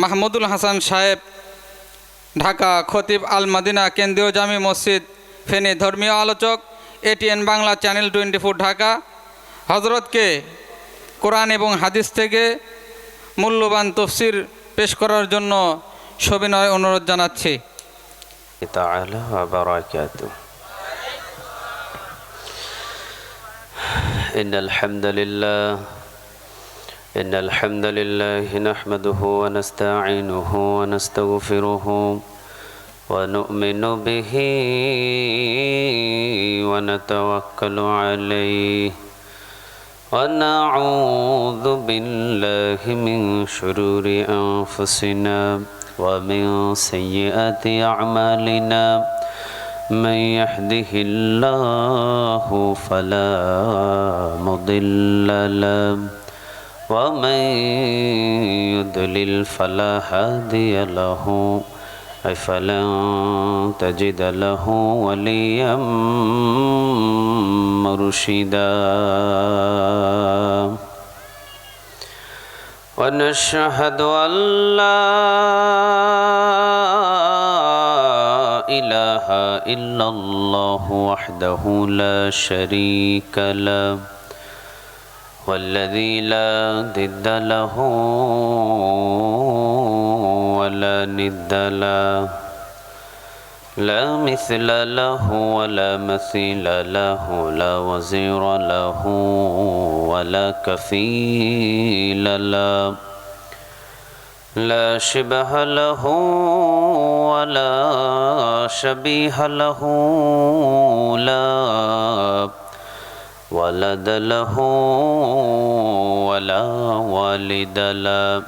মাহমুদুল হাসান সাহেব, ঢাকা খতিব আল মাদিনা কেন্দ্রীয় জামি মসজিদ ফেনী, ধর্মীয় আলোচক, এটিএন বাংলা চ্যানেল 24 ঢাকা। হযরতকে কোরআন এবং হাদিস থেকে মূল্যবান তাফসীর পেশ করার জন্য সবিনয় অনুরোধ জানাচ্ছি। তাআলা ওয়া বারাকাতুহু। ইন্নাল হামদালিল্লাহ নাহমাদুহু ওয়া নাস্তাঈনুহু ওয়া নাস্তাগফিরুহু ওয়া নু'মিনু বিহি ওয়া নাতাওয়াক্কালু আলাইহি ওয়া না'উযু বিল্লাহি মিন শুরুরি আনফুসিনা ومن سيئات أعمالنا من يهده الله فلا مضل له ومن يضلل فلا هادي له فلن تجد له وليا مرشدا ونشهد أن لا إله إلا الله وحده لا شريك له والذي لا ضد له ولا ند له لا مثل له ولا مثيل له لا وزير له ولا كفيل له لا شبه له ولا شبيه له لا ولد له ولا والد له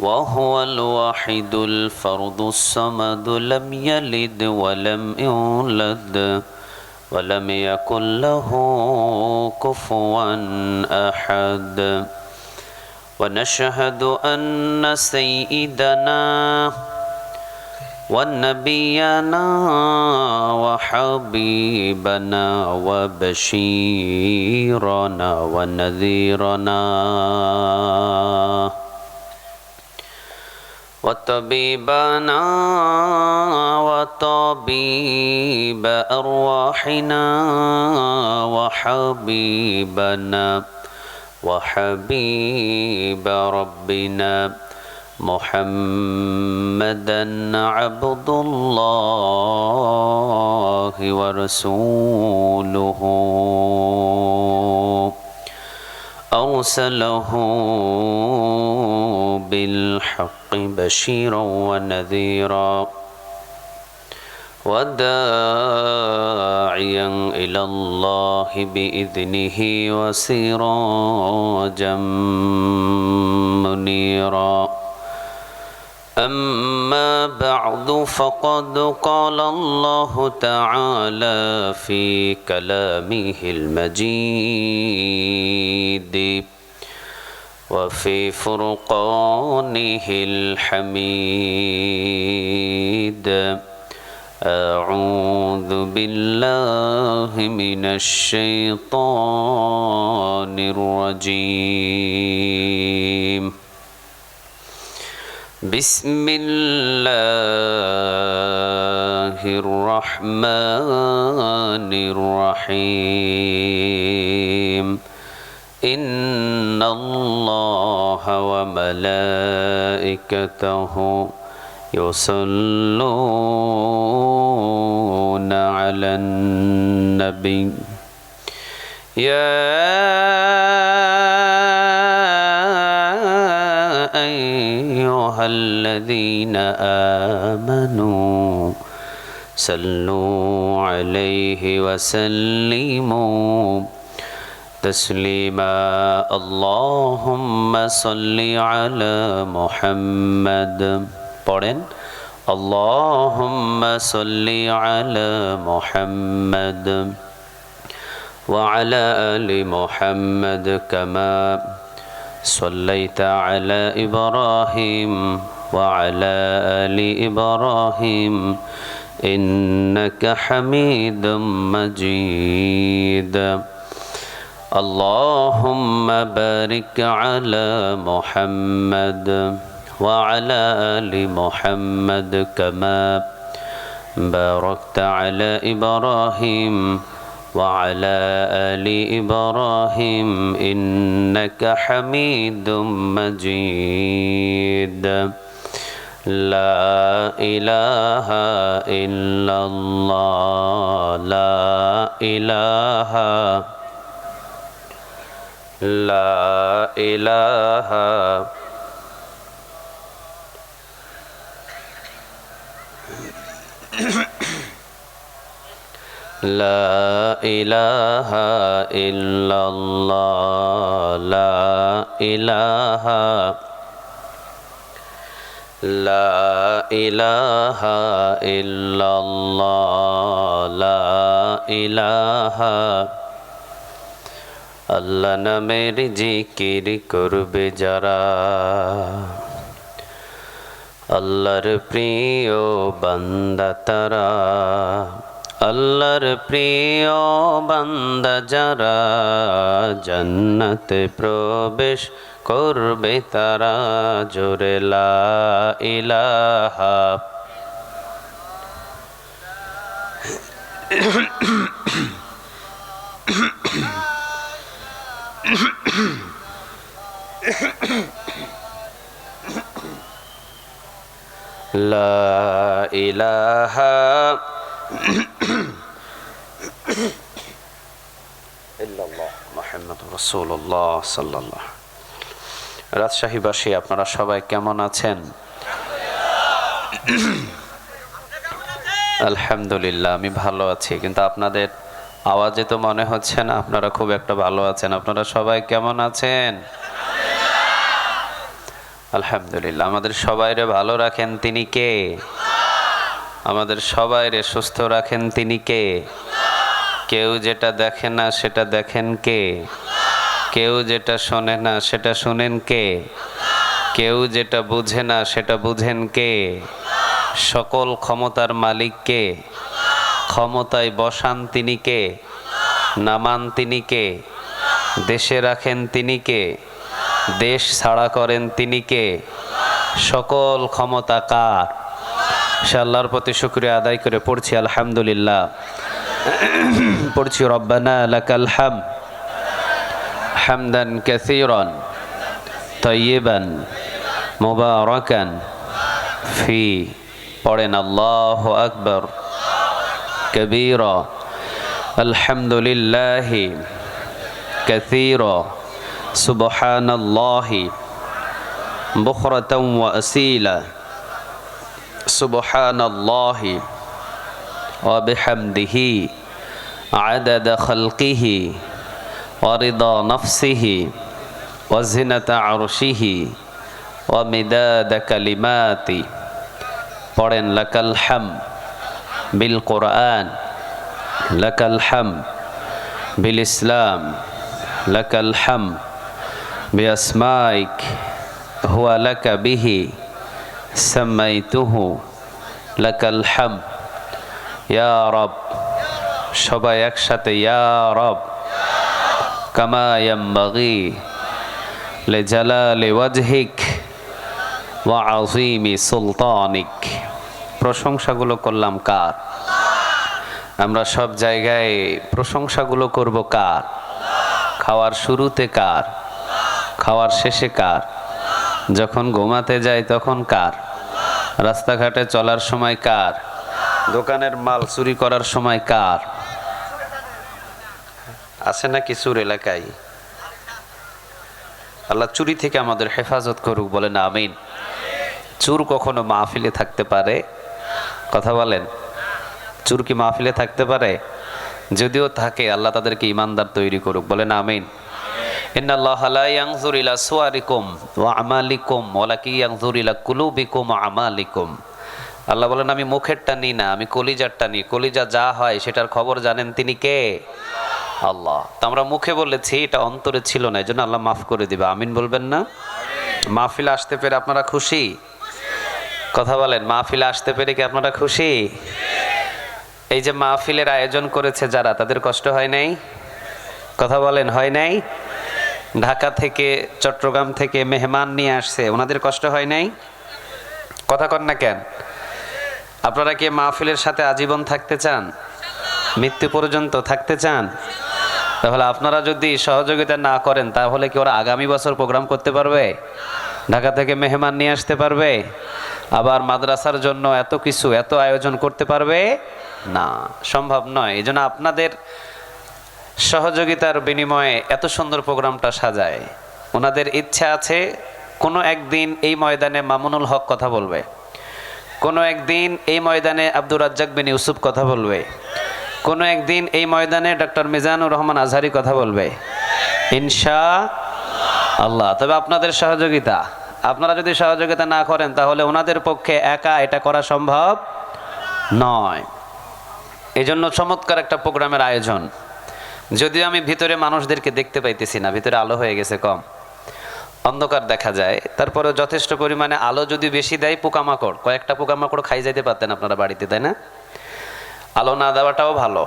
وهو الوحيد الفرد الصمد لم يلد ولم يولد ولم يكن له كفوا أحد ونشهد أن سيدنا ونبينا وحبيبنا وبشيرنا ونذيرنا وطبيبنا وطبيب أرواحنا وحبيبنا وحبيب ربنا محمدا عبد الله ورسوله أرسله بالحق بشيرا ونذيرا وداعيا إلى الله بإذنه وسراجا منيرا أما بعد فقد قال الله تعالى في كلامه المجيد وفي فرقانه الحميد أعوذ بالله من الشيطان الرجيم بسم الله الرحمن الرحيم إن الله وملائكته يصلون على النبي يا أيها الذين آمنوا صلوا عليه وسلموا تسليما اللهم صل على محمد পড়েন اللهم صل على محمد وعلى آل محمد كما صليت على إبراهيم وعلى آل إبراهيم إنك حميد مجيد اللهم بارك على محمد وعلى آل محمد كما باركت على إبراهيم وعلى آل إبراهيم إنك حميد مجيد لا إله إلا الله لا إله لا إله إلا الله لا إله إلا الله لا إله আল্লাহ নামের জিকির করবে যারা আল্লাহর প্রিয় বান্দা তারা আল্লাহর প্রিয় বান্দা যারা জান্নাতে প্রবেশ করবে তারা জোরে লা ইলাহা লা ইলাহা ইল্লাল্লাহ মুহাম্মাদুর রাসূলুল্লাহ সাল্লাল্লাহু। রাজশাহীবাসী আপনারা সবাই কেমন আছেন? আলহামদুলিল্লাহ আমি ভালো আছি, কিন্তু আপনাদের আওয়াজে তো মনে হচ্ছে না আপনারা খুব একটা ভালো আছেন। আপনারা সবাই কেমন আছেন? আলহামদুলিল্লাহ। আমাদের সবাইরে ভালো রাখেন তিনি কে? আমাদের সবাইরে সুস্থ রাখেন তিনি কে? কেউ যেটা দেখে না সেটা দেখেন কে? কেউ যেটা শোনে না সেটা শুনেন কে? কেউ যেটা বুঝে না সেটা বুঝেন কে? সকল ক্ষমতার মালিক কে? ক্ষমতায় বসান তিনি কে? নামান তিনি কে? দেশে রাখেন তিনি কে? দেশ ছাড়া করেন তিনি কে? সকল ক্ষমতা কার? সে আল্লাহর প্রতি শুকরিয়া আদায় করে পড়ছি আলহামদুলিল্লাহ। পড়ছি রব্বানা লাকাল হামদ হামদান কাসীরান তাইয়িবান মুবারাকান ফি। পড়েন আল্লাহু আকবার কবীরা আলহামদুলিল্লাহি কাসীরা সুবহানাল্লাহি বুকরাতান ওয়া আসীলা সুবহানাল্লাহি ওয়া বিহামদিহি আদাদা খালকিহি ওয়া রিদা নাফসিহি ওয়া জিনাতা আরশিহি ওয়া মিদাদা কালিমাতি। পড়েন লাকাল হামদ বিল কোরআন লাকাল হামদ বিল ইসলাম লাকাল হামদ বিআসমাইক হুয়া লাকা বিহি সামাইতুহু লাকাল হামদ ইয়া রব। সবাই একসাথে ইয়া রব। কামা ইয়ামবাগি লিজালালি ওয়াজহিক ওয়া আযীমি সুলতানিক। প্রশংসাগুলো করলাম কার? আমরা সব জায়গায় প্রশংসাগুলো করব কার? খাওয়ার শুরুতে কার? খাওয়ার শেষে কার? যখন ঘুমাতে যাই তখন কার? রাস্তাঘাটে চলার সময় কার? দোকানের মাল চুরি করার সময় কার? আছে নাকি চুর এলাকায়? আল্লাহ চুরি থেকে আমাদের হেফাজত করুক, বলেন আমিন। চুর কখনো মাহফিলে থাকতে পারে? কথা বলেন, চুর কি মাহফিলে থাকতে পারে? যদিও থাকে, আল্লাহ তাদেরকে ইমানদার তৈরি করুক, বলেন আমিন। ইন্নাল্লাহা লা ইয়ানজুরু ইলা সুওয়ারিকুম ওয়া আমালিকুম ওয়ালাকিন ইয়ানজুরু ইলা কুলুবিকুম ওয়া আমালিকুম। আল্লাহ বলেন আমি মুখেরটা নিই না, আমি কলিজারটা নিই। কলিজা যা হয় সেটার খবর জানেন তিনি কে? আল্লাহ। তো আমরা মুখে বলেছি, এটা অন্তরে ছিল না, এজন্য আল্লাহ মাফ করে দিবে। আমিন বলবেন না? মাহফিলে আসতে পেরে আপনারা খুশি? কথা বলেন, মাহফিলে আসতে পেরে কি আপনারা খুশি? এই যে মাহফিলের আয়োজন করেছে যারা, তাদের কষ্ট হয় নাই? কথা বলেন, হয় নাই? ঢাকা থেকে, চট্টগ্রাম থেকে মেহমান নিয়ে আসছে, ওনাদের কষ্ট হয় নাই? কথা কন না কেন? আপনারা কি মাহফিলের সাথে আজীবন থাকতে চান? মৃত্যু পর্যন্ত থাকতে চান? তাহলে আপনারা যদি সহযোগিতা না করেন তাহলে কি ওরা আগামী বছর প্রোগ্রাম করতে পারবে? ঢাকা থেকে মেহমান নিয়ে আসতে পারবে? আবার মাদ্রাসার জন্য এত কিছু এত আয়োজন করতে পারবে না, সম্ভব নয়। এই জন্য আপনাদের সহযোগিতার বিনিময়ে এত সুন্দর প্রোগ্রামটা সাজায়। ওনাদের ইচ্ছা আছে কোনো একদিন এই ময়দানে মামুনুল হক কথা বলবে, কোনো একদিন এই ময়দানে আব্দুর রাজ্জাক বিন ইউসুফ কথা বলবে, কোনো একদিন এই ময়দানে ডক্টর মিজানুর রহমান আজহারি কথা বলবে ইনশাআল্লাহ। তবে আপনাদের সহযোগিতা, আপনারা যদি সহযোগিতা না করেন তাহলে ওনাদের পক্ষে একা এটা করা সম্ভব নয়। এই জন্য চমৎকার একটা প্রোগ্রামের আয়োজন। যদিও আমি ভিতরে মানুষদেরকে দেখতে পাইতেছি না, ভিতরে আলো হয়ে গেছে কম, অন্ধকার দেখা যায়, তারপরে যথেষ্ট পরিমাণে আলো যদি বেশি দেয় পোকামাকড়, কয়েকটা পোকামাকড় খাই যাইতে পারতেন আপনারা বাড়িতে, তাই না? আলো না দেওয়াটাও ভালো,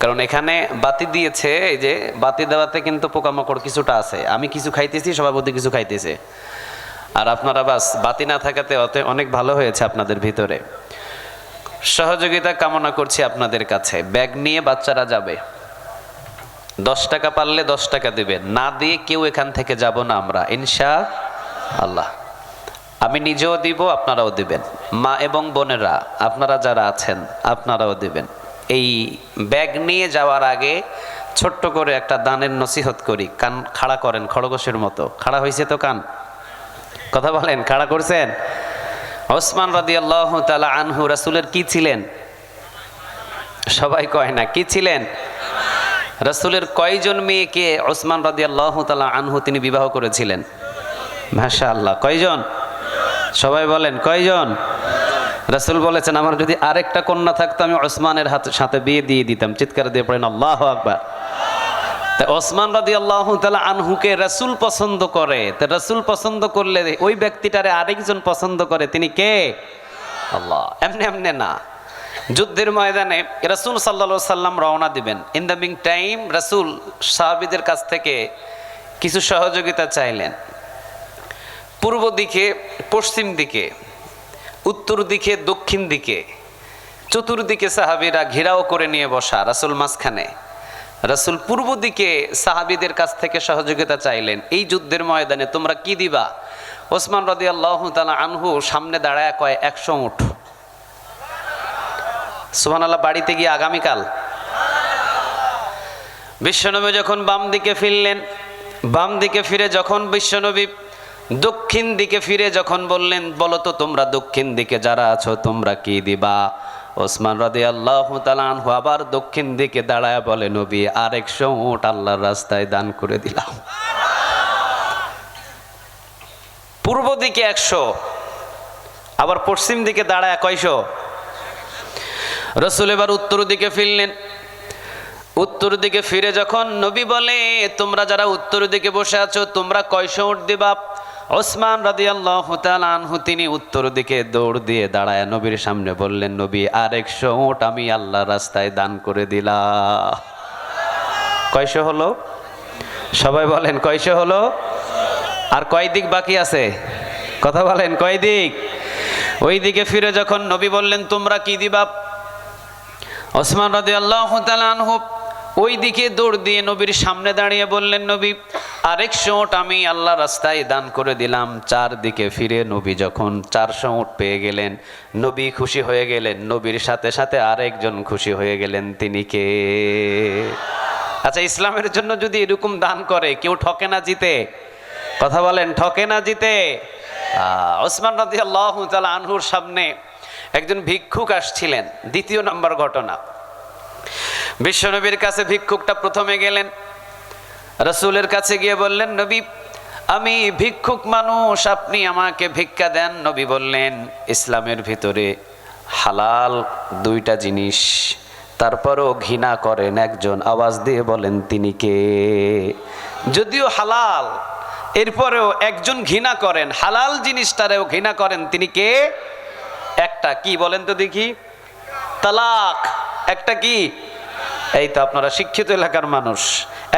কারণ এখানে বাতি দিয়েছে, এই যে বাতি দেওয়াতে কিন্তু পোকামাকড় কিছুটা আছে। আমি কিছু খাইতেছি, সভাপতি কিছু খাইতেছে, আর আপনারা বাস বাতি না থাকাতে অনেক ভালো হয়েছে আপনাদের ভিতরে। সহযোগিতা কামনা করছি আপনাদের কাছে। ব্যাগ নিয়ে বাচ্চারা যাবে, 10 টাকা পারলে 10 টাকা দিবেন, না দিয়ে কেউ এখান থেকে যাব না আমরা ইনশাআল্লাহ। আমি নিজেও দিব, আপনারাও দিবেন, মা এবং বোনেরা আপনারা যারা আছেন আপনারাও দিবেন। এই ব্যাগ নিয়ে যাওয়ার আগে ছোট্ট করে একটা দানের নসিহত করি। কান খাড়া করেন খড়গোশের মতো। খাড়া হয়েছে তো কান? কথা বলেন, খাড়া করছেন? ওসমান রাদিয়াল্লাহু তাআলা আনহু রাসূলের কি ছিলেন? সবাই কয় না, কি ছিলেন? রাসূলের কয়জন মেয়েকে ওসমান রাদিয়াল্লাহু তাআলা আনহু তিনি বিবাহ করেছিলেন? মাশাআল্লাহ, কয়জন? সবাই বলেন কয়জন? রাসূল বলেছেন আমার যদি আরেকটা কন্যা থাকতো আমি ওসমানের সাথে বিয়ে দিয়ে দিতাম। চিৎকার দিয়ে পড়েন আল্লাহু আকবার। তা ওসমান রাদিয়াল্লাহু তাআলা আনহুকে রাসূল পছন্দ করে, তা রাসূল পছন্দ করলে ওই ব্যক্তিটারে আরেকজন পছন্দ করে, তিনি কে? আল্লাহ। এমনি এমনি না, যুদ্ধের ময়দানে রাসূল সাল্লাল্লাহু আলাইহি সাল্লাম রওনা দিবেন। ইন দ্য মিন টাইম রাসূল সাহাবীদের কাছ থেকে কিছু সহযোগিতা চাইলেন। পূর্ব দিকে, পশ্চিম দিকে, উত্তর দিকে, দক্ষিণ দিকে, চতুর্দিকে সাহাবীরা ঘেরাও করে নিয়ে বসা, রাসূল মাঝখানে। রাসূল পূর্ব দিকে সাহাবীদের কাছ থেকে সহযোগিতা চাইলেন, এই যুদ্ধের ময়দানে তোমরা কি দিবা? ওসমান রাদিয়াল্লাহু তাআলা আনহু সামনে দাঁড়ায় কয় 100 উট। সুবহানাল্লাহ। বাড়িতে গিয়ে আগামীকাল বিশ্বনবী যখন বাম দিকে ফিরলেন, বাম দিকে ফিরে যখন বিশ্বনবী দক্ষিণ দিকে ফিরে যখন বললেন বলো তো তোমরা দক্ষিণ দিকে যারা আছো তোমরা কি দিবা? ওসমান রাদিয়াল্লাহু তাআলা আনহু আবার দক্ষিণ দিকে দাঁড়ায় বলে নবী আর 100 উট আল্লাহর রাস্তায় দান করে দিলাম। পূর্ব দিকে 100, আবার পশ্চিম দিকে দাঁড়ায় কয়শো? রাসূল এবার উত্তর দিকে ফিরলেন। উত্তর দিকে ফিরে যখন নবী বলে তোমরা যারা উত্তর দিকে বসে আছো তোমরা কয়শো উট দিবা? ওসমান রাদিয়াল্লাহু তাআলা আনহু তিনি উত্তর দিকে দৌড় দিয়ে দাঁড়ায় নবীর সামনে বললেন নবী আর 100 উট আমি আল্লাহর রাস্তায় দান করে দিলাম। কয়শো হলো? সবাই বলেন কয়শো হলো? আর কয় দিক বাকি আছে? কথা বলেন কয় দিক? ওই দিকে ফিরে যখন নবী বললেন তোমরা কি দিবা, ওসমান রাদিয়াল্লাহু তাআলা আনহু ওই দিকে দৌড় দিয়ে নবীর সামনে দাঁড়িয়ে বললেন নবী আর 100 উট আমি আল্লাহর রাস্তায় দান করে দিলাম। চারদিকে ফিরে নবী যখন 400 উট পেয়ে গেলেন, নবী খুশি হয়ে গেলেন, নবীর সাথে সাথে আরেকজন খুশি হয়ে গেলেন, তিনি কে? আচ্ছা, ইসলামের জন্য যদি এরকম দান করে কেউ ঠকে না জিতে? কথা বলেন ঠকে না জিতে? ওসমান রাদিয়াল্লাহু তাআলা আনহুর সামনে একজন ভিক্ষুক আসছিলেন। দ্বিতীয় নম্বর ঘটনা, বিশ্বনবীর কাছে ভিক্ষুকটা প্রথমে গেলেন, রাসূলের কাছে গিয়ে বললেন নবী আমি ভিক্ষুক মানুষ, আপনি আমাকে ভিক্ষা দেন। নবী বললেন ইসলামের ভিতরে হালাল 2টা জিনিস, তারপরও ঘৃণা করেন একজন, আওয়াজ দিয়ে বলেন তিনি কে? যদিও হালাল এরপরেও একজন ঘৃণা করেন, হালাল জিনিসটারেও ঘৃণা করেন, তিনি কে? একটা কি বলেন তো দেখি? তালাক। একটা কি? এই তো আপনারা শিক্ষিত এলাকার মানুষ।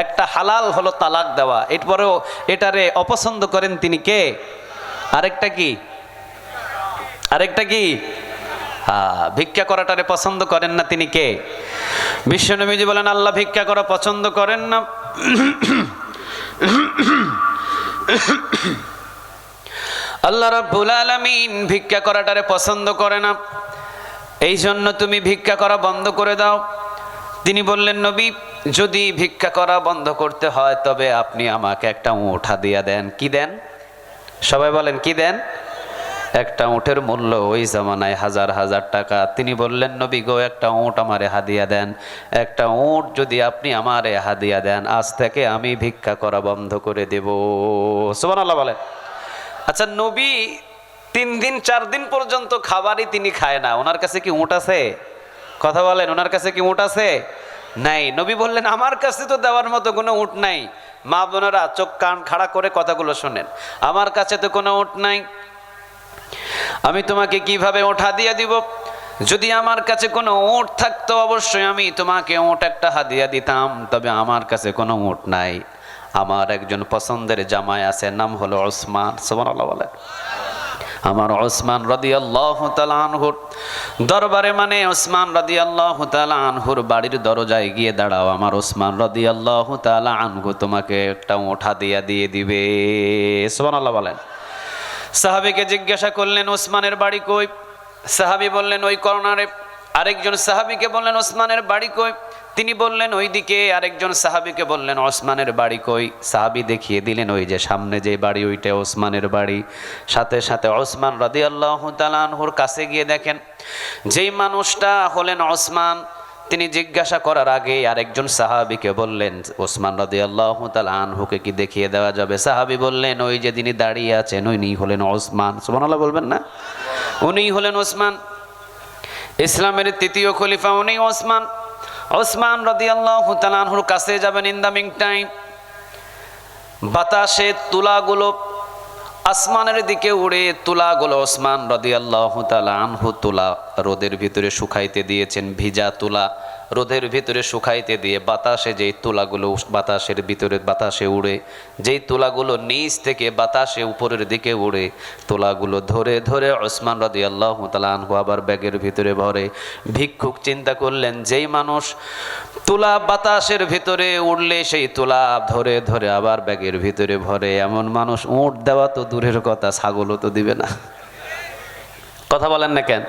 একটা হালাল হলো তালাক দেওয়া, এরপরেও এটারে অপছন্দ করেন, তিনি কে? আরেকটা কি? আরেকটা কি? ভিক্ষা করাটারে পছন্দ করেন না তিনি কে? বিশ্বনবীজি বলেন আল্লাহ ভিক্ষা করা পছন্দ করেন না। আল্লাহ রাব্বুল আলামিন ভিক্ষা করাটারে পছন্দ করে না, এই জন্য তুমি ভিক্ষা করা বন্ধ করে দাও। তিনি বললেন নবী, যদি ভিক্ষা করা বন্ধ করতে হয় তবে আপনি আমাকে একটা উট হাদিয়া দেন। কি দেন? সবাই বলেন কি দেন? একটা উটের মূল্য ওই জামানায় 1000 টাকা। তিনি বললেন নবী গো, একটা উট আমারে হাদিয়া দেন। একটা উট যদি আপনি আমারে হাদিয়া দেন, আজ থেকে আমি ভিক্ষা করা বন্ধ করে দেব। সুবহানাল্লাহ বলেন। আচ্ছা, নবী 3 দিন 4 দিন পর্যন্ত খাবারই তিনি খায় না, ওনার কাছে কি উট আছে? কথা বলেন, ওনার কাছে কি উট আছে? নাই। নবী বললেন আমার কাছে তো দেওয়ার মতো কোনো উট নাই। মা বোনেরা চোখ কান খাড়া করে কথাগুলো শোনেন, আমার কাছে তো কোনো উট নাই, আমি তোমাকে কিভাবে উট হাদিয়া দিব? যদি আমার কাছে কোনো উট থাকতো অবশ্যই আমি তোমাকে উট একটা হাদিয়া দিতাম, তবে আমার কাছে কোনো উট নাই। আমার একজন পছন্দের জামাই আছে, নাম হলো ওসমান। সুবহানাল্লাহ বলেন। আমার ওসমান রাদিয়াল্লাহু তাআলা আনহুর দরবারে, মানে ওসমান রাদিয়াল্লাহু তাআলা আনহুর বাড়ির দরজায় গিয়ে দাঁড়াও, আমার ওসমান রাদিয়াল্লাহু তাআলা আনহু তোমাকে একটা উট হাদিয়া দিয়ে দিবে। সুবহানাল্লাহ বলেন। সাহাবীকে জিজ্ঞাসা করলেন ওসমানের বাড়ি কই? সাহাবী বললেন ওই কর্নারে। আরেকজন সাহাবীকে বললেন ওসমানের বাড়ি কই? তিনি বললেন ওইদিকে। আরেকজন সাহাবীকে বললেন ওসমানের বাড়ি কই? সাহাবী দেখিয়ে দিলেন ওই যে সামনে যে বাড়ি, ওইটা ওসমানের বাড়ি। সাথে সাথে ওসমান রাদিয়াল্লাহু তাআলা আনহুর কাছে গিয়ে দেখেন যেই মানুষটা হলেন ওসমান, তিনি জিজ্ঞাসা করার আগে আরেকজন সাহাবীকে বললেন ওসমান রাদিয়াল্লাহু তাআলা আনহুকে কি দেখিয়ে দেওয়া যাবে? সাহাবী বললেন ওই যে তিনি দাঁড়িয়ে আছেন উনি হলেন ওসমান। সুবহানাল্লাহ বলবেন না? উনি হলেন ওসমান, ইসলামের 3য় খলিফা উনি ওসমান। ওসমান রাদিয়াল্লাহু তাআলা আনহুর কাছে যাবেন। ইন দ্য মিং টাইম বাতাসে তুলাগুলো আসমানের দিকে উড়ে, তুলাগুলো ওসমান রাদিয়াল্লাহু তাআলা আনহু তুলা রোদের ভিতরে শুকাইতে দিয়েছেন। ভিজা তুলা রোদের ভিতরে শুকাইতে দিয়ে বাতাসে যেই তুলাগুলো বাতাসের ভিতরে বাতাসে উড়ে, যেই তুলাগুলো নিচ থেকে বাতাসে উপরের দিকে উড়ে, তুলাগুলো ধরে ধরে ওসমান রাদিয়াল্লাহু তাআলা আনহু আবার ব্যাগের ভিতরে ভরে। ভিক্ষুক চিন্তা করলেন যেই মানুষ তুলা বাতাসের ভিতরে উড়লে সেই তুলা ধরে ধরে আবার ব্যাগের ভিতরে ভরে, এমন মানুষ উট দেওয়া তো দূরের কথা, ছাগলও তো দিবে না। কথা বলেন না কেন?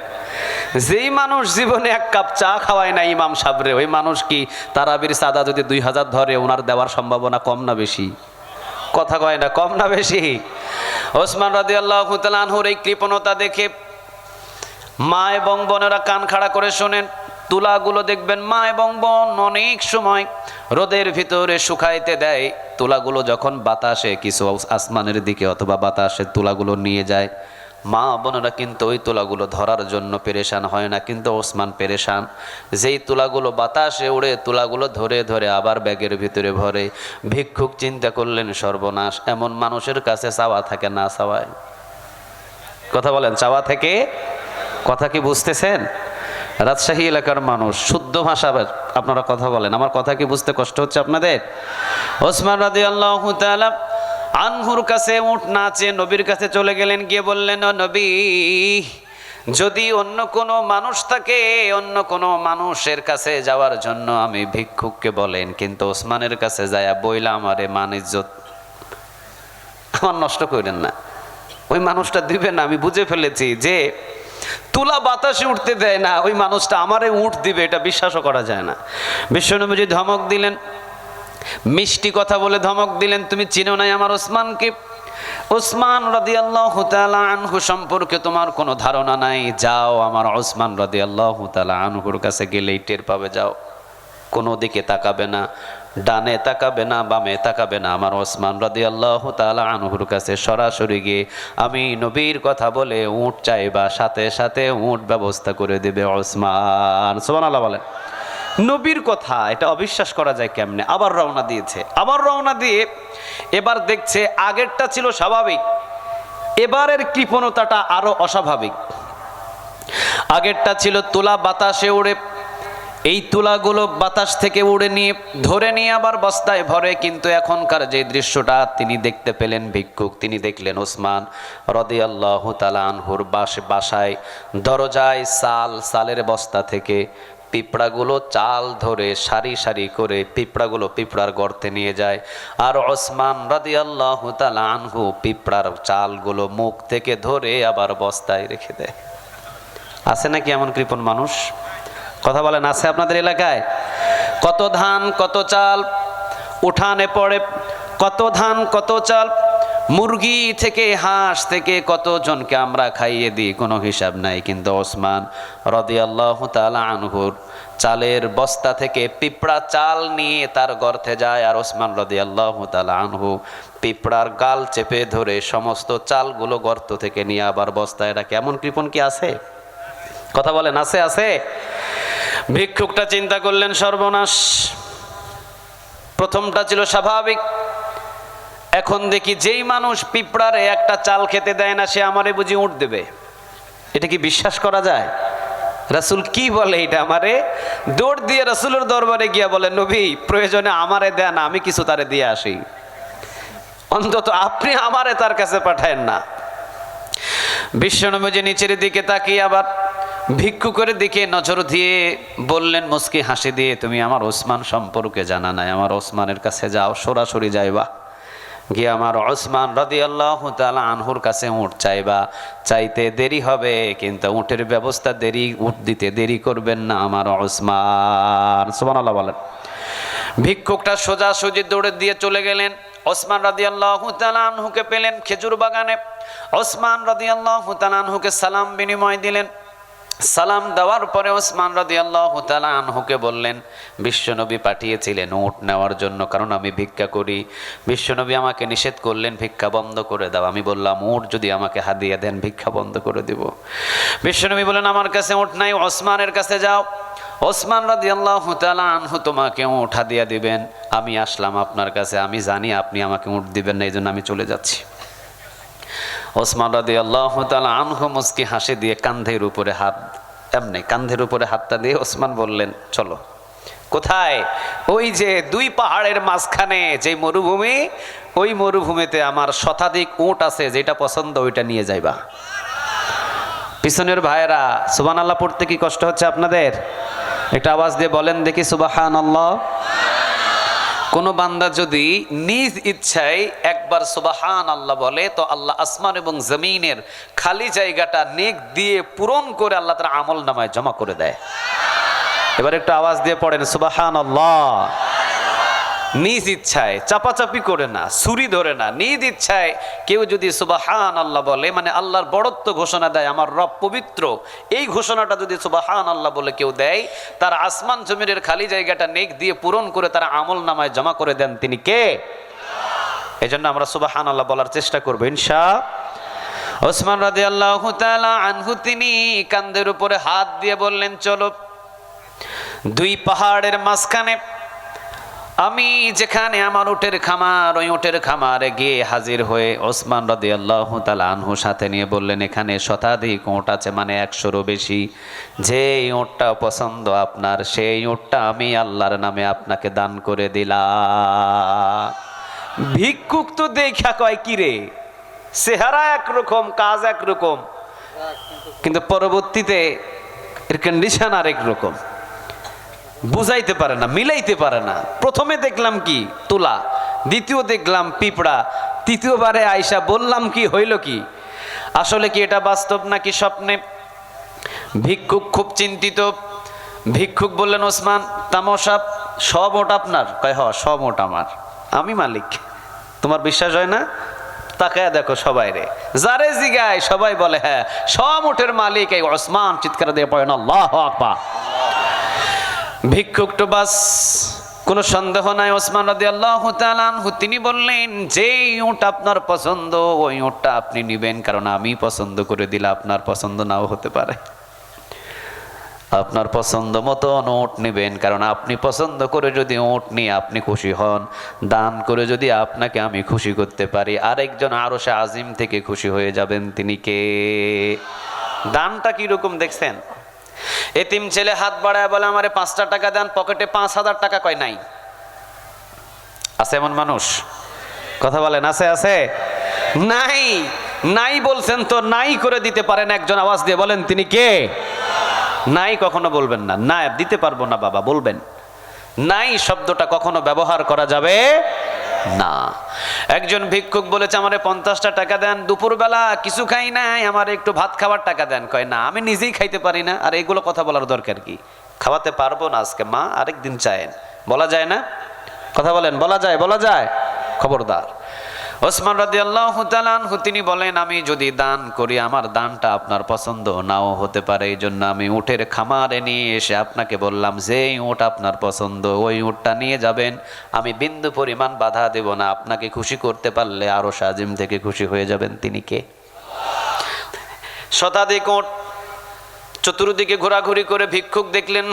যেই মানুষ জীবনে 1 কাপ চা খাওয়ায় না ইমাম সাহেবরে, ওই মানুষ কি তারাবির সাদা যদি 2000 ধরে ওনার দেওয়ার সম্ভাবনা কম না বেশি? কথা কয় না, কম না বেশি? ওসমান রাদিয়াল্লাহু তাআলা আনহুর এই কৃপণতা দেখে মা এবং বোনেরা কান খাড়া করে শোনেন। তুলাগুলো দেখবেন মা এবং বোন অনেক সময় রোদের ভিতরে শুকাইতে দেয়। তুলাগুলো যখন বাতাসে কিছু আসমানের দিকে অথবা বাতাসে তুলাগুলো নিয়ে যায়, মা বোনেরা কিন্তু ওই তুলাগুলো ধরার জন্য পেরেশান হয় না, কিন্তু ওসমান পেরেশান। যেই তুলাগুলো বাতাসে উড়ে তুলাগুলো ধরে ধরে আবার ব্যাগের ভিতরে ভরে। ভিক্ষুক চিন্তা করলেন সর্বনাশ, এমন মানুষের কাছে চাওয়া থাকে না চাওয়ায়? কথা বলেন, চাওয়া থেকে? কথা কি বুঝতেছেন? রাজশাহী এলাকার মানুষ, শুদ্ধ ভাষা আপনারা কথা বলেন, আমার কথা কি বুঝতে কষ্ট হচ্ছে আপনাদের? ওসমান রাদিয়াল্লাহু তাআলা আনহুর কাছে উট না চেয়ে নবীর কাছে চলে গেলেন, গিয়ে বললেন ও নবী, যদি অন্য কোনো মানুষ থাকে, অন্য কোনো মানুষের কাছে যাওয়ার জন্য আমি ভিক্ষুককে বলেন, কিন্তু ওসমানের কাছে যায় বইলা আমারে মান ইজ্জত আমার নষ্ট করেন না। ওই মানুষটা দিবেন না, আমি বুঝে ফেলেছি যে তুলা বাতাসে উঠতে দেয় না, ওই মানুষটা আমারে উঠ দিবে, এটা বিশ্বাসও করা যায় না। বিশ্বনবীজি ধমক দিলেন, মিষ্টি কথা বলে ধমক দিলেন, তুমি চিনো নাই আমার ওসমানকে? ওসমান রাদিয়াল্লাহু তাআলা আনহু সম্পর্কে তোমার কোনো ধারণা নাই। যাও আমার ওসমান রাদিয়াল্লাহু তাআলা আনহুর কাছে গেলেই টের পাবে। যাও, কোনো দিকে তাকাবে না, ডানে তাকাবে না, বামে তাকাবে না, আমার ওসমান রাদিয়াল্লাহু তাআলা আনহুর কাছে সরাসরি গিয়ে আমি নবীর কথা বলে উট চাইবা, সাথে সাথে উট ব্যবস্থা করে দেবে ওসমান। সুবহানাল্লাহ বলেন। নবীর কথা, এটা অবিশ্বাস করা যায় কেমনে? আবার রওনা দিয়েছে। আবার রওনা দিয়ে এবার দেখছে আগেরটা ছিল স্বাভাবিক, এবারের কৃপণতাটা আরো অস্বাভাবিক। আগেরটা ছিল তুলা বাতাসে উড়ে, এই তুলাগুলো বাতাস থেকে উড়ে নিয়ে ধরে নিয়ে আবার বস্তায় ভরে। কিন্তু এখনকার যে দৃশ্যটা তিনি দেখতে পেলেন, ভিক্ষুক তিনি দেখলেন ওসমান রাদিয়াল্লাহু তাআলা আনহুর বাসায় দরজায় সালের বস্তা থেকে পিঁপড়াগুলো চাল ধরে সারি সারি করে পিঁপড়ার গর্তে নিয়ে যায়। আর ওসমান রাদিয়াল্লাহু তাআলা আনহু পিঁপড়ার চালগুলো মুখ থেকে ধরে আবার বস্তায় রেখে দেয়। আছে নাকি এমন কৃপণ মানুষ? কথা বলেন, আছে আপনাদের এলাকায়? কত ধান কত চাল উঠানে পড়ে, কত ধান কত চাল, মুরগি থেকে হাঁস থেকে কতজনকে আমরা খাইয়ে দিই, কোনো হিসাব নাই। কিন্তু ওসমান রাদিয়াল্লাহু তাআলা আনহুর চালের বস্তা থেকে পিঁপড়া চাল নিয়ে তার গর্তে যায়। আর ওসমান রাদিয়াল্লাহু তাআলা আনহু পিঁপড়ার গাল চেপে ধরে সমস্ত চালগুলো গর্ত থেকে নিয়ে আবার বস্তায় রাখে। এমন কৃপণ কি আছে? কথা বলেন, আছে? আছে। ভিক্ষুকটা চিন্তা করলেন, সর্বনাশ। প্রথমটা ছিল স্বাভাবিক, এখন দেখি যেই মানুষ পিঁপড়ারে একটা চাল খেতে দেয় না, সে আমারে বুঝি উঠ দেবে। এটা কি বিশ্বাস করা যায়? রাসূল কি বলে এটা? আমারে দৌড় দিয়ে রাসূলের দরবারে গিয়া বলে, নবী প্রয়োজনে আমারে দেন, আমি কিছু তারে দিয়ে আসি, অন্তত আপনি আমারে তার কাছে পাঠায়েন না। বিশ্বনবী নিচের দিকে তাকিয়ে আবার ভিক্ষুকের দিকে নজর দিয়ে বললেন মুস্কি হাসি দিয়ে, তুমি আমার ওসমান সম্পর্কে জানা নাই, আমার ওসমানের কাছে যাও, সরাসরি যাইবা, গিয়ে আমার ওসমান রাদিয়াল্লাহু তাআলা আনহুর কাছে উট চাইবা। চাইতে দেরি হবে, কিন্তু উটের ব্যবস্থা উট দিতে দেরি করবেন না আমার ওসমান। সুবহানাল্লাহ বলেন। ভিক্ষুকটা সোজাসুজি দৌড়ে দিয়ে চলে গেলেন। ওসমান রাদিয়াল্লাহু তাআলা আনহুকে পেলেন খেজুর বাগানে। ওসমান রাদিয়াল্লাহু তাআলা আনহুকে সালাম বিনিময় দিলেন। সালাম দেওয়ার পরে ওসমান রাদিয়াল্লাহু তাআলা আনহুকে বললেন, বিশ্বনবী পাঠিয়েছিলেন উট নেওয়ার জন্য, কারণ আমি ভিক্ষা করি। বিশ্বনবী আমাকে নিষেধ করলেন ভিক্ষা বন্ধ করে দাও। আমি বললাম, উট যদি আমাকে হাদিয়া দেন ভিক্ষা বন্ধ করে দিব। বিশ্বনবী বলেন, আমার কাছে উট নাই, ওসমানের কাছে যাও, ওসমান রাদিয়াল্লাহু তাআলা আনহু তোমাকে উট হাদিয়া দিবেন। আমি আসলাম আপনার কাছে, আমি জানি আপনি আমাকে উট দিবেন না, এই জন্য আমি চলে যাচ্ছি। ওসমান রাদিয়াল্লাহু তাআলা আনহু মুস্কি হাসি দিয়ে কাঁধের উপরে কাঁধের উপরে হাতটা দিয়ে ওসমান বললেন, চলো। কোথায়? ওই যে দুই পাহাড়ের মাঝখানে যে মরুভূমি, ওই মরুভূমিতে আমার শতাধিক উট আছে, যেটা পছন্দ ওইটা নিয়ে যাইবা। পিছনের ভাইয়েরা সুবহানাল্লাহ পড়তে কি কষ্ট হচ্ছে আপনাদের? একটা আওয়াজ দিয়ে বলেন দেখি সুবহানাল্লাহ। কোন বান্দা যদি নিজ ইচ্ছায় একবার সুবহানাল্লাহ বলে, তো আল্লাহ আসমান এবং জমিনের খালি জায়গাটা নেক দিয়ে পূরণ করে আল্লাহ তার আমল নামায় জমা করে দেয়। এবার একটু আওয়াজ দিয়ে পড়েন সুবহানাল্লাহ। নিজ ইচ্ছায়, চাপাচাপি করে না, ছুরি ধরে না, নিজ ইচ্ছায় কেউ যদি সুবহানাল্লাহ বলে, মানে আল্লাহর বড়ত্ব ঘোষণা দেয়, আমার রব পবিত্র, এই ঘোষণাটা যদি সুবহানাল্লাহ বলে কেউ দেয়, তার আসমান জমিনের খালি জায়গাটা নেক দিয়ে পূরণ করে তার আমল নামায় জমা করে দেন তিনি কে? এই জন্য আমরা সুবহানাল্লাহ বলার চেষ্টা করবো ইনশাআল্লাহ। ওসমান রাদিয়াল্লাহু তাআলা আনহু তিনি কাঁধের উপরে হাত দিয়ে বললেন, চলো। দুই পাহাড়ের মাঝখানে আমি যেখানে আমার উটের খামার, ওই উটের খামারে গিয়ে হাজির হয়ে ওসমান রাদিয়াল্লাহু তাআলা আনহু সাথে নিয়ে বললেন, এখানে শতাধিক উট আছে, মানে 100-এরও বেশি। যে উটটা পছন্দ আপনার, সেই উটটা আমি আল্লাহর নামে আপনাকে দান করে দিলাম। ভিক্ষুক তো দেখা কয়, কি রে, চেহারা একরকম, কাজ একরকম, কিন্তু পরবর্তীতে এর কন্ডিশন আরেক রকম, বুঝাইতে পারে না, মিলাইতে পারে না। প্রথমে দেখলাম কি তুলা, দ্বিতীয় দেখলাম পিঁপড়া, তৃতীয়বারে আইসা বললাম কি হইল কি, আসলে কি এটা বাস্তব নাকি স্বপ্নে? ভিক্ষুক খুব চিন্তিত। ভিক্ষুক বললেন, ওসমান তামাশা, সব ওট আপনার? কয়, হ সব ওট আমার, আমি মালিক। তোমার বিশ্বাস হয় না? তাকায় দেখো সবাই রে, যারে জিগায় সবাই বলে হ্যাঁ সব ওটের মালিক এই ওসমান। চিৎকার দিয়ে পড়েন আল্লাহু আকবার। ভিক্ষুক তো বাস, কোনো সন্দেহ নাই ওসমান রাদিয়াল্লাহু তাআলা আনহু তিনি বললেন, যেই উট আপনার পছন্দ ওই উটটা আপনি নেবেন, কারণ আমি পছন্দ করে দিলে আপনার পছন্দ নাও হতে পারে। আপনার পছন্দ মতো উট নেবেন, কারণ আপনি পছন্দ করে যদি উট নিয়ে আপনি খুশি হন, দান করে যদি আপনাকে আমি খুশি করতে পারি, আরেকজন আরশে আজিম থেকে খুশি হয়ে যাবেন। তিনি কে? দানটা কিরকম দেখছেন? এতিম ছেলে হাত বাড়ায় বলে আমারে 5টা টাকা দেন, পকেটে 5,000 টাকা, কয় নাই। আছে এমন মানুষ? কথা বলেন, আছে? আছে? নাই। নাই বলছেন তো, নাই করে দিতে পারেন একজন, আওয়াজ দিয়ে বলেন তিনি কে? নাই কখনো বলবেন না, না দিতে পারবো না বাবা বলবেন। নাই শব্দটা কখনো ব্যবহার করা যাবে না। একজন ভিক্ষুক বলেছে আমারে 50টা টাকা দেন, দুপুরবেলা কিছু খাই নাই, আমার একটু ভাত খাওয়ার টাকা দেন। কয় না, আমি নিজেই খাইতে পারি না। আর এগুলো কথা বলার দরকার কি? খাওয়াতে পারবো না আজকে মা, আরেকদিন চায়েন। বলা যায় না? কথা বলেন, বলা যায়? বলা যায়? খবরদার। ওসমান রাদিয়াল্লাহু তাআলা আনহু তিনি বলেন, আমি যদি দান করি আমার দানটা আপনার পছন্দ নাও হতে পারে, এই জন্য আমি উটের খামারে নিয়ে এসে আপনাকে বললাম যে উট আপনার পছন্দ ওই উটটা নিয়ে যাবেন, আমি বিন্দু পরিমাণ বাধা দেব না। আপনাকে খুশি করতে পারলে আরশ আজিম থেকে খুশি হয়ে যাবেন। তিনি কে? শতাধিক উট চতুর্দিকে ঘোরাঘুরি করে ভিক্ষুক দেখলেন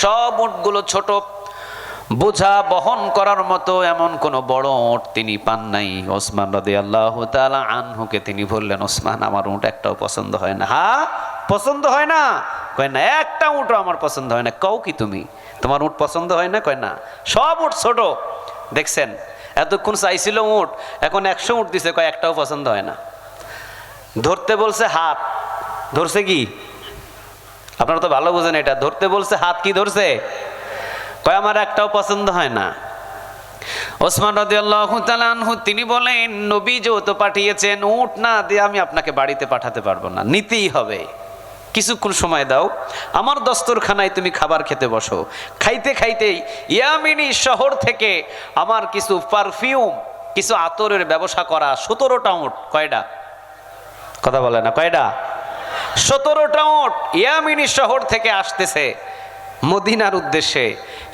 সব উটগুলো ছোট, বোঝা বহন করার মতো এমন কোন বড় উট তিনি পান নাই। ওসমান রাদিয়াল্লাহু তাআলা আনহুকে তিনি বললেন, ওসমান আমার উট একটাও পছন্দ হয় না। হ্যাঁ পছন্দ হয় না? কয় না, একটা উটও আমার পছন্দ হয় না। কও কি তুমি, তোমার উট পছন্দ হয় না? কয় না, সব উট ছোট। দেখছেন এতক্ষণ চাইছিল উট, এখন 100 উট দিছে, কয় একটাও পছন্দ হয় না। ধরতে বলছে হাত, ধরছে কি? আপনারা তো ভালো বুঝেন এটা। ধরতে বলছে হাত, কি ধরছে? কয় আমার একটাও পছন্দ হয় না। ওসমান রাদিয়াল্লাহু তাআলা আনহু তিনি বলেন, নবী যেহেতু পাঠিয়েছেন, উট না দিয়ে আমি আপনাকে বাড়িতে পাঠাতে পারবো না, নিতেই হবে। কিছুক্ষণ সময় দাও, আমার দস্তরখানায় তুমি খাবার খেতে বসো। খাইতে খাইতেই ইয়ামিনী শহর থেকে আমার কিছু পারফিউম, কিছু আতরের ব্যবসা করা 17টা উট। কয়টা? কথা বলে না, কয়টা? 17টা উট ইয়ামিনী শহর থেকে আসতেছে মদিনার উদ্দেশ্যে।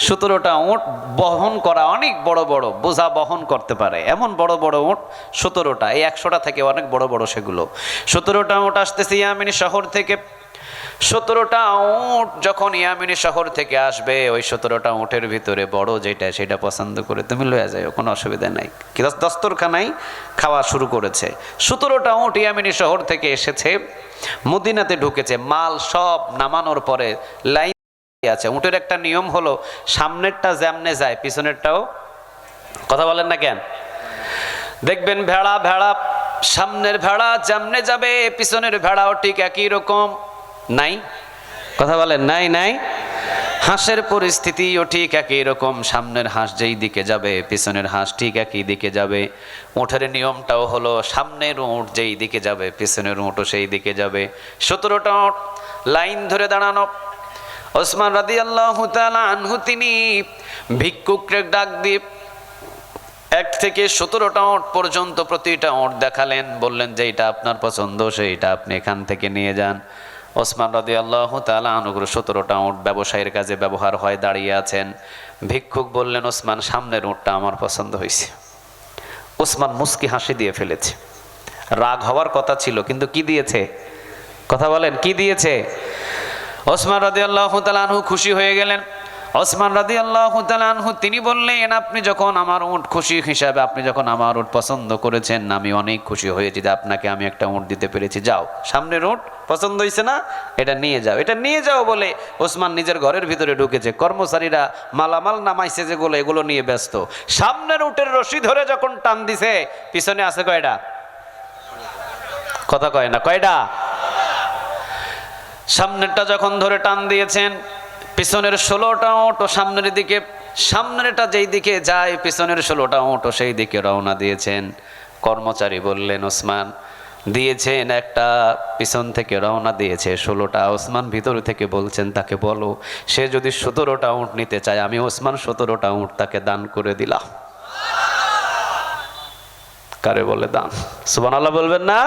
17টা উট বহন করা, অনেক বড় বড় বোঝা বহন করতে পারে এমন বড় বড় উট 17টা। এই 100টা থেকে অনেক বড় বড় সেগুলো। 17টা উট আসতেছে ইয়ামিনী শহর থেকে। 17টা উট যখন ইয়ামিনী শহর থেকে আসবে, ওই 17টা উটের ভিতরে বড় যেটা সেটা পছন্দ করে তুমি লয়ে যাও, কোনো অসুবিধা নাই। কি দস্তরখানায় খাওয়া শুরু করেছে। 17টা উট ইয়ামিনী শহর থেকে এসেছে, মদিনাতে ঢুকেছে। মাল সব নামানোর পরে লাইন আছে। উটের একটা নিয়ম হলো সামনেরটা যেমনে যায় পিছনেরটাও, কথা বলেন না কেন? দেখবেন ভেড়া ভেড়া সামনের ভেড়া যেমনে যাবে পিছনের ভেড়াও ঠিক একই রকম। নাই? কথা বলেন, নাই? নাই? হাঁসের পরিস্থিতিও ঠিক একই রকম। সামনের হাঁস যেই দিকে যাবে পিছনের হাঁস ঠিক একই দিকে যাবে। উটের নিয়মটাও হলো সামনের উট যেই দিকে যাবে পিছনের উটও সেই দিকে যাবে। 17টা উট লাইন ধরে দাঁড়ানো। ওসমান রাদিয়াল্লাহু তাআলা আনহু তিনি ভিক্ষুককে ডাক দিয়ে 1 থেকে 17টা উট পর্যন্ত প্রতিটা উট দেখালেন, বললেন যে এটা আপনার পছন্দ সেইটা আপনি এখান থেকে নিয়ে যান। ওসমান রাদিয়াল্লাহু তাআলা আনহু 17টা উট ব্যবসায়ের কাজে ব্যবহার হয়, দাঁড়িয়ে আছেন। ভিক্ষুক বললেন, ওসমান সামনের উটটা আমার পছন্দ হয়েছে। ওসমান মুস্কি হাসি দিয়ে ফেলেছে। রাগ হওয়ার কথা ছিল কিন্তু কি দিয়েছে? কথা বলেন, কি দিয়েছে? ওসমান রাদিয়াল্লাহু তাআলা আনহু খুশি হয়ে গেলেন। ওসমান রাদিয়াল্লাহু তাআলা আনহু তিনি বললেন, আপনি যখন আমার উট খুশি হিসাবে, আপনি যখন আমার উট পছন্দ করেছেন, আমি অনেক খুশি হয়েছি যে আপনাকে আমি একটা উট দিতে পেরেছি। যাও, সামনের উট পছন্দ হয়েছে না, এটা নিয়ে যাও, এটা নিয়ে যাও বলে ওসমান নিজের ঘরের ভিতরে ঢুকেছে। কর্মচারীরা মালামাল নামাইছে যেগুলো, এগুলো নিয়ে ব্যস্ত। সামনের উটের রশি ধরে যখন টান দিছে, পিছনে আছে কয়টা? কথা কয় না, কয়টা? সামনেরটা যখন ধরে টান দিয়েছেন, পিছনের 16টা উট সামনের দিকে, সামনেরটা যেই দিকে যায় পিছনের 16টা উট সেই দিকে রওনা দিয়েছেন। কর্মচারী বললেন, ওসমান দিয়েছেন একটা, পিছন থেকে রওনা দিয়েছে 16টা। ওসমান ভিতর থেকে বলছেন, তাকে বলো সে যদি 17টা উট নিতে চায়, আমি ওসমান 17টা উট তাকে দান করে দিলাম। কারে বলে দান? সুবহানাল্লাহ বলবেন না?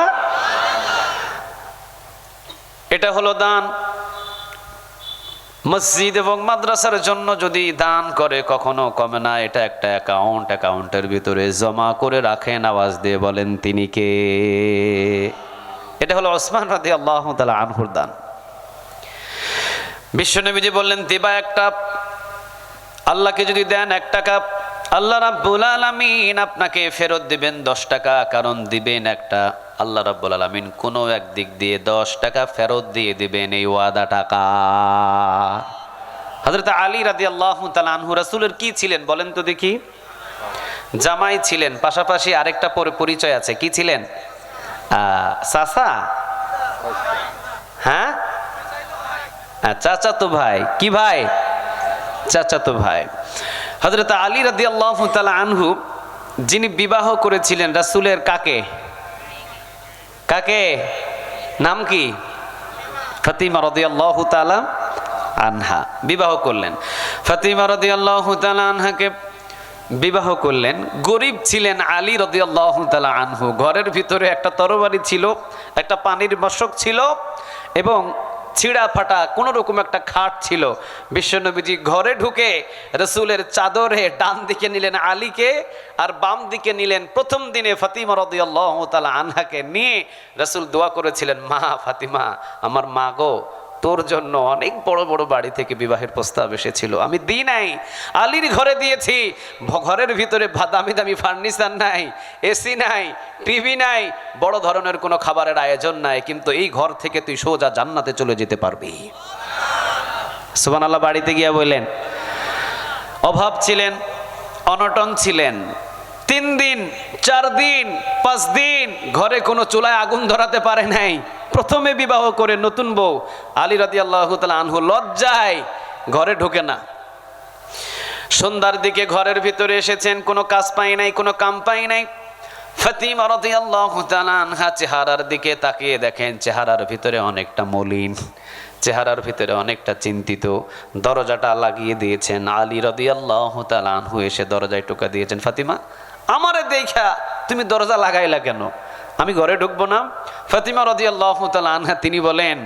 এটা হলো দান। মসজিদ এবং মাদ্রাসার জন্য যদি দান করে কখনো কমে না। এটা একটা অ্যাকাউন্ট, অ্যাকাউন্টের ভিতরে জমা করে রাখেন। আওয়াজ দিয়ে বলেন তিনি কে? এটা হলো ওসমান রাদিয়াল্লাহু তাআলা আনহুর দান। বিশ্বনবীজি বললেন, দিবা 1 কাপ, আল্লাহকে যদি দেন 1 টাকা, আল্লাহ রাব্বুল আলামিন আপনাকে ফেরত দিবেন 10 টাকা, কারণ দিবেন একটা। আল্লাহ রাব্বুল আলামিন কোনো এক দিক দিয়ে 10 টাকা ফেরত দিয়ে দিবেন, এই ওয়াদা টাকা। হযরত আলী রাদিয়াল্লাহু তাআলা আনহু রাসূলের কি ছিলেন বলেন তো দেখি? জামাই ছিলেন, পাশাপাশি আরেকটা পরিচয় আছে, কি ছিলেন? চাচা, হ্যাঁ, চাচাতো ভাই। কি ভাই? চাচাতো ভাই। হযরত আলী রাদিয়াল্লাহু তাআলা আনহু যিনি বিবাহ করেছিলেন রাসূলের কাকে? কাকে? নাম কি? ফাতিমা রাদিয়াল্লাহু তাআলা আনহা বিবাহ করলেন। ফাতিমা রাদিয়াল্লাহু তাআলা আনহাকে বিবাহ করলেন। গরিব ছিলেন আলী রাদিয়াল্লাহু তাআলা আনহু। ঘরের ভিতরে একটা তরবারি ছিল, একটা পানির মশক ছিল এবং ছিঁড়া ফাটা কোন রকম একটা খাট ছিল। বিশ্বনবীজি ঘরে ঢুকে রাসূলের চাদরে ডান দিকে নিলেন আলীকে আর বাম দিকে নিলেন প্রথম দিনে ফাতিমা রাদিয়াল্লাহু তাআলা আনহাকে নিয়ে রাসূল দোয়া করেছিলেন, মা ফাতিমা, আমার মা গো, তোর জন্য অনেক বড় বড় বাড়ি থেকে বিবাহের প্রস্তাব এসেছিল, আমি দিই নাই, আলীর ঘরে দিয়েছি। ঘরের ভিতরে দামি দামি ফার্নিচার নাই, এসি নাই, টিভি নাই, বড় ধরনের কোনো খাবারের আয়োজন নাই, কিন্তু এই ঘর থেকে তুই সোজা জান্নাতে চলে যেতে পারবি। সুবহানাল্লাহ। বাড়িতে গিয়া বললেন, অভাব ছিলেন, অনটন ছিলেন, 3 দিন 4 দিন 5 দিন ঘরে কোনো চুলায় আগুন ধরাতে পারে নাই। প্রথমে বিবাহ করে নতুন বউ আলী রাদিয়াল্লাহু তাআলা আনহু লজ্জায় ঘরে ঢোকে না। সন্ধ্যার দিকে ঘরের ভিতরে এসেছেন, কোনো কাজ পাই নাই, কোনো কাম পাই নাই। ফাতিমা রাদিয়াল্লাহু তাআলা আনহা চেহারার দিকে তাকিয়ে দেখেন চেহারার ভিতরে অনেকটা মলিন, চেহারার ভিতরে অনেকটা চিন্তিত। দরজাটা লাগিয়ে দিয়েছেন। আলী রাদিয়াল্লাহু তাআলা আনহু এসে দরজায় টোকা দিয়েছেন, ফাতিমা, আমারে দেখা তুমি দরজা লাগাইলা কেন? আমি ঘরে ঢুকবো না? ফাতিমা রাদিয়াল্লাহু তাআলা আনহা তিনি বলেন,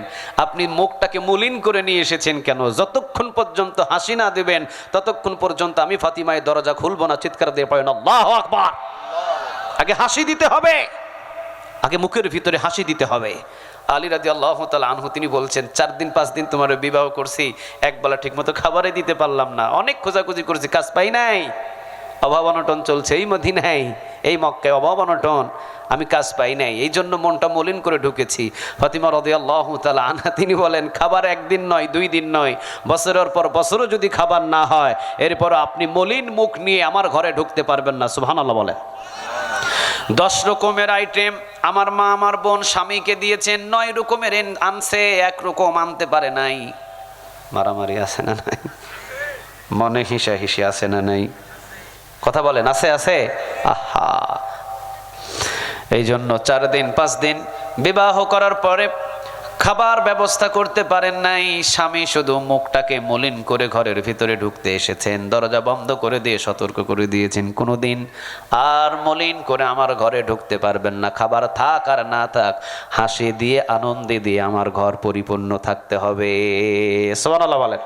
আপনি মুখটাকে মলিন করে নিয়ে এসেছেন কেন? যতক্ষণ পর্যন্ত হাসি না দিবেন ততক্ষণ পর্যন্ত আমি ফাতিমায় দরজা খুলবো না। চিৎকার দিয়ে পড়েন আল্লাহু আকবার। আগে হাসি দিতে হবে, আগে মুখের ভিতরে হাসি দিতে হবে। আলী রাদিয়াল্লাহু তাআলা আনহু তিনি বলছেন, 4 দিন 5 দিন তোমার বিবাহ করছি, একবেলা ঠিকমতো খাবারে দিতে পারলাম না, অনেক খোঁজাখুঁজি করেছি, কাজ পাই নাই, অভাব অনটন চলছে এই মদিনায়, এই মক্কায় অভাব অনটন, আমি কাজ পাই নাই, এই জন্য মনটা মলিন করে ঢুকেছি। ফাতিমা রাদিয়াল্লাহু তাআলা আনহা তিনি বলেন, খাবার 1 দিন নয় 2 দিন নয়, বছরের পর বছরও যদি খাবার না হয়, এরপর আপনি মলিন মুখ নিয়ে আমার ঘরে ঢুকতে পারবেন না। সুবহানাল্লাহ বলেন। 10 রকমের আইটেম আমার মা আমার বোন স্বামীকে দিয়েছেন, 9 রকমের আনছে, 1 রকম আনতে পারে নাই। মারামারি আছে না নাই? মনে হিসাহিসি আছে না নাই? কথা বলেন, আছে আছে? আহা, এই জন্য 4 দিন 5 দিন বিবাহ করার পরে খাবার ব্যবস্থা করতে পারেন নাই। স্বামী শুধু মুখটাকে মলিন করে ঘরের ভিতরে ঢুকতে এসেছেন, দরজা বন্ধ করে দিয়ে সতর্ক করে দিয়েছেন, কোনোদিন আর মলিন করে আমার ঘরে ঢুকতে পারবেন না। খাবার থাক আর না থাক, হাসি দিয়ে আনন্দে দিয়ে আমার ঘর পরিপূর্ণ থাকতে হবে। সুবহানাল্লাহ বলেন।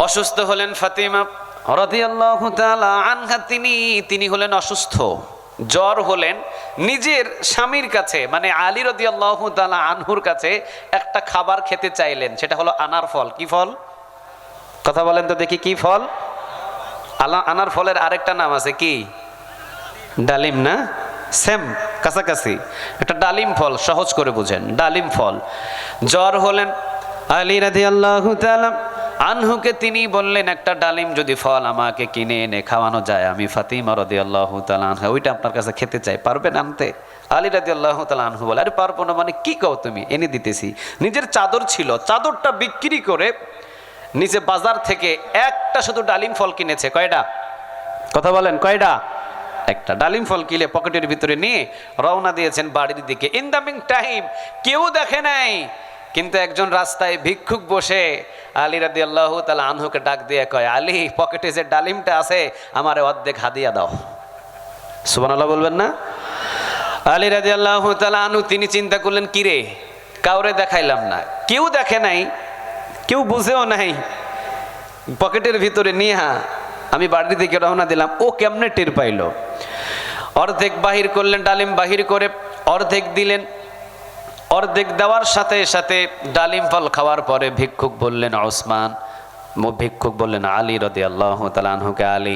অসুস্থ হলেন ফাতিমা রাদিয়াল্লাহু তাআলা আনহা, তিনি হলেন অসুস্থ, জ্বর হলেন। নিজের স্বামীর কাছে মানে আলী রাদিয়াল্লাহু তাআলা আনহুর কাছে একটা খাবার খেতে চাইলেন, সেটা হলো আনার ফল। কি ফল? কথা বলেন তো দেখি, কি ফল? আনার ফলের আরেকটা নাম আছে, কি? ডালিম না? সেম, কাছাকাছি। একটা ডালিম ফল, সহজ করে বুঝেন, ডালিম ফল। জ্বর হলেন আলী রাদিয়াল্লাহু তাআলা আনহুকে, তিনি বললেন, একটা ডালিম যদি ফল আমাকে কিনে এনে খাওয়ানো যায়, আমি ফাতিমা রাদিয়াল্লাহু তাআলা আনহা ওইটা আপনার কাছে খেতে চাই, পারবেন আনতে? আলী রাদিয়াল্লাহু তাআলা আনহু বলে, আরে পারবো না মানে কি কও তুমি, এনে দিতেছি। নিজের চাদর ছিল, চাদরটা বিক্রি করে নিচে বাজার থেকে একটা শুধু ডালিম ফল কিনেছে। কয়টা? কথা বলেন, কয়টা? একটা ডালিম ফল কিনে পকেটের ভিতরে নিয়ে রওনা দিয়েছেন বাড়ির দিকে। ইন দ্য মিন টাইম কেউ দেখে নাই, কিন্তু একজন রাস্তায় ভিক্ষুক বসে আলী রাদিয়াল্লাহু তাআলা আনহুকে ডাক দিয়ে কয়, আলী, পকেটে যে ডালিমটা আছে আমারে অর্ধেক হাদিয়া দাও। সুবহানাল্লাহ বলবেন না? আলী রাদিয়াল্লাহু তাআলা আনহু তিনি চিন্তা করলেন, কি রে, কাউরে দেখাইলাম না, কেউ দেখে নাই, কেউ বুঝেও নাই, পকেটের ভিতরে নিয়ে আমি বাড়ির দিকে রওনা দিলাম, ও কেমনে টের পাইল? অর্ধেক বাহির করলেন, ডালিম বাহির করে অর্ধেক দিলেন। অর্ধেক দেওয়ার সাথে সাথে ডালিম ফল খাওয়ার পরে ভিক্ষুক বললেন, ওসমান, ভিক্ষুক বললেন আলী রাদিয়াল্লাহু তাআলা আনহুকে, আলী,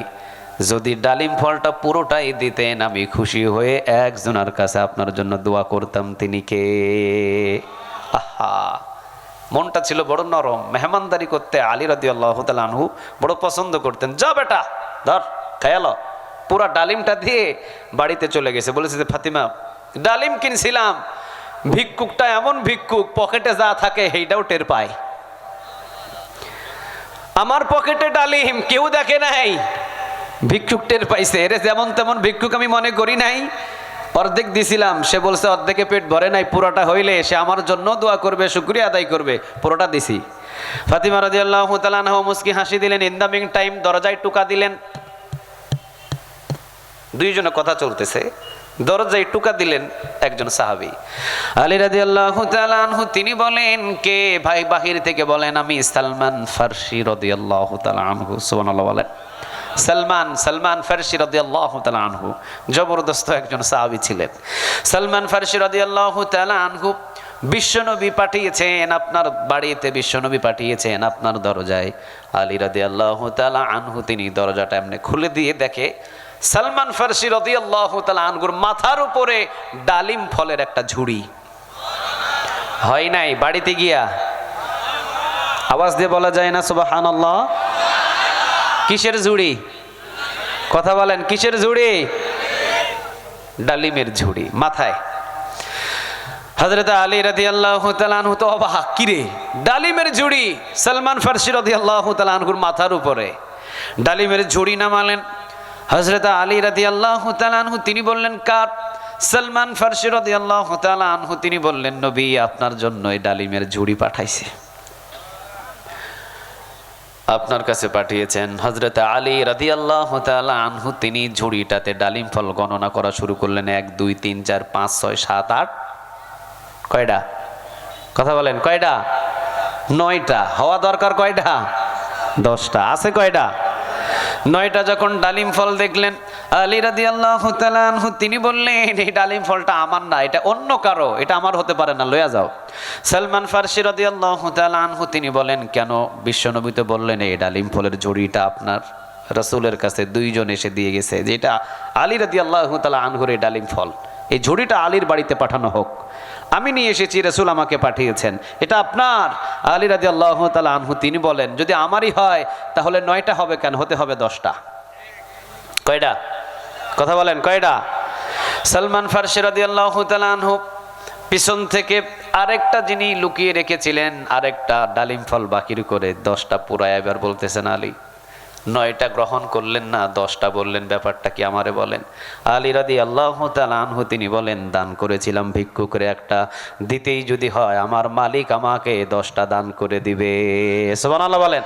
যদি ডালিম ফলটা পুরোটাই দিতেন আমি খুশি হয়ে একজনের কাছে আপনার জন্য দোয়া করতাম, তিনি কে? আহা, মনটা ছিল বড় নরম। মেহমানদারি করতে আলী রাদিয়াল্লাহু তাআলা আনহু বড় পছন্দ করতেন। যা বেটা ধর খায়ালো, পুরা ডালিমটা দিয়ে বাড়িতে চলে গেছে। বলেছে যে ফাতিমা, ডালিম কিনছিলাম, ভিক্ষুকটা এমন ভিক্ষুক পকেটে যা থাকে সেইটাও টের পায়। আমার পকেটে ডালিম কেউ দেখে নাই, ভিক্ষুক টের পাইছে। এর যেমন তেমন ভিক্ষুক আমি মনে করি নাই। অর্ধেক দিছিলাম, সে বলছে অর্ধেকে পেট ভরে নাই, পুরোটা হইলে সে আমার জন্য দোয়া করবে, শুকরিয়া আদায় করবে, পুরোটা দিছি। ফাতিমা রাদিয়াল্লাহু তাআলা আনহা মুস্কি হাসি দিলেন। ইন দ্য মিং টাইম দরজায় টুকা দিলেন। দুইজনে কথা চলতেছে, দরজায় টুকা দিলেন একজন সাহাবী আলী রাদিয়াল্লাহু তাআলা আনহু। তিনি বলেন, কে ভাই? বাহির থেকে বলেন, আমি সালমান ফারসি রাদিয়াল্লাহু তাআলা আনহু। সুবহানাল্লাহ বলেন। সালমান ফারসি রাদিয়াল্লাহু তাআলা আনহু জবরদস্ত একজন সাহাবী ছিলেন। সালমান ফারসি রাদিয়াল্লাহু তাআলা আনহু বিশ্বনবী পাঠিয়েছেন আপনার বাড়িতে, বিশ্বনবী পাঠিয়েছেন আপনার দরজায়। আলী রাদিয়াল্লাহু তাআলা আনহু তিনি দরজাটা এমনি খুলে দিয়ে দেখে সালমান ফারসি রাদিয়াল্লাহু তাআলা আনহুর মাথার উপরে ডালিম ফলের একটা ঝুড়ি। হয় নাই বাড়িতে গিয়া আওয়াজ দিয়ে বলা যায় না সুবহানাল্লাহ? কিসের ঝুড়ি? কথা বলেন, কিসের ঝুড়ি? ডালিমের ঝুড়ি মাথায়। হযরত আলী রাদিয়াল্লাহু তাআলা আনহু তো অবাক, কিরে ডালিমের ঝুড়ি সালমান ফারসি রাদিয়াল্লাহু তাআলা আনহুর মাথার উপরে। ডালিমের ঝুড়ি নামালেন। হযরত আলী রাদিয়াল্লাহু তাআলা আনহু তিনি বললেন, কার? সালমান ফারসি রাদিয়াল্লাহু তাআলা আনহু তিনি বললেন, নবী আপনার জন্য এই ডালিমের ঝুড়ি পাঠাইছে, আপনার কাছে পাঠিয়েছেন। হযরত আলী রাদিয়াল্লাহু তাআলা আনহু তিনি ঝুড়িটাতে ডালিম ফল গণনা করা শুরু করলেন। 1 2 3 4 5 6 7 8 কয়টা? কথা বলেন, কয়টা? 9টা। হওয়া দরকার কয়টা? 10টা। আছে কয়টা? 9টা। যখন ডালিম ফল দেখলেন আলী রাদিয়াল্লাহু তাআলা আনহু তিনি বললেন, এই ডালিম ফলটা আমার না, এটা অন্য কারো, এটা আমার হতে পারে না, লইয়া যাও। সালমান ফারসি রাদিয়াল্লাহু তাআলা আনহু তিনি বলেন, কেন? বিশ্বনবী তো বললেন এই ডালিম ফলের ঝুড়িটা আপনার। রাসূলের কাছে দুইজন এসে দিয়ে গেছে যে এটা আলী রাদিয়াল্লাহু তাআলা আনহুর এই ডালিম ফল, এই ঝুড়িটা আলীর বাড়িতে পাঠানো হোক। আমি নিয়ে এসেছি, রাসূল আমাকে পাঠিয়েছেন, এটা আপনার। আলী রাদিয়াল্লাহু তাআলা আনহু তিনি বলেন, যদি আমারই হয় তাহলে 9টা হবে কেন? হতে হবে 10টা। কয়টা? কথা বলেন, কয়টা? সালমান ফারসি রাদিয়াল্লাহু তাআলা আনহু পিছন থেকে আরেকটা যিনি লুকিয়ে রেখেছিলেন, আরেকটা ডালিম ফল বাকির করে 10টা পুরায় এবার বলতেছেন, আলী 9টা গ্রহণ করলেন না, 10টা বললেন, ব্যাপারটা কি আমারে বলেন। আলী রাদিয়াল্লাহু তাআলা আনহু তিনি বলেন, দান করেছিলাম ভিক্ষুকরে একটা, দিতেই যদি হয় আমার মালিক আমাকে 10টা দান করে দিবে। সুবহানাল্লাহ বলেন।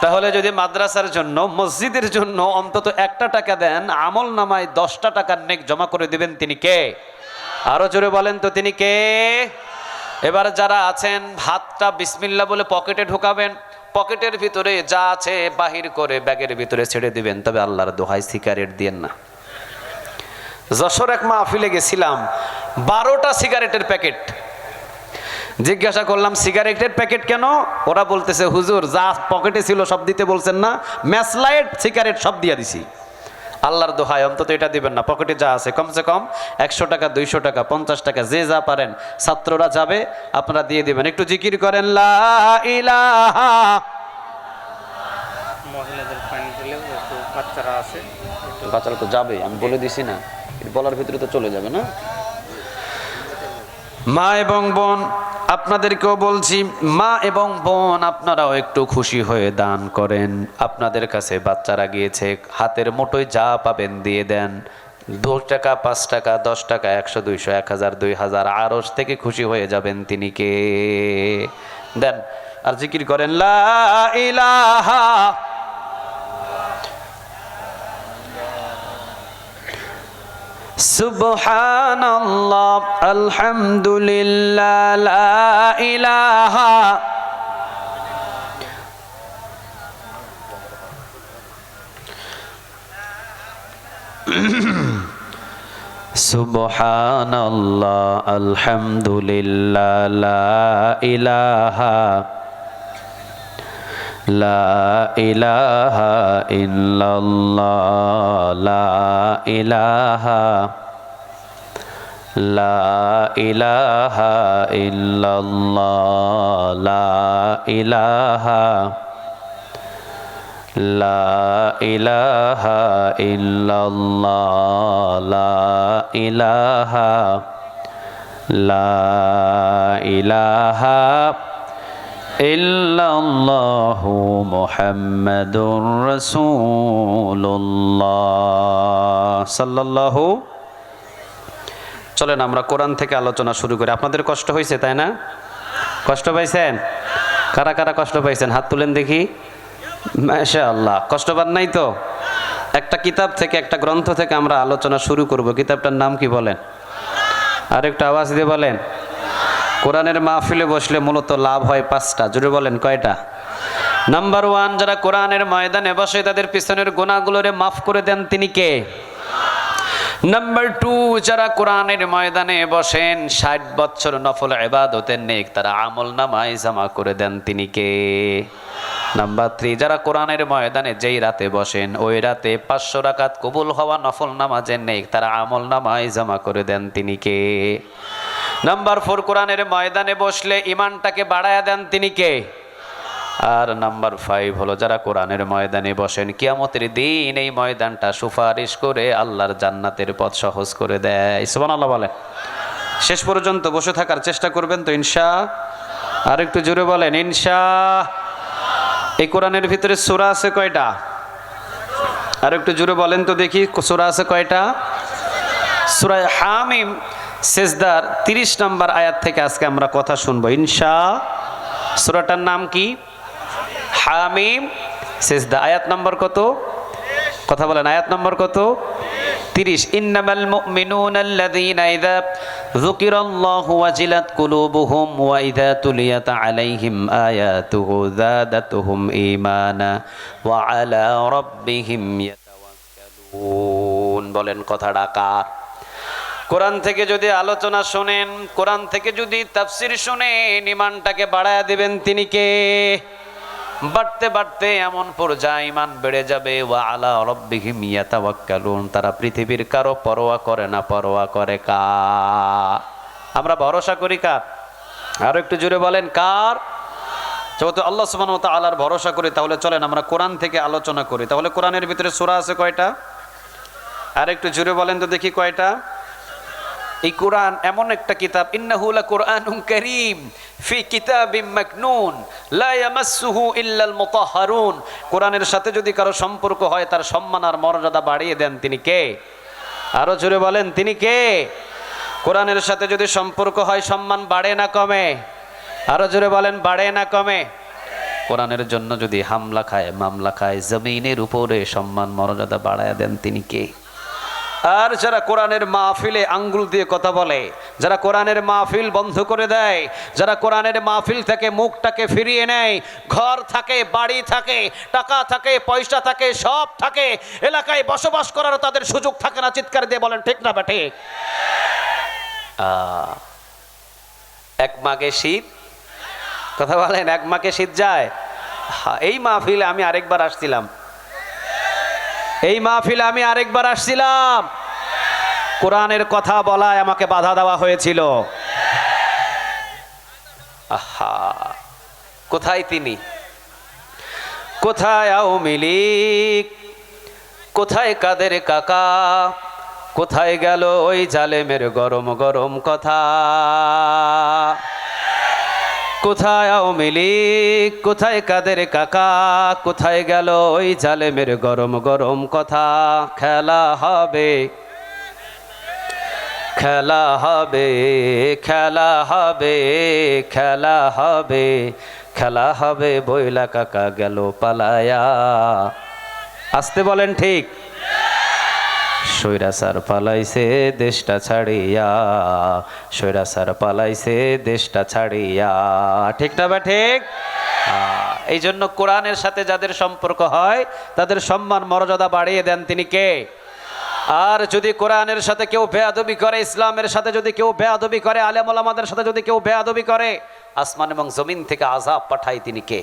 তাহলে যদি মাদ্রাসার জন্য, মসজিদের জন্য অন্তত 1টা টাকা দেন, আমল নামায় 10টা টাকার নেক জমা করে দিবেন, তিনি কে? আরো জোরে বলেন তো, তিনি কে? এবার যারা আছেন হাতটা বিসমিল্লাহ বলে পকেটে ঢোকাবেন, পকেটের ভিতরে যা আছে বাহির করে ব্যাগের ভিতরে ছেড়ে দিবেন। তবে আল্লাহর দোহাই সিগারেট দিয়েন না। যশোর এক মাহফিলে গেছিলাম, 12টা সিগারেটের প্যাকেট। জিজ্ঞাসা করলাম সিগারেটের প্যাকেট কেন? ওরা বলতেছে, হুজুর যা পকেটে ছিল সব দিতে বলছেন না, ম্যাচলাইট সিগারেট সব দিয়ে দিছি। আল্লাহর দোহাই অন্তত এটা দিবেন না, পকেটে যা আছে কমসে কম 100 টাকা 200 টাকা 50 টাকা যে যা পারেন, ছাত্ররা যাবে আপনারা দিয়ে দিবেন। একটু জিকির করেন লা ইলাহা। মহিলাদের পানি দিলেও একটু বাচ্চারা আছে, বাচ্চারা তো যাবে, আমি বলে দিছি না, বলার ভিতরে তো চলে যাবে না। মা এবং বোন আপনাদেরকেও বলছি, মা এবং বোন আপনারাও একটু খুশি হয়ে দান করেন। আপনাদের কাছে বাচ্চারা গিয়েছে, হাতের মুঠোয় যা পাবেন দিয়ে দেন। 2 টাকা 5 টাকা 10 টাকা 100 200 1000 2000 আরশ থেকে খুশি হয়ে যাবেন, তিনি কে? দেন আর জিকির করেন লা ইলাহা। সুবহানাল্লাহ আলহামদুলিল্লাহ লা ইলাহা। সুবহানাল্লাহ আলহামদুলিল্লাহ লা ইলাহা লা ইলাহা ইল্লাল্লাহ লা ইলাহা লা ইলাহা ইল্লাল্লাহ লা ইলাহা লা ইলাহা ইল্লাল্লাহ লা ইলাহা লা ইলাহা ইল্লাল্লাহু মুহাম্মাদুর রাসূলুল্লাহ সাল্লাল্লাহু। চলেন আমরা কোরআন থেকে আলোচনা শুরু করি। আপনাদের কষ্ট হয়েছে তাই না? কষ্ট পাইছেন? কারা কারা কষ্ট পাইছেন হাত তুলেন দেখি। মাশাআল্লাহ, কষ্ট পান নাই তো? একটা কিতাব থেকে, একটা গ্রন্থ থেকে আমরা আলোচনা শুরু করব। কিতাবটার নাম কি বলেন? আর একটু আওয়াজ দিয়ে বলেন। কোরআনের মাহফিলে বসলে মূলত লাভ হয় পাঁচটা। জোরে বলেন কয়টা? নাম্বার 1, যারা কোরআনের ময়দানে বসে তাদের পিছনের গুনাহগুলোরে মাফ করে দেন তিনি কে? নাম্বার 2, যারা কোরআনের ময়দানে বসেন 60 বছর নফল ইবাদতের নেক তারা আমলনামায় জমা করে দেন তিনি কে? নাম্বার 3, যারা কোরআনের ময়দানে যেই রাতে বসেন ওই রাতে 500 রাকাত কবুল হওয়া নফল নামাজের নেক তারা আমলনামায় জমা করে দেন তিনি কে? নাম্বার 4, কোরআনের ময়দানে বসলে ঈমানটাকে বাড়ায়া দেন তিনি কে? আর নাম্বার 5 হলো যারা কোরআনের ময়দানে বসেন কিয়ামতের দিন এই ময়দানটা সুপারিশ করে আল্লাহর জান্নাতের পথ সহজ করে দেয়। সুবহানাল্লাহ বলেন। শেষ পর্যন্ত বসে থাকার চেষ্টা করবেন তো ইনশাআল্লাহ? আর একটু জোরে বলেন ইনশাআল্লাহ। এই কোরআনের ভিতরে সূরা আছে কয়টা? আর একটু জোরে বলেন তো দেখি, সূরা আছে কয়টা? সূরা হামিম সেজদার 30 নম্বর আয়াত থেকে আজকে আমরা কথা শুনবো ইনশাআল্লাহ। সূরাটার নাম কি? হামিম সেজদা। আয়াত নম্বর কত? কথা বলেন, আয়াত নম্বর কত? 30। ইন্নামাল মুমিনুনা আল্লাযীনা ইযা যুকিরাল্লাহু ওয়াজিলাত কুলুবুহুম ওয়া ইযা তুলিয়াত আলাইহিম আয়াতুহু যাদাতুহুম ঈমানা ওয়া আলা রাব্বিহিম ইয়াতাওয়াক্কালুন। বলেন কথাটা কার? কোরআন থেকে যদি আলোচনা শুনেন, কোরআন থেকে যদি তাফসীর শুনেন, ঈমানটাকে বাড়ায়া দিবেন তিনি কে? বাড়তে বাড়তে এমন পর্যায়ে ঈমান বেড়ে যাবে ওয়া আলা রাব্বিহিম ইয়াতাওয়াক্কালুন, তারা পৃথিবীর কারো পরোয়া করে না, পরোয়া করে কার? আমরা ভরসা করি কার? আর একটু জোরে বলেন কার? যেহেতু আল্লাহ সুবহানাহু ওয়া তাআলার ভরসা করি তাহলে চলেন আমরা কোরআন থেকে আলোচনা করি। তাহলে কোরআনের ভিতরে সূরা আছে কয়টা? আর একটু জোরে বলেন তো দেখি কয়টা? এই কোরআন এমন একটা কিতাব, ইন্নাহু লাকুরআনুন কারীম ফি কিতাবিম মাকনুন লা ইয়ামাসসুহু ইল্লাল মুতাহহারুন। কোরআনের সাথে যদি কারো সম্পর্ক হয় তার সম্মান আর মর্যাদা বাড়িয়ে দেন তিনি কে? আরো জোরে বলেন তিনি কে? কোরআনের সাথে যদি সম্পর্ক হয় সম্মান বাড়ে না কমে? আরো জোরে বলেন বাড়ে না কমে? কোরআনের জন্য যদি হামলা খায়, মামলা খায়, জমিনের উপরে সম্মান মর্যাদা বাড়ায় দেন তিনি কে? আর যারা কোরআনের মাহফিলে আঙ্গুল দিয়ে কথা বলে, যারা কোরআনের মাহফিল বন্ধ করে দেয়, যারা কোরআনের মাহফিল থেকে মুখটাকে ফিরিয়ে নেয়, ঘর থাকে, বাড়ি থাকে, টাকা থাকে, পয়সা থাকে, সব থাকে, এলাকায় বসবাস করার তাদের সুযোগ থাকে না। চিৎকার দিয়ে বলেন ঠিক না বেঠিক? এক মাঘে শীত, কথা বলেন, এক মাঘে শীত যায়। এই মাহফিলে আমি আরেকবার আসছিলাম, এই মাহফিলে আমি আরেকবার আসছিলাম, কোরআনের কথা বলায় আমাকে বাধা দেওয়া হয়েছিল। আহা, কোথায় তিনি? কোথায় আওয়ামী লীগ? কোথায় কাদের কাকা? কোথায় গেল ওই জালেমের গরম গরম কথা? কোথায় আওয়ামী লীগ? কোথায় কাদের কাকা? কোথায় গেল ওই জালেমের গরম গরম কথা? খেলা হবে, খেলা হবে, খেলা হবে, খেলা হবে, খেলা হবে, বইলা কাকা গেল পালায়া। আসতে বলেন ঠিক? স্বৈরাচার পালাইছে দেশটা ছাড়িয়া, স্বৈরাচার পালাইছে দেশটা ছাড়িয়া। ঠিক না বা ঠিক? এই জন্য কোরআনের সাথে যাদের সম্পর্ক হয় তাদের সম্মান মর্যাদা বাড়িয়ে দেন তিনি কে? আর যদি কোরআনের সাথে কেউ বেয়াদবি করে, ইসলামের সাথে যদি কেউ বেয়াদবি করে, আলেম ওলামাদের সাথে যদি কেউ বেয়াদবি করে, আসমান এবং জমিন থেকে আযাব পাঠায় তিনি কে?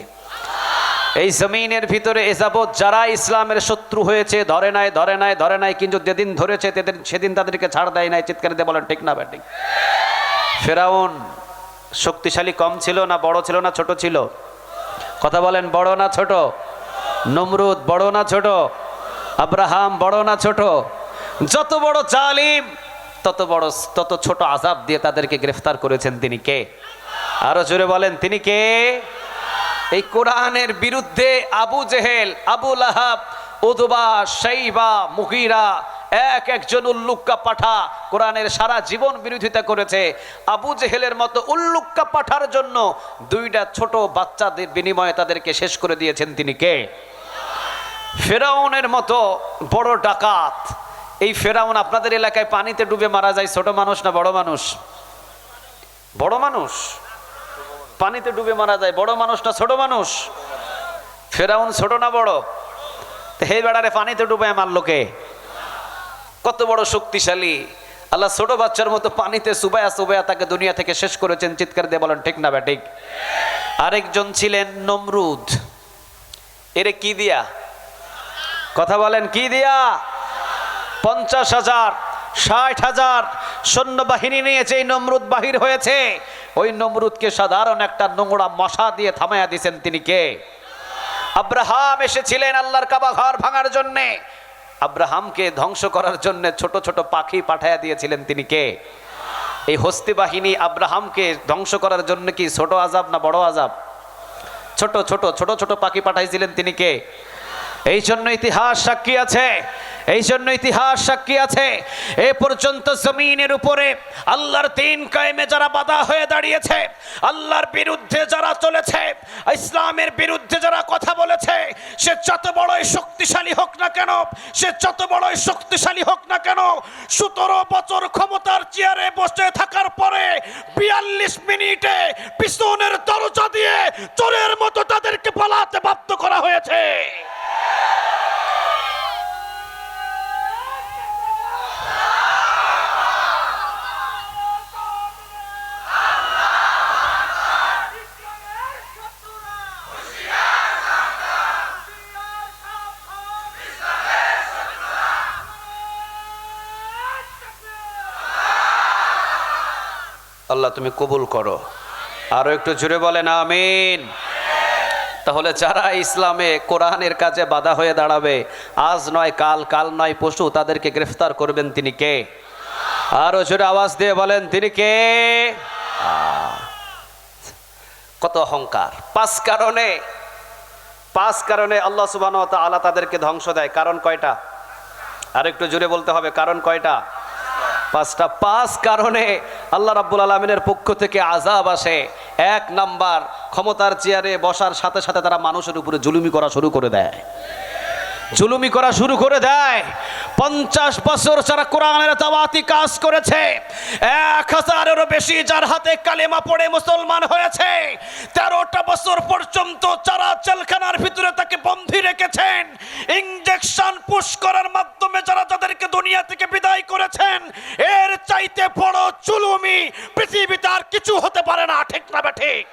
এই জমিনের ভিতরে এযাবৎ যারা ইসলামের শত্রু হয়েছে, ধরে নাই, কিন্তু যেদিন ধরেছে সেদিন তাদেরকে ছাড় দেয় নাই। চিৎকার দিয়ে বলেন ঠিক না ব্যাটিং? ফেরাউন শক্তিশালী কম ছিল না বড় ছিল না ছোট ছিল? কথা বলেন, বড় না ছোট? নমরুদ বড় না ছোট? আব্রাহাম বড় না ছোট? যত বড় জালিম তত ছোট আযাব দিয়ে তাদেরকে গ্রেফতার করেছেন তিনি কে? আরো জোরে বলেন, তিনি কে? এই কোরআনের বিরুদ্ধে আবু জেহেল, আবু লাহাব, উতবা, শাইবা, মুগীরা একজন উল্লুক্কা পাঠা কোরআনের সারা জীবন বিরোধিতা করেছে। আবু জেহেলের মতো উল্লুক্কা পাঠার জন্য 2টা ছোট বাচ্চাদের বিনিময়ে তাদেরকে শেষ করে দিয়েছেন তিনি কে? ফেরাউনের মতো বড় ডাকাত। এই ফেরাউন আপনাদের এলাকায় পানিতে ডুবে মারা যায়, ছোট মানুষ না বড় মানুষ? বড় মানুষ। পানিতে ডুবে মারা যায়, বড় মানুষ না ছোট মানুষ? ফেরাউন ছোট না বড়? হে বেড়ারে পানিতে ডুবে মারলো কে? কত বড় শক্তিশালী! আল্লাহ ছোট বাচ্চার মতো পানিতে চুবায়া তাকে দুনিয়া থেকে শেষ করেছেন। চিৎকার দিয়ে বলেন ঠিক না ব্যাটিক? আরেকজন ছিলেন নমরুদ। এরে কি দিয়া? কথা বলেন, কি দিয়া? 50,000 60,000 সৈন্যবাহিনী নিয়ে যে নমরুদ বাহির হয়েছে, ওই নমরুদকে সাধারণ একটা নোংরা মশা দিয়ে থামাইয়া দিয়েছেন তিনি কে? আব্রাহাম এসেছিলেন আল্লাহর কাবা ঘর ভাঙার জন্য। আব্রাহামকে ধ্বংস করার জন্য ছোট ছোট পাখি পাঠাইয়া দিয়েছিলেন তিনি কে? এই হস্তি বাহিনী আব্রাহামকে ধ্বংস করার জন্য কি ছোট আযাব না বড় আযাব? ছোট ছোট ছোট ছোট পাখি পাঠাইছিলেন তিনি কে? এই জন্য ইতিহাস সাক্ষী আছে, এই জন্য ইতিহাস সাক্ষী আছে, এ পর্যন্ত জমিনের উপরে আল্লাহর দ্বীন কায়েমে যারা বাধা হয়ে দাঁড়িয়েছে, আল্লাহর বিরুদ্ধে যারা চলেছে, ইসলামের বিরুদ্ধে যারা কথা বলেছে, সে যত বড়ই শক্তিশালী হোক না কেন, সে যত বড়ই শক্তিশালী হোক না কেন, 17 বছর ক্ষমতার চেয়ারে বসে থাকার পরে 42 মিনিটে পিছনের দরজা দিয়ে চোরের মতো তাদেরকে পালাতে বাধ্য করা হয়েছে। আল্লাহ তুমি কবুল করো। আরো একটু জোরে বলেন আমিন। তাহলে যারা ইসলামে কোরআনের কাজে বাধা হয়ে দাঁড়াবে, আজ নয় কাল, কাল নয় পরশু, তাদেরকে গ্রেফতার করবেন তিনি কে? আরো জোরে আওয়াজ দিয়ে বলেন তিনি কে? কত অহংকার! 5 কারণে আল্লাহ সুবহানাহু ওয়া তাআলা তাদেরকে ধ্বংস দেয়। কারণ কয়টা? আর একটু জোরে বলতে হবে, কারণ কয়টা? 5টা। 5 কারণে আল্লাহ রাব্বুল আলামিনের পক্ষ থেকে আযাব আসে। 1 নাম্বার, ক্ষমতার চেয়ারে বসার সাথে সাথে তারা মানুষের উপরে জুলুমি করা শুরু করে দেয়। 50 বছর যারা কোরআনের দাওয়াতি কাজ করেছে, 1000-এরও বেশি যার হাতে কালেমা পড়ে মুসলমান হয়েছে, 13টা বছর পর্যন্ত যারা জেলখানার ভিতরে তাকে বন্দী রেখেছেন, ইনজেকশন পুশ করার মাধ্যমে যারা তাদেরকে দুনিয়া থেকে বিদায় করেছেন, এর চাইতে বড় জুলুমি পৃথিবীতে আর কিছু হতে পারে না। ঠিক না ঠিক?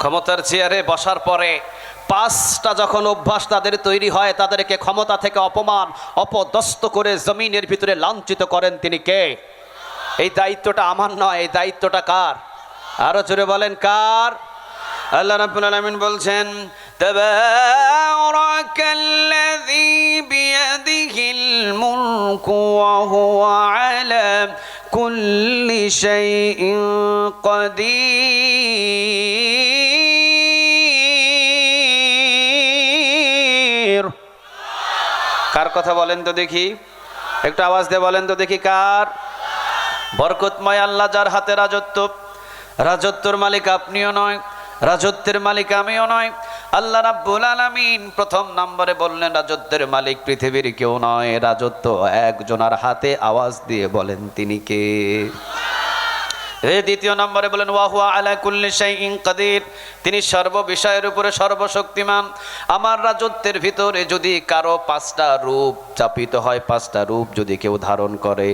ক্ষমতার চেয়ারে বসার পরে 5টা যখন অভ্যাস তাদের তৈরি হয়, তাদেরকে ক্ষমতা থেকে অপদস্থ করে জমিনের ভিতরে লাঞ্ছিত করেন তিনি কে? এই দায়িত্বটা আমার নয়, এই দায়িত্বটা কার? আরো জোরে বলেন কার? আল্লাহ রাব্বুল আলামিন বলছেন, তাবারাকাল্লাযী বিয়াদিহিল মুলকু ওয়া হুয়া আলা কুল্লি শাইইন কাদির। কার কথা বলেন তো দেখি? একটু আওয়াজ দিয়ে বলেন তো দেখি কার? বরকতময় আল্লাহ যার হাতে রাজত্ব, রাজত্বের মালিক আপনিও নয়, রাজত্বের মালিক আমিও নয়, আল্লাহ রাব্বুল আলামিন প্রথম নম্বরে বললেন রাজত্বের মালিক পৃথিবীর কেউ নয়, রাজত্ব একজনের হাতে। আওয়াজ দিয়ে বলেন তিনি কে? দ্বিতীয় নম্বরে বলেন ওয়া হুয়া আলা কুল্লি শাইইন কাদির, তিনি সর্ব বিষয়ের উপরে সর্বশক্তিমান। আমার রাজত্বের ভিতরে যদি কারো 5টা রূপ চাপিত হয়, 5টা রূপ যদি কেউ ধারণ করে,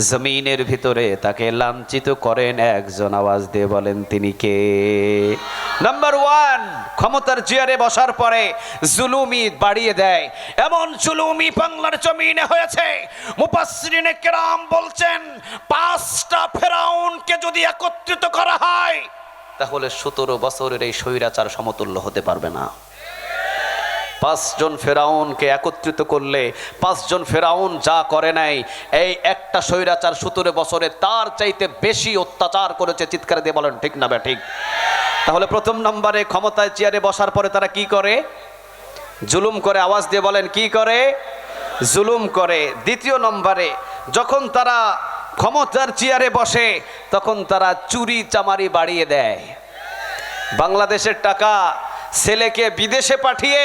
জমিনের ভিতরে তাকে লাঞ্ছিত করেন একজন। আওয়াজ দিয়ে বলেন তিনি কে? নাম্বার 1, ক্ষমতার চেয়ারে বসার পরে জুলুমি বাড়িয়ে দেয়। এমন জুলুমি বাংলার জমিনে হয়েছে, মুফাসসিরিনে কেরাম বলছেন 5টা ফেরাউনকে যদি একত্রিত করা হয় তাহলে 17 বছরের এই স্বৈরাচার সমতুল্য হতে পারবে না। 5 জন ফেরাউনকে একত্রিত করলে 5 জন ফেরাউন যা করে নাই, এই একটা স্বৈরাচার 17 বছরে তার চাইতে বেশি অত্যাচার করেছে। চিৎকার দিয়ে বলেন ঠিক না বে ঠিক? তাহলে প্রথম নম্বরে ক্ষমতায় চেয়ারে বসার পরে তারা কি করে? জুলুম করে। আওয়াজ দিয়ে বলেন কি করে? জুলুম করে। দ্বিতীয় নম্বরে যখন তারা ক্ষমতার চেয়ারে বসে তখন তারা চুরি চামারি বাড়িয়ে দেয়। বাংলাদেশের টাকা ছেলেকে বিদেশে পাঠিয়ে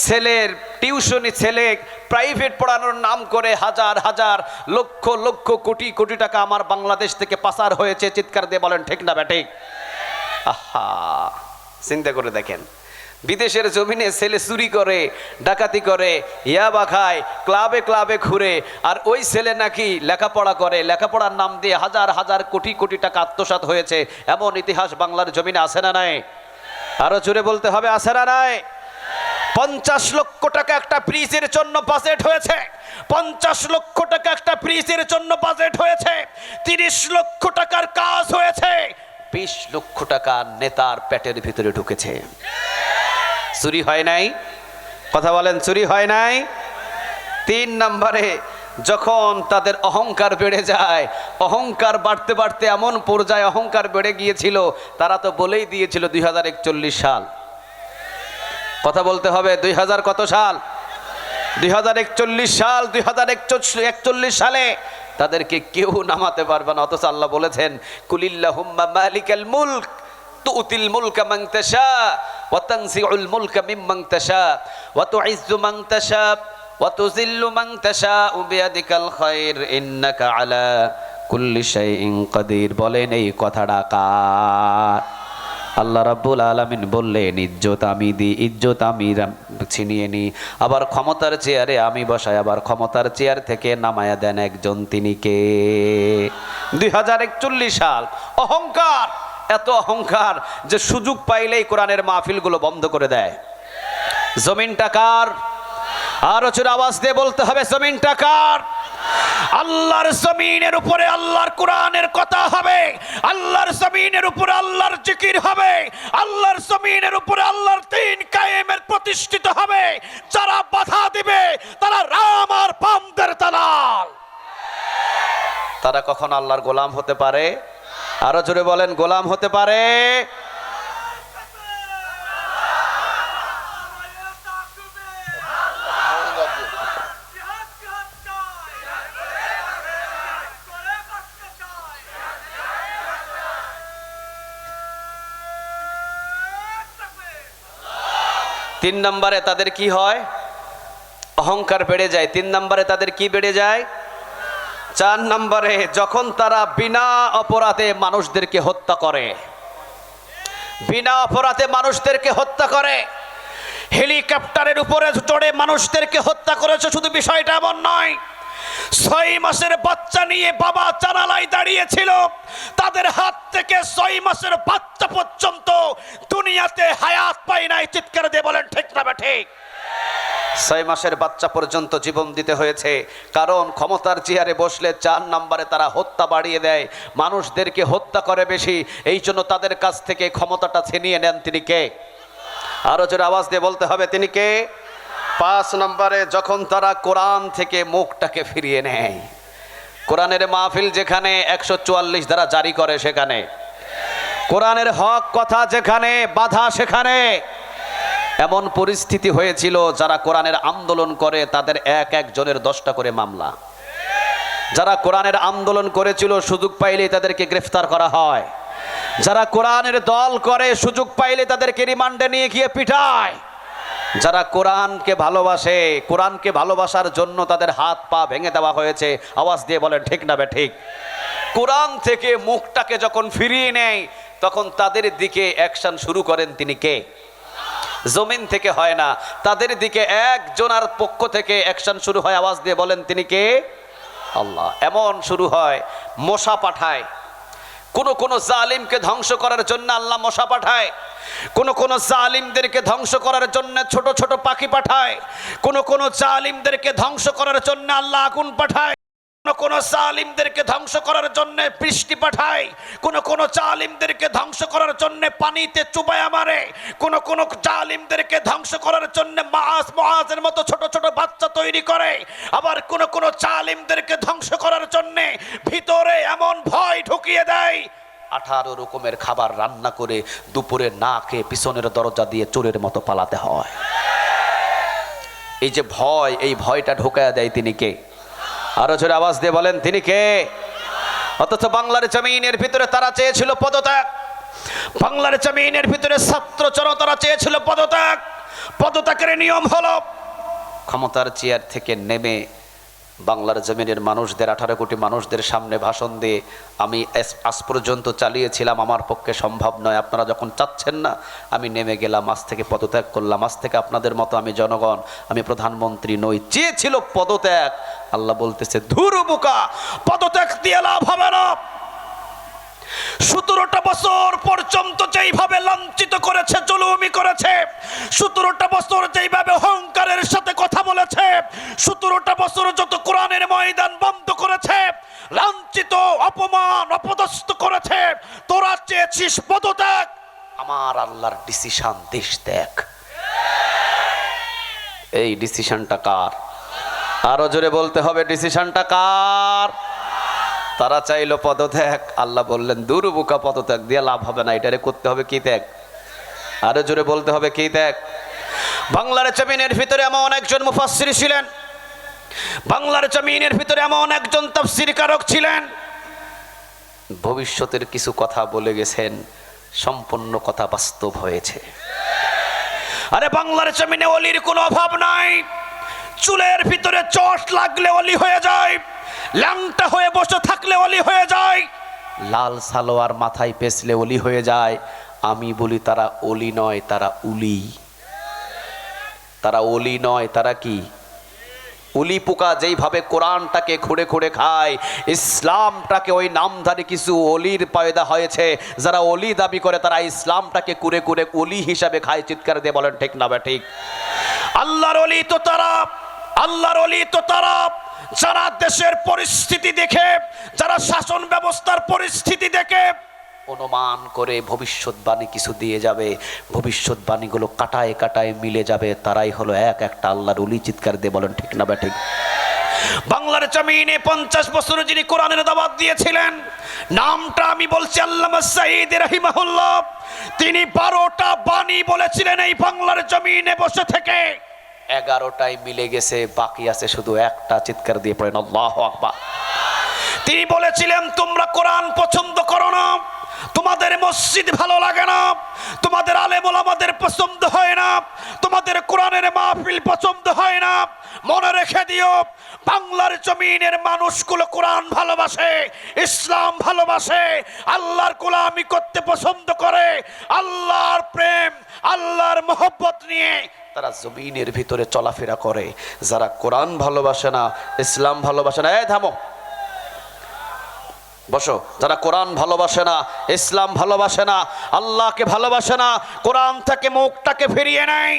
ছেলের টিউশনি, ছেলে প্রাইভেট পড়ানোর নাম করে হাজার হাজার লক্ষ লক্ষ কোটি কোটি টাকা আমার বাংলাদেশ থেকে পাচার হয়েছে। চিৎকার দিয়ে বলেন ঠিক না ব্যাঠিক? আহা, চিন্তা করে দেখেন, বিদেশের জমিনে ছেলে চুরি করে, ডাকাতি করে, ইয়াবা খায়, ক্লাবে ক্লাবে ঘুরে, আর ওই ছেলে নাকি লেখাপড়া করে, লেখাপড়ার নাম দিয়ে হাজার হাজার কোটি কোটি টাকা আত্মসাৎ হয়েছে। এমন ইতিহাস বাংলার জমিনে আছে না নাই? আরো জোরে বলতে হবে, আছে না নাই? 50 লক্ষ টাকা একটা ব্রিজের জন্য বাজেট হয়েছে। 50 লক্ষ টাকা একটা ব্রিজের জন্য বাজেট হয়েছে। 30 লক্ষ টাকার কাজ হয়েছে। 20 লক্ষ টাকা নেতার পেটের ভিতরে ঢুকেছে। চুরি হয় নাই? কথা বলেন, চুরি হয় নাই? 3 নম্বরে যখন তাদের অহংকার বেড়ে যায়, অহংকার বাড়তে বাড়তে এমন পর্যায়ে অহংকার বেড়ে গিয়েছিল, তারা তো বলেই দিয়েছিল 2041 সাল। কথা বলতে হবে, 2000 কত সাল? 2041 সাল। 2041 সালে তাদেরকে কেউ নামাতে পারবে না। অথচ আল্লাহ বলেছেন কুলিল্লাহুম্মা মালিকাল মুলক তুতিল মুলকা মান তাশা ওয়া তানজিউল মুলকা মিম্মান তাশা ওয়া তুইজ্জু মান তাশা ওয়া তুযিল্লু মান তাশা বিয়াদিকাল খায়র ইন্নাকা আলা কুল্লি শাইইন কাদির। বলেন এই কথাটা কার? আল্লাহ রাব্বুল আলামিন বললেন ইজ্জত আমি দিই, ইজ্জত আমি ছিনিয়ে নিই, আবার ক্ষমতার চেয়ারে আমি বসাই, আবার ক্ষমতার চেয়ার থেকে নামায়া দেন একজন। তিনি কে? 2041 সাল। অহংকার, এত অহংকার যে সুযোগ পাইলেই কোরআনের মাহফিলগুলো বন্ধ করে দেয়। জমিনটা কার? আরো জোরে আওয়াজ দিয়ে বলতে হবে, জমিনটা কার? আল্লাহর জমিনের উপরে আল্লাহর কোরআনের কথা হবে, আল্লাহর জমিনের উপরে আল্লাহর জিকির হবে, আল্লাহর জমিনের উপরে আল্লাহর দ্বীন কায়েমের প্রতিষ্ঠিত হবে। যারা বাধা দিবে তারা রাম আর বামদের দালাল। তারা কখন আল্লাহর গোলাম হতে পারে? আরো জোরে বলেন, গোলাম হতে পারে? তিন নম্বরে তাদের কি হয়? অহংকার বেড়ে যায়। 3 নম্বরে তাদের কি বেড়ে যায়? 4 নম্বরে যখন তারা বিনা অপরাধে মানুষদেরকে হত্যা করে, বিনা অপরাধে মানুষদেরকে হত্যা করে, হেলিকপ্টারের উপরে চড়ে মানুষদেরকে হত্যা করেছে। শুধু বিষয়টা এমন নয়, 6 মাসের বাচ্চা নিয়ে বাবা জানালায় দাঁড়িয়েছিল, তাদের হাত থেকে 6 মাসের বাচ্চা পর্যন্ত দুনিয়াতে হায়াত পায় নাই। চিৎকার দিয়ে বলেন ঠিক না ঠিক? 6 মাসের বাচ্চা পর্যন্ত জীবন দিতে হয়েছে, কারণ ক্ষমতার চেয়ারে বসলে 4 নম্বরে তারা হত্যা বাড়িয়ে দেয়, মানুষদেরকে হত্যা করে বেশি। এই জন্য তাদের কাছ থেকে ক্ষমতাটা ছিনিয়ে নেন। তিনি কে? আরো জোরে আওয়াজ দিয়ে বলতে হবে, তিনি কে? 5 নম্বরে যখন তারা কোরআন থেকে মুখটাকে ফিরিয়ে নেয়, কোরআনের মাহফিল যেখানে 144 দ্বারা জারি করে, সেখানে কোরআনের হক কথা যেখানে বাধা, সেখানে এমন পরিস্থিতি হয়েছিল যারা কোরআনের আন্দোলন করে তাদের এক একজনের 10টা করে মামলা। যারা কোরআনের আন্দোলন করেছিল সুযোগ পাইলেই তাদেরকে গ্রেফতার করা হয়। যারা কোরআনের দল করে সুযোগ পাইলে তাদেরকে রিমান্ডে নিয়ে গিয়ে পিটায়। যারা কোরআনকে ভালোবাসে, কোরআনকে ভালোবাসার জন্য তাদের হাত পা ভেঙে দেওয়া হয়েছে। আওয়াজ দিয়ে বলেন ঠিক না বে ঠিক? কোরআন থেকে মুখটাকে যখন ফিরিয়ে নেয় তখন তাদের দিকে অ্যাকশন শুরু করেন তিনি কে? জমিন থেকে হয় না, তাদের দিকে একজনের পক্ষ থেকে অ্যাকশন শুরু হয়। আওয়াজ দিয়ে বলেন তিনি কে? আল্লাহ। এমন শুরু হয়, মশা পাঠায়। কোন জালিমকে ধ্বংস করার জন্য আল্লাহ মশা পাঠায়। কোন জালিমদেরকে ধ্বংস করার জন্য ছোট ছোট পাখি পাঠায়। কোন জালিমদেরকে ধ্বংস করার জন্য আল্লাহ আগুন পাঠায়। কোন জালিমদেরকে ধ্বংস করার জন্য বৃষ্টি পাঠায়। কোন জালিমদেরকে ধ্বংস করার জন্য পানিতে চুবায়া মারে। কোন জালিমদেরকে ধ্বংস করার জন্য মাআজের মতো ছোট ছোট বাচ্চা তৈরি করে। আবার কোন জালিমদেরকে ধ্বংস করার জন্য ভিতরে এমন ভয় ঢুকিয়ে দেয়, 18 রকমের খাবার রান্না করে দুপুরে না খেয়ে পিছনের দরজা দিয়ে চোরের মতো পালাতে হয়। এই যে ভয়, এই ভয়টা ঢুকায়া দেয় তিনি কে? আরো জোরে আওয়াজ দিয়ে বলেন তিনি কে? অথচ বাংলার জমিনের ভিতরে তারা চেয়েছিল পদত্যাগ। বাংলার জমিনের ভিতরে ছাত্র জনতারা চেয়েছিল পদত্যাগ। পদত্যাগের নিয়ম হলো ক্ষমতার চেয়ার থেকে নেমে বাংলার জমিনের মানুষদের, 18 কোটি মানুষদের সামনে ভাষণ দিয়ে আমি আজ পর্যন্ত চালিয়েছিলাম, আমার পক্ষে সম্ভব নয়, আপনারা যখন চাচ্ছেন না আমি নেমে গেলাম, আজ থেকে পদত্যাগ করলাম, আজ থেকে আপনাদের মতো আমি জনগণ, আমি প্রধানমন্ত্রী নই। চেয়েছিল পদত্যাগ। আল্লাহ বলতেছে ধুর বোকা, পদত্যাগ দিয়ে লাভ হবে না। 17টা বছর পর্যন্ত যেইভাবে লাঞ্ছিত করেছে, জুলুমি করেছে, 17টা বছর যেইভাবে অহংকারের সাথে কথা বলেছে, 17টা বছর যত কোরআনের ময়দান বন্ধ করেছে, লাঞ্ছিত, অপমান, অপদস্থ করেছে, তোরা চেয়েছিস পদত্যাগ। আমার আল্লাহর ডিসিশন, দেশ দেখ। এই ডিসিশনটা কার? আরো জোরে বলতে হবে, ডিসিশনটা কার? তারা চাইলো পদত্যাগ। আল্লাহ বললেন দূর বোকা, পদত্যাগ দিয়ে লাভ হবে না, এটারে করতে হবে কি ত্যাগ? আরো জোরে বলতে হবে কি ত্যাগ? বাংলার জমিনের ভিতরে এমন একজন মুফাসসির ছিলেন, বাংলার জমিনের ভিতরে এমন একজন তাফসীরকারক ছিলেন, ভবিষ্যতের কিছু কথা বলে গেছেন, সম্পূর্ণ কথা বাস্তব হয়েছে। আরে বাংলার জমিনে অলির কোনো অভাব নাই। চুলের ভিতরে চট লাগলে অলি হয়ে যায়, ল্যাংটা হয়ে বসে থাকলে অলি হয়ে যায়, লাল সালোয়ার মাথায় পেছলে অলি হয়ে যায়। আমি বলি তারা অলি নয়, তারা উলি। তারা অলি নয়, তারা কি? উলি পোকা। যেইভাবে কোরআনটাকে খুঁড়ে খুঁড়ে খায়, ইসলামটাকে ওই নামধারী কিছু অলির পয়দা হয়েছে, যারা অলি দাবি করে তারা ইসলামটাকে কুরে কুরে অলি হিসাবে খায়। চিৎকার দিয়ে বলেন ঠিক না ঠিক? আল্লাহর অলি তো তারা, আল্লাহর অলি তো তারা যারা দেশের পরিস্থিতি দেখে, যারা শাসন ব্যবস্থার পরিস্থিতি দেখে অনুমান করে ভবিষ্যৎবাণী কিছু দিয়ে যাবে, ভবিষ্যৎবাণীগুলো কাটায় কাটায় মিলে যাবে, তারাই হলো এক একটা আল্লাহর ওলি। চিৎকার দিয়ে বলেন ঠিক না ঠিক? বাংলার জমিনে 50 বছর যিনি কোরআনের দাওয়াত দিয়েছিলেন, নামটা আমি বলছি আল্লামা সাঈদ রাহিমাহুল্লাহ। তিনি 12টা বাণী বলেছিলেন এই বাংলার জমিনে বসে থেকে, 11টাই মিলে গেছে, বাকি আছে শুধু একটা। চিৎকার দিয়ে পড়েন আল্লাহু আকবার। তিনি বলেছিলেন তোমরা কোরআন পছন্দ করো না, তোমাদের মসজিদ ভালো লাগে না, তোমাদের আলেম ওলামাদের পছন্দ হয় না, তোমাদের কোরআনের মাহফিল পছন্দ হয় না, মনে রেখে দিও বাংলার জমিনের মানুষগুলো কোরআন ভালোবাসে, ইসলাম ভালোবাসে, আল্লাহর গোলামি করতে পছন্দ করে, আল্লাহর প্রেম, আল্লাহর মহব্বত নিয়ে তারা জমিনের ভিতরে চলাফেরা করে। যারা কোরআন ভালোবাসে না, ইসলাম ভালোবাসে না, এই থামো, বসো। যারা কোরআন ভালোবাসে না, ইসলাম ভালোবাসে না, আল্লাহকে ভালোবাসে না, কোরআন থেকে মুখটাকে ফিরিয়ে নেয়,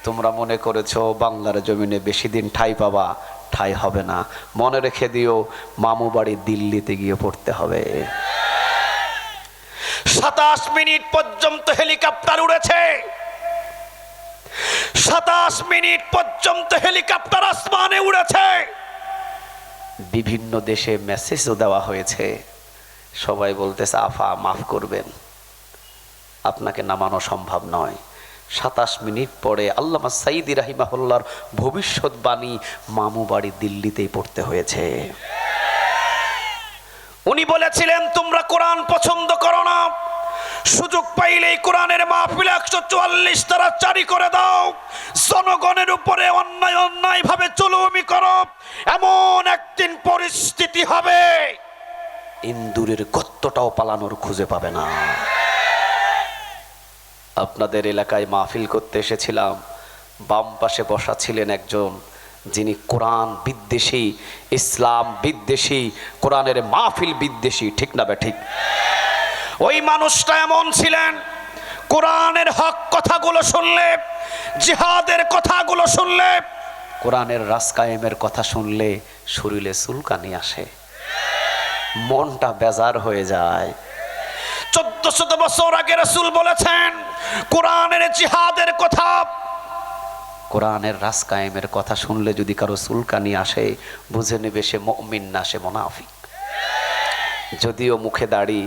তোমরা মনে করেছো বাংলার জমিনে বেশি দিন ঠাই পাবা, ঠাই হবে না। মনে রেখে দিও মামু বাড়ি দিল্লিতে গিয়ে পড়তে হবে। 27 মিনিট পর্যন্ত হেলিকপ্টার উড়েছে, 27 মিনিট পর্যন্ত হেলিকপ্টার আসমানে উড়েছে। বিভিন্ন দেশে মেসেজও দেওয়া হয়েছে, সবাই বলতেছে আফা মাফ করবেন, আপনাকে নামানো সম্ভব নয়। 27 মিনিট পরে আল্লামা সাঈদী রাহিমাহুল্লাহর ভবিষ্যৎবাণী মামু বাড়ি দিল্লিতেই পড়তে হয়েছে। উনি বলেছিলেন তোমরা কোরআন পছন্দ করো না, সুযোগ পাইলেই কোরআনের মাহফিল 144 তারা জারি করে দাও, জনগণের উপরে অন্যায় অন্যায় ভাবে জুলুমি করো, এমন একদিন পরিস্থিতি হবে ইন্দুরের গর্তটাও পালানোর খুঁজে পাবে না। আপনাদের এলাকায় মাহফিল করতে এসেছিলাম, বাম পাশে বসা ছিলেন একজন যিনি কোরআন বিদ্বেষী, ইসলাম বিদ্বেষী, কোরআনের মাহফিল বিদ্বেষী, ঠিক না বে ঠিক? ওই মানুষটা এমন ছিলেন, কোরআনের হক কথাগুলো শুনলে, জিহাদের কথাগুলো শুনলে, কোরআনের রাজ কায়েমের কথা শুনলে শরীরে চুলকানি আসে, মনটা বেজার হয়ে যায়। 1400 বছর আগে রাসূল বলেছেন কোরআনের জিহাদের কথা, কোরআনের রাজ কায়েমের কথা শুনলে যদি কারো চুলকানি আসে বুঝে নেবে সে মুমিন না, সে মুনাফিক। যদিও মুখে দাড়ি,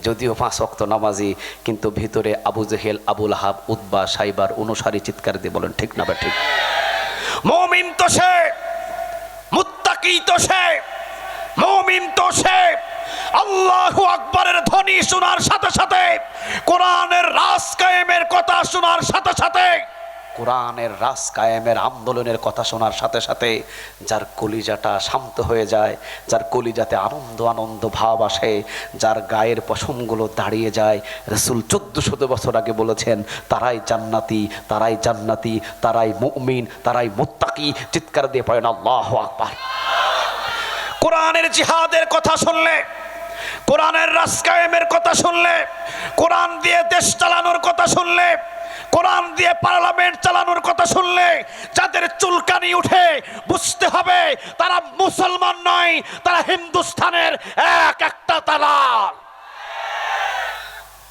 যদিও 5 ওয়াক্ত নামাজি, কিন্তু ভিতরে আবু জেহেল, আবু লাহাব, উতবা, সাইবার অনুসারী চিৎকার দিয়ে বলেন ঠিক না বা ঠিক? মুমিন তো সে, মুত্তাকি তো সে, মুমিন তো সে আল্লাহু আকবারের ধ্বনি শোনার সাথে সাথে, কোরআনের রাজ কায়েমের কথা শোনার সাথে সাথে, কোরআনের রাজ কায়েমের আন্দোলনের কথা শোনার সাথে সাথে যার কলিজাটা শান্ত হয়ে যায়, যার কলিজাতে আনন্দ আনন্দ ভাব আসে, যার গায়ের পশমগুলো দাঁড়িয়ে যায়, রাসূল 1400 বছর আগে বলেছেন তারাই জান্নাতি, তারাই জান্নাতি, তারাই মুমিন, তারাই মুত্তাকি। চিৎকার দিয়ে পড়েন আল্লাহু আকবার। কোরআনের জিহাদের কথা শুনলে, কোরআনের রাজ কায়েমের কথা শুনলে, কোরআন দিয়ে দেশ চালানোর কথা শুনলে, কোরআন দিয়ে পার্লামেন্ট চালানোর কথা শুনলে যাদের চুলকানি উঠে বুঝতে হবে তারা মুসলমান নয়, তারা হিন্দুস্তানের একটা দালাল।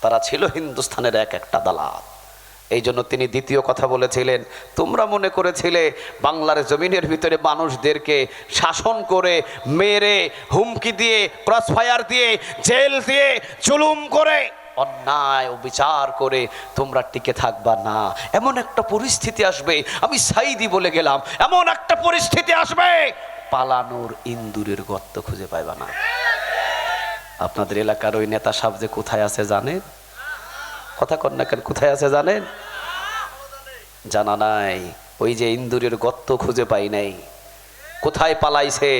তারা ছিল হিন্দুস্তানের একটা দালাল। এই জন্য তিনি দ্বিতীয় কথা বলেছিলেন, তোমরা মনে করেছিলে বাংলার জমিনের ভিতরে মানুষদেরকে শাসন করে, মেরে, হুমকি দিয়ে, ক্রস ফায়ার দিয়ে, জেল দিয়ে, জুলুম করে, অন্যায় ও বিচার করে তোমরা টিকে থাকবা না। এমন একটা পরিস্থিতি আসবে, আমি সাইদি বলে গেলাম, এমন একটা পরিস্থিতি আসবে পালানোর ইন্দুরের গর্ত খুঁজে পাইবা না। আপনাদের এলাকার ওই নেতা সাহেব যে কোথায় আছে জানেন? কথা কন না কেন? কোথায় আছে জানেন? জানা নাই। ওই যে ইন্দুরের গর্ত খুঁজে পাই নাই, কোথায় পালাইছে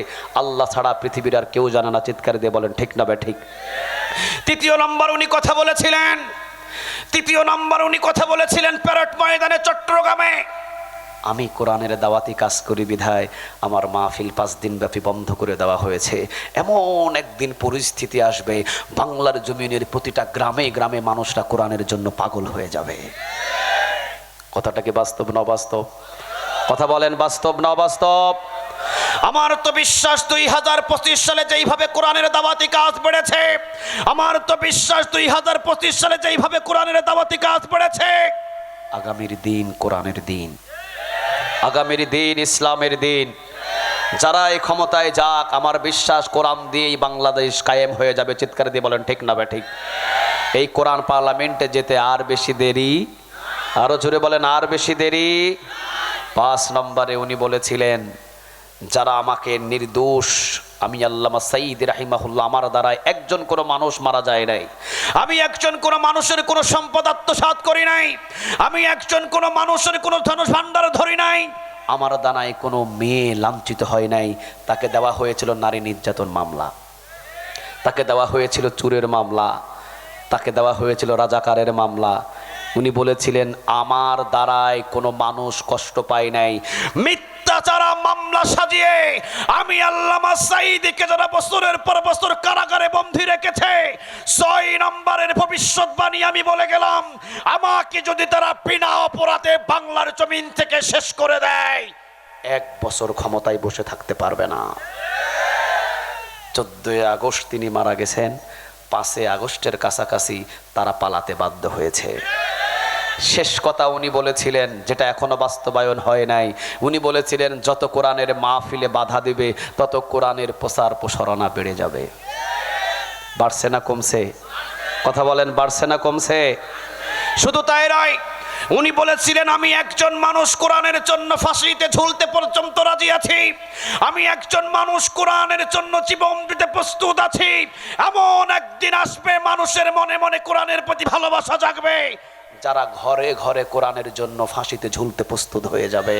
আল্লাহ ছাড়া পৃথিবীর আর কেউ জানে না। চিৎকার দিয়ে বলেন ঠিক না বে ঠিক? তৃতীয় নম্বর উনি কথা বলেছিলেন, তৃতীয় নম্বর উনি কথা বলেছিলেন প্যারেড ময়দানে চট্টগ্রামে। আমি কোরআনের দাওয়াতি কাজ করি বিধায় আমার মাহফিল 5 দিন ব্যাপী বন্ধ করে দেওয়া হয়েছে। এমন একদিন পরিস্থিতি আসবে বাংলার জমিনের প্রতিটা গ্রামে গ্রামে মানুষরা কোরআনের জন্য পাগল হয়ে যাবে। কথাটা কি বাস্তব না অবাস্তব? কথা বলেন, বাস্তব না অবাস্তব? আমার তো বিশ্বাস 2025 সালে যেইভাবে কোরআনের দাওয়াতি কাজ বেড়েছে, আমার তো বিশ্বাস 2025 সালে যেইভাবে কোরআনের দাওয়াতি কাজ বেড়েছে, আগামীর দিন কোরআনের দিন, আগামীর দিন ইসলামের দিন। যারা এই ক্ষমতায় যাক, আমার বিশ্বাস কোরআন দিয়েই বাংলাদেশ কায়েম হয়ে যাবে। চিৎকার দিয়ে বলেন ঠিক না বে ঠিক? এই কোরআন পার্লামেন্টে যেতে আর বেশি দেরি, আরো জোরে বলেন আর বেশি দেরি। 5 নম্বরে উনি বলেছিলেন যারা আমাকে নির্দোষ, আমি আল্লামা সাইদ রাহিমাহুল্লাহ, আমার দ্বারা একজন কোনো মানুষ মারা যায় নাই, আমি একজন কোনো মানুষের কোনো সম্পদ আত্মসাৎ করি নাই, আমি একজন কোনো মানুষের কোনো ধন ভাণ্ডার ধরি নাই, আমার দানায় কোনো মেয়ে লাঞ্ছিত হয় নাই। তাকে দেওয়া হয়েছিল নারী নির্যাতন মামলা, তাকে দেওয়া হয়েছিল চুরের মামলা, তাকে দেওয়া হয়েছিল রাজাকারের মামলা। উনি বলেছিলেন আমার দ্বারায় কোনো মানুষ কষ্ট পায় নাই। মিথ্যাচারা মামলা সাজিয়ে আমি আল্লামা সাইদিকে যারা বছরের পর বছর কারাগারে বন্দী রেখেছে, 6 নম্বরের ভবিষ্যৎবাণী আমি বলে গেলাম, আমাকে যদি তারা বিনা অপরাধে বাংলার জমিন থেকে শেষ করে দেয়, 1 বছর ক্ষমতায় বসে থাকতে পারবে না। 14 আগস্ট তিনি মারা গেছেন, 5 আগস্টের কাছাকাছি তারা পালাতে বাধ্য হয়েছে। শেষ কথা উনি বলেছিলেন, যেটা এখনো বাস্তবায়ন হয় নাই, উনি বলেছিলেন যত কোরআনের মাহফিলে বাধা দিবে তত কোরআনের প্রচার প্রসারণা বেড়ে যাবে। বাড়ছে না কমছে? কথা বলেন, বাড়ছে না কমছে? শুধু তাই নয়, উনি বলেছিলেন, আমি একজন মানুষ কোরআনের জন্য ফাঁসিতে ঝুলতে পর্যন্ত রাজি আছি, আমি একজন মানুষ কোরআনের জন্য জীবন দিতে প্রস্তুত আছি। এমন একদিন আসবে মানুষের মনে মনে কোরআনের প্রতি ভালোবাসা জাগবে, যারা ঘরে ঘরে কোরআনের জন্য ফাঁসিতে ঝুলতে প্রস্তুত হয়ে যাবে।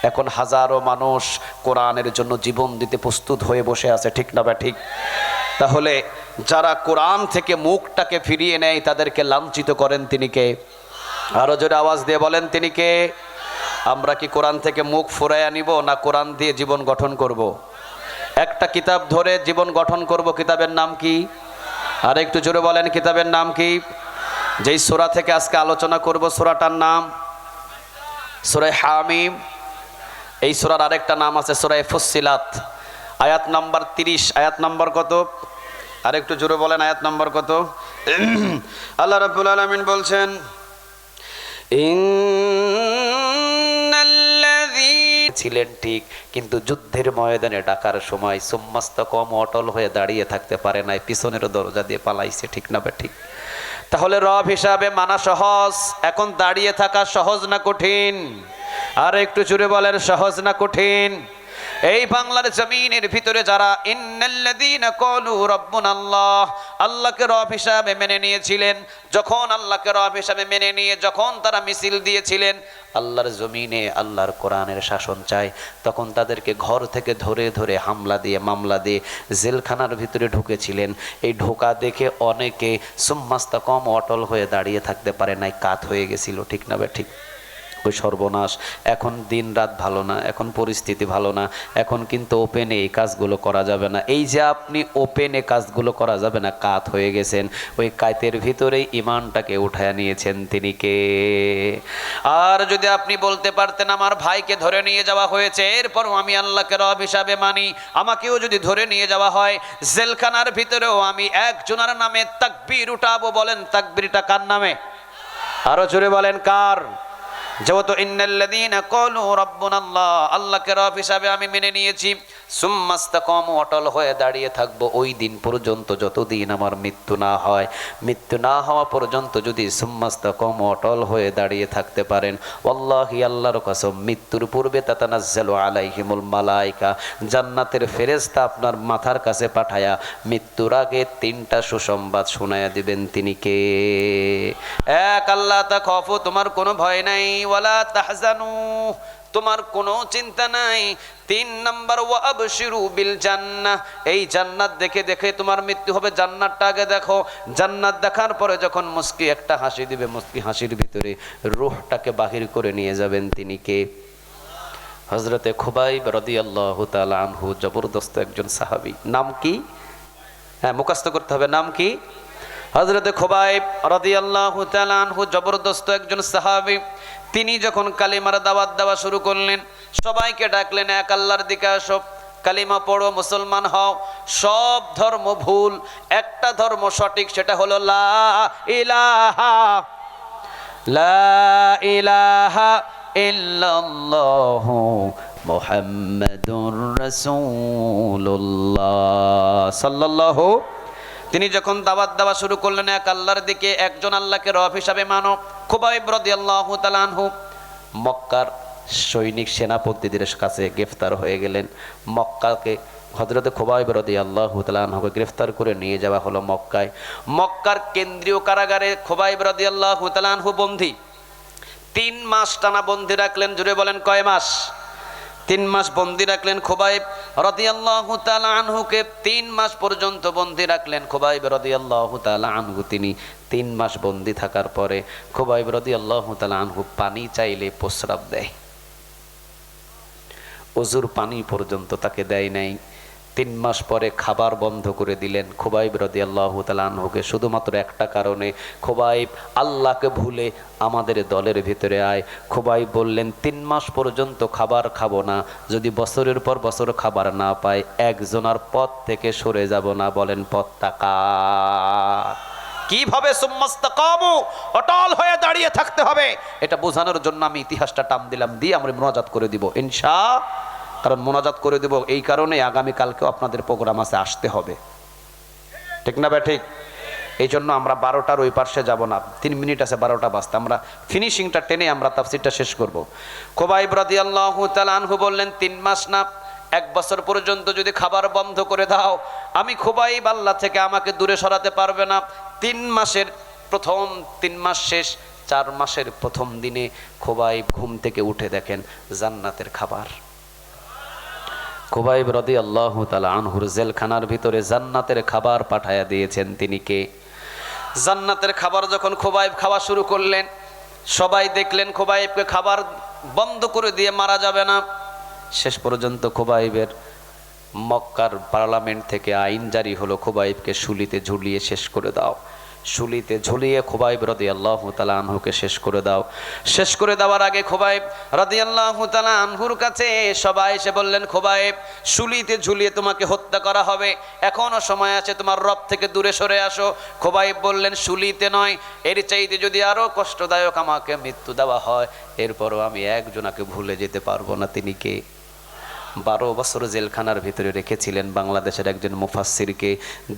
এখন হাজারো মানুষ কোরআনের জন্য জীবন দিতে প্রস্তুত হয়ে বসে আছে, ঠিক না বা ঠিক? তাহলে যারা কোরআন থেকে মুখটাকে ফিরিয়ে নেয় তাদেরকে লাঞ্ছিত করেন তিনি কে? আরো জোরে আওয়াজ দিয়ে বলেন, তিনি কে? আমরা কি কোরআন থেকে মুখ ফুরাইয়া নিব, না কোরআন দিয়ে জীবন গঠন করব? একটা কিতাব ধরে জীবন গঠন করব, কিতাবের নাম কি? আর একটু জোরে বলেন, কিতাবের নাম কি? যেই সূরা থেকে আজকে আলোচনা করব সূরাটার নাম সূরা হামিম। এই সূরার আরেকটা নাম আছে সূরা ফুসসিলাত। আয়াত নাম্বার 30। আয়াত নাম্বার কত? আর একটু জোরে বলেন, আয়াত নাম্বার কত? আল্লাহ রাব্বুল আলামিন বলছেন, ছিলেন ঠিক, কিন্তু যুদ্ধের ময়দানে ডাকার সময় সুম্মাস্তাকাম অটল হয়ে দাঁড়িয়ে থাকতে পারে নাই, পিছনের দরজা দিয়ে পালাইছে, ঠিক না ঠিক? তাহলে রব হিসাবে মানা সহজ, এখন দাঁড়িয়ে থাকা সহজ না কঠিন? আর একটু জোরে বলেন, সহজ না কঠিন? এই বাংলার জমিনের ভিতরে যারা ইন্নাল্লাযীনা ক্বালু রাব্বুনাল্লাহ, আল্লাহকে রব হিসাবে মেনে নিয়েছিলেন, যখন আল্লাহকে রব হিসাবে মেনে নিয়ে যখন তারা মিছিল দিয়েছিলেন আল্লাহর জমিনে আল্লাহর কোরআনের শাসন চাই, তখন তাদেরকে ঘর থেকে ধরে ধরে হামলা দিয়ে মামলা দিয়ে জেলখানার ভিতরে ঢুকেছিলেন। এই ঢোকা দেখে অনেকে সুম্মাস্তাকাম অটল হয়ে দাঁড়িয়ে থাকতে পারে নাই, কাত হয়ে গেছিল, ঠিক না ঠিক? ওই সর্বনাশ। এখন দিন রাত ভালো না, এখন পরিস্থিতি ভালো না, এখন কিন্তু ওপেনে এই কাজগুলো করা যাবে না। এই যে আপনি ওপেনে কাজগুলো করা যাবে না, কাত হয়ে গেছেন, ওই কাতের ভিতরেই ইমানটাকে উঠায় নিয়েছেন তিনি কে? আর যদি আপনি বলতে পারতেন আমার ভাইকে ধরে নিয়ে যাওয়া হয়েছে, এরপরও আমি আল্লাহকে রব হিসাবে মানি, আমাকেও যদি ধরে নিয়ে যাওয়া হয় জেলখানার ভিতরেও আমি একজনের নামে তাকবীর উঠাবো, বলেন তাকবীরটা কার নামে? আরো জোরে বলেন, কার? যেহেতু ইন্নাল্লাযীনা ক্বালু রাব্বুনাল্লাহ, আল্লাহকে রব হিসাবে আমি মেনে নিয়েছি, সুম্মাস্তাকামু অটল হয়ে দাঁড়িয়ে থাকবো ওই দিন পর্যন্ত যতদিন আমার মৃত্যু না হয়। মৃত্যু না হওয়া পর্যন্ত যদি সুম্মাস্তাকামু অটল হয়ে দাঁড়িয়ে থাকতে পারেন, ওয়াল্লাহি আল্লাহর কসম, মৃত্যুর পূর্বে তাতানাজ্জালু আলাইহিমুল মালায়েকা, জান্নাতের ফেরেশতা আপনার মাথার কাছে পাঠায়া মৃত্যুর আগে 3টা সুসংবাদ শোনায়া দিবেন। তিনি কে? এক, আল্লাহ তাখাফু, তোমার কোনো ভয় নাই, ওয়ালা তাহজানু, তোমার কোনো চিন্তা নাই। 3 নাম্বার, ওয়া আবশিরু বিল জান্নাহ, এই জান্নাত দেখে দেখে তোমার মৃত্যু হবে, জান্নাতটা আগে দেখো। জান্নাত দেখার পরে যখন মুস্কি একটা হাসি দিবে, মুস্কি হাসির ভিতরে রূহটাকে বাহির করে নিয়ে যাবেন। তিনি কে? হযরতে খুবাইব রাদিয়াল্লাহু তাআলা আনহু, জবরদস্ত একজন সাহাবী। নাম কি? হ্যাঁ, মুখস্থ করতে হবে। নাম কি? হযরতে খুবাইব রাদিয়াল্লাহু তাআলা আনহু, জবরদস্ত একজন সাহাবী। তিনি যখন কালিমার দাওয়াত দেওয়া শুরু করলেন, সবাইকে ডাকলেন, এক আল্লাহর দিকে আসো, কালিমা পড়ো, মুসলমান হও। সব ধর্ম ভুল, একটা ধর্ম সঠিক, সেটা হলো লা ইলাহা ইল্লাল্লাহু মুহাম্মাদুর রাসূলুল্লাহ সাল্লাল্লাহু। তিনি যখন দাওয়াত দেওয়া শুরু করলেন এক আল্লাহর দিকে, একজন আল্লাহকে রব হিসাবে মানো, খুবাইব রাদিয়াল্লাহু তাআলা আনহু মক্কার সৈনিক সেনাপতিদের কাছে গ্রেফতার হয়ে গেলেন। মক্কাকে হযরতে খুবাইব রাদিয়াল্লাহু তাআলা আনহুকে গ্রেফতার করে নিয়ে যাওয়া হলো মক্কায়। মক্কার কেন্দ্রীয় কারাগারে খুবাইব রাদিয়াল্লাহু তাআলা আনহু বন্দী। 3 মাস টানা বন্দী রাখলেন। জুড়ে বলেন, কয় মাস? 3 মাস বন্দী রাখলেন খুবাইব রাদিয়াল্লাহু তাআলা আনহুকে। 3 মাস পর্যন্ত বন্দী রাখলেন খুবাইব রাদিয়াল্লাহু তাআলা আনহু। তিনি 3 মাস বন্দী থাকার পরে খুবাইব রাদিয়াল্লাহু তাআলা আনহু পানি চাইলে প্রস্রাব দেয়, ওযুর পানি পর্যন্ত তাকে দেয় নাই। 3 মাস পরে খাবার বন্ধ করে দিলেন খুবাইব রাদিয়াল্লাহু তাআলা আনহুকে, শুধুমাত্র একটা কারণে, খুবাইব আল্লাহকে ভুলে আমাদের দলের ভিতরে আয়। খুবাইব বললেন, 3 মাস পর্যন্ত খাবার খাবো না, যদি বছরের পর বছর খাবার না পাই একজনের পথ থেকে সরে যাব না। বলেন, পথটা কার? কিভাবে সুম্মাস্তাকামু, অটল হয়ে দাঁড়িয়ে থাকতে হবে, এটা বোঝানোর জন্য আমি ইতিহাসটা টান দিলাম, দিয়ে আমরা মুনাজাত করে দিব ইনশাআল্লাহ। কারণ মোনাজাত করে দেব এই কারণে, আগামীকালকেও আপনাদের প্রোগ্রাম আছে, আসতে হবে, ঠিক না ঠিক? এই জন্য আমরা 12টার ওই পার্শ্বে যাব না, 3 মিনিট আছে 12টা বাজতে, আমরা ফিনিশিংটা টেনে আমরা তাফসিরটা শেষ করব। খুবাইব রাদিয়াল্লাহু তাআলা আনহু বললেন 3 মাস না 1 বছর পর্যন্ত যদি খাবার বন্ধ করে দাও, আমি খুবাইব আল্লাহ থেকে আমাকে দূরে সরাতে পারবে না। 3 মাসের প্রথম 3 মাস শেষ, 4 মাসের প্রথম দিনে খুবাইব ঘুম থেকে উঠে দেখেন জান্নাতের খাবার। খুবাইব রাদিয়াল্লাহু তাআলা আনহুর জেলখানার ভিতরে জান্নাতের খাবার পাঠায়া দিয়েছেন তিনি কে? জান্নাতের খাবার যখন খুবাইব খাওয়া শুরু করলেন, সবাই দেখলেন খুবাইবকে খাবার বন্ধ করে দিয়ে মারা যাবে না। শেষ পর্যন্ত খুবাইবের মক্কার পার্লামেন্ট থেকে আইন জারি হলো, খুবাইবকে শুলিতে ঝুলিয়ে শেষ করে দাও। শুলিতে ঝুলিয়ে খুবাইব রাদিয়াল্লাহু তাআলা আনহুকে শেষ করে দাও। শেষ করে দেওয়ার আগে খুবাইব রাদিয়াল্লাহু তাআলা আনহুর কাছে সবাই এসে বললেন, খুবাইব শুলিতে ঝুলিয়ে তোমাকে হত্যা করা হবে, এখনো সময় আছে, তোমার রব থেকে দূরে সরে আসো। খুবাইব বললেন, শুলিতে নয়, এর চাইতে যদি আরো কষ্টদায়ক আমাকে মৃত্যু দেওয়া হয়, এরপরও আমি একজনাকে ভুলে যেতে পারবো না। তিনি কে? 12 বছর জেলখানার ভিতরে রেখেছিলেন বাংলাদেশের একজন মুফাসসিরকে।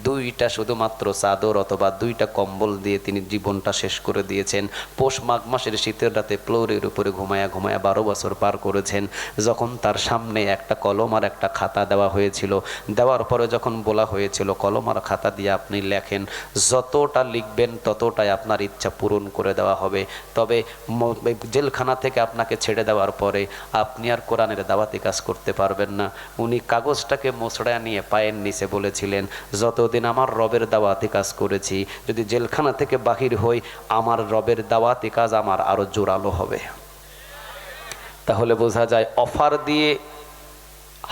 2টা শুধুমাত্র চাদর অথবা 2টা কম্বল দিয়ে তিনি জীবনটা শেষ করে দিয়েছেন। পৌষ মাঘ মাসের শীতের রাতে ফ্লোরের উপরে ঘুমায়া 12 বছর পার করেছেন। যখন তার সামনে একটা কলম আর একটা খাতা দেওয়া হয়েছিল, দেওয়ার পরে যখন বলা হয়েছিল কলম আর খাতা দিয়ে আপনি লেখেন, যতটা লিখবেন ততটাই আপনার ইচ্ছা পূরণ করে দেওয়া হবে, তবে জেলখানা থেকে আপনাকে ছেড়ে দেওয়ার পরে আপনি আর কোরআনের দাওয়াতি কাজ করতে পারবেন না। উনি কাগজটাকে মোচড়া নিয়ে পায়ের নিচে বলেছিলেন, যতদিন আমার রবের দাওয়াতি কাজ করেছি, যদি জেলখানা থেকে বাহির হই, আমার রবের দাওয়াতি কাজ আমার আরো জোরালো হবে। তাহলে বোঝা যায় অফার দিয়ে,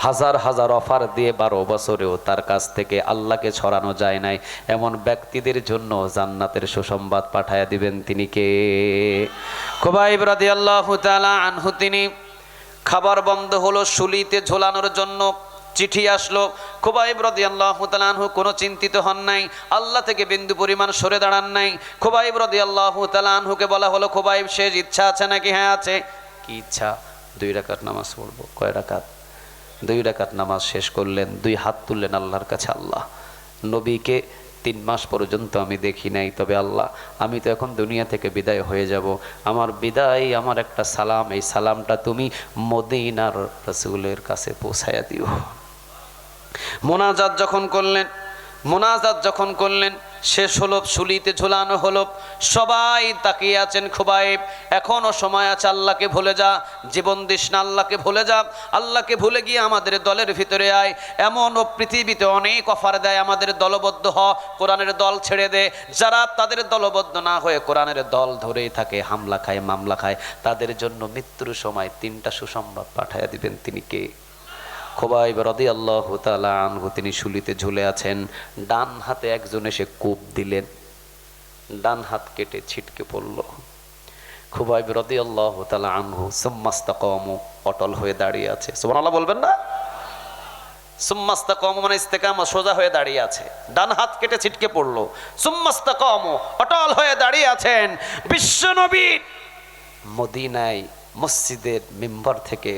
হাজার হাজার অফার দিয়ে 12 বছরেও তার কাছ থেকে আল্লাহকে ছড়ানো যায় নাই। এমন ব্যক্তিদের জন্য জান্নাতের সুসংবাদ পাঠায়া দিবেন তিনি কে? খুবাইব রাদিয়াল্লাহু তাআলা আনহু, তিনি খাবার বন্ধ হলো, শুলিতে ঝোলানোর জন্য চিঠি আসলো। খুবাইব রাদিয়াল্লাহু তাআলা আনহু কোনো চিন্তিত হন নাই, আল্লাহ থেকে বিন্দু পরিমাণ সরে দাঁড়ান নাই। খুবাইব রাদিয়াল্লাহু তাআলা আনহুকে বলা হলো, খুবাইব শেষ ইচ্ছা আছে নাকি? হ্যাঁ আছে। কি ইচ্ছা? 2 রাকাত নামাজ পড়বো। কয় রাকাত? 2 রাকাত নামাজ শেষ করলেন, 2 হাত তুললেন আল্লাহর কাছে, আল্লাহ নবীকে 3 মাস পর্যন্ত আমি দেখি নাই, তবে আল্লাহ আমি তো এখন দুনিয়া থেকে বিদায় হয়ে যাব, আমার বিদায়, আমার একটা সালাম, এই সালামটা তুমি মদিনার রাসূলের কাছে পৌঁছায়া দিও। মোনাজাত যখন করলেন শেষ হলো, শুলিতে ঝুলানো হলো, সবাই তাকিয়ে আছেন। খুবাইব এখনো সময় আছে, আল্লাহকে ভুলে যা, জীবন দিস না, আল্লাহকে ভুলে যা, আল্লাহকে ভুলে গিয়ে আমাদের দলের ভিতরে আয়। এমন পৃথিবীতে অনেক অফার দেয়, আমাদের দলবদ্ধ হ, কোরআনের দল ছেড়ে দে। যারা তাদের দলবদ্ধ না হয়ে কোরআনের দল ধরেই থাকে, হামলা খায়, মামলা খায়, তাদের জন্য মৃত্যুর সময় 3টা সুসংবাদ পাঠায়া দিবেন তিনি কে? খুবাইব রাদিয়াল্লাহু তাআলা আনহু, তিনি শুলিতে ঝুলে আছেন, ডান হাতে একজন এসে কোপ দিলেন, ডান হাত কেটে ছিটকে পড়ল। খুবাইব রাদিয়াল্লাহু তাআলা আনহু সুম্মাস্তাকামু, অটল হয়ে দাঁড়িয়ে আছে। সুবহানাল্লাহ বলবেন না? সুম্মাস্তাকামু মানে ইস্তেকামা, সোজা হয়ে দাঁড়িয়ে আছে, ডান হাত কেটে ছিটকে পড়ল। সুম্মাস্তাকামু, অটল হয়ে দাঁড়িয়ে আছেন। বিশ্বনবী মদিনায় মসজিদের মিম্বর থেকে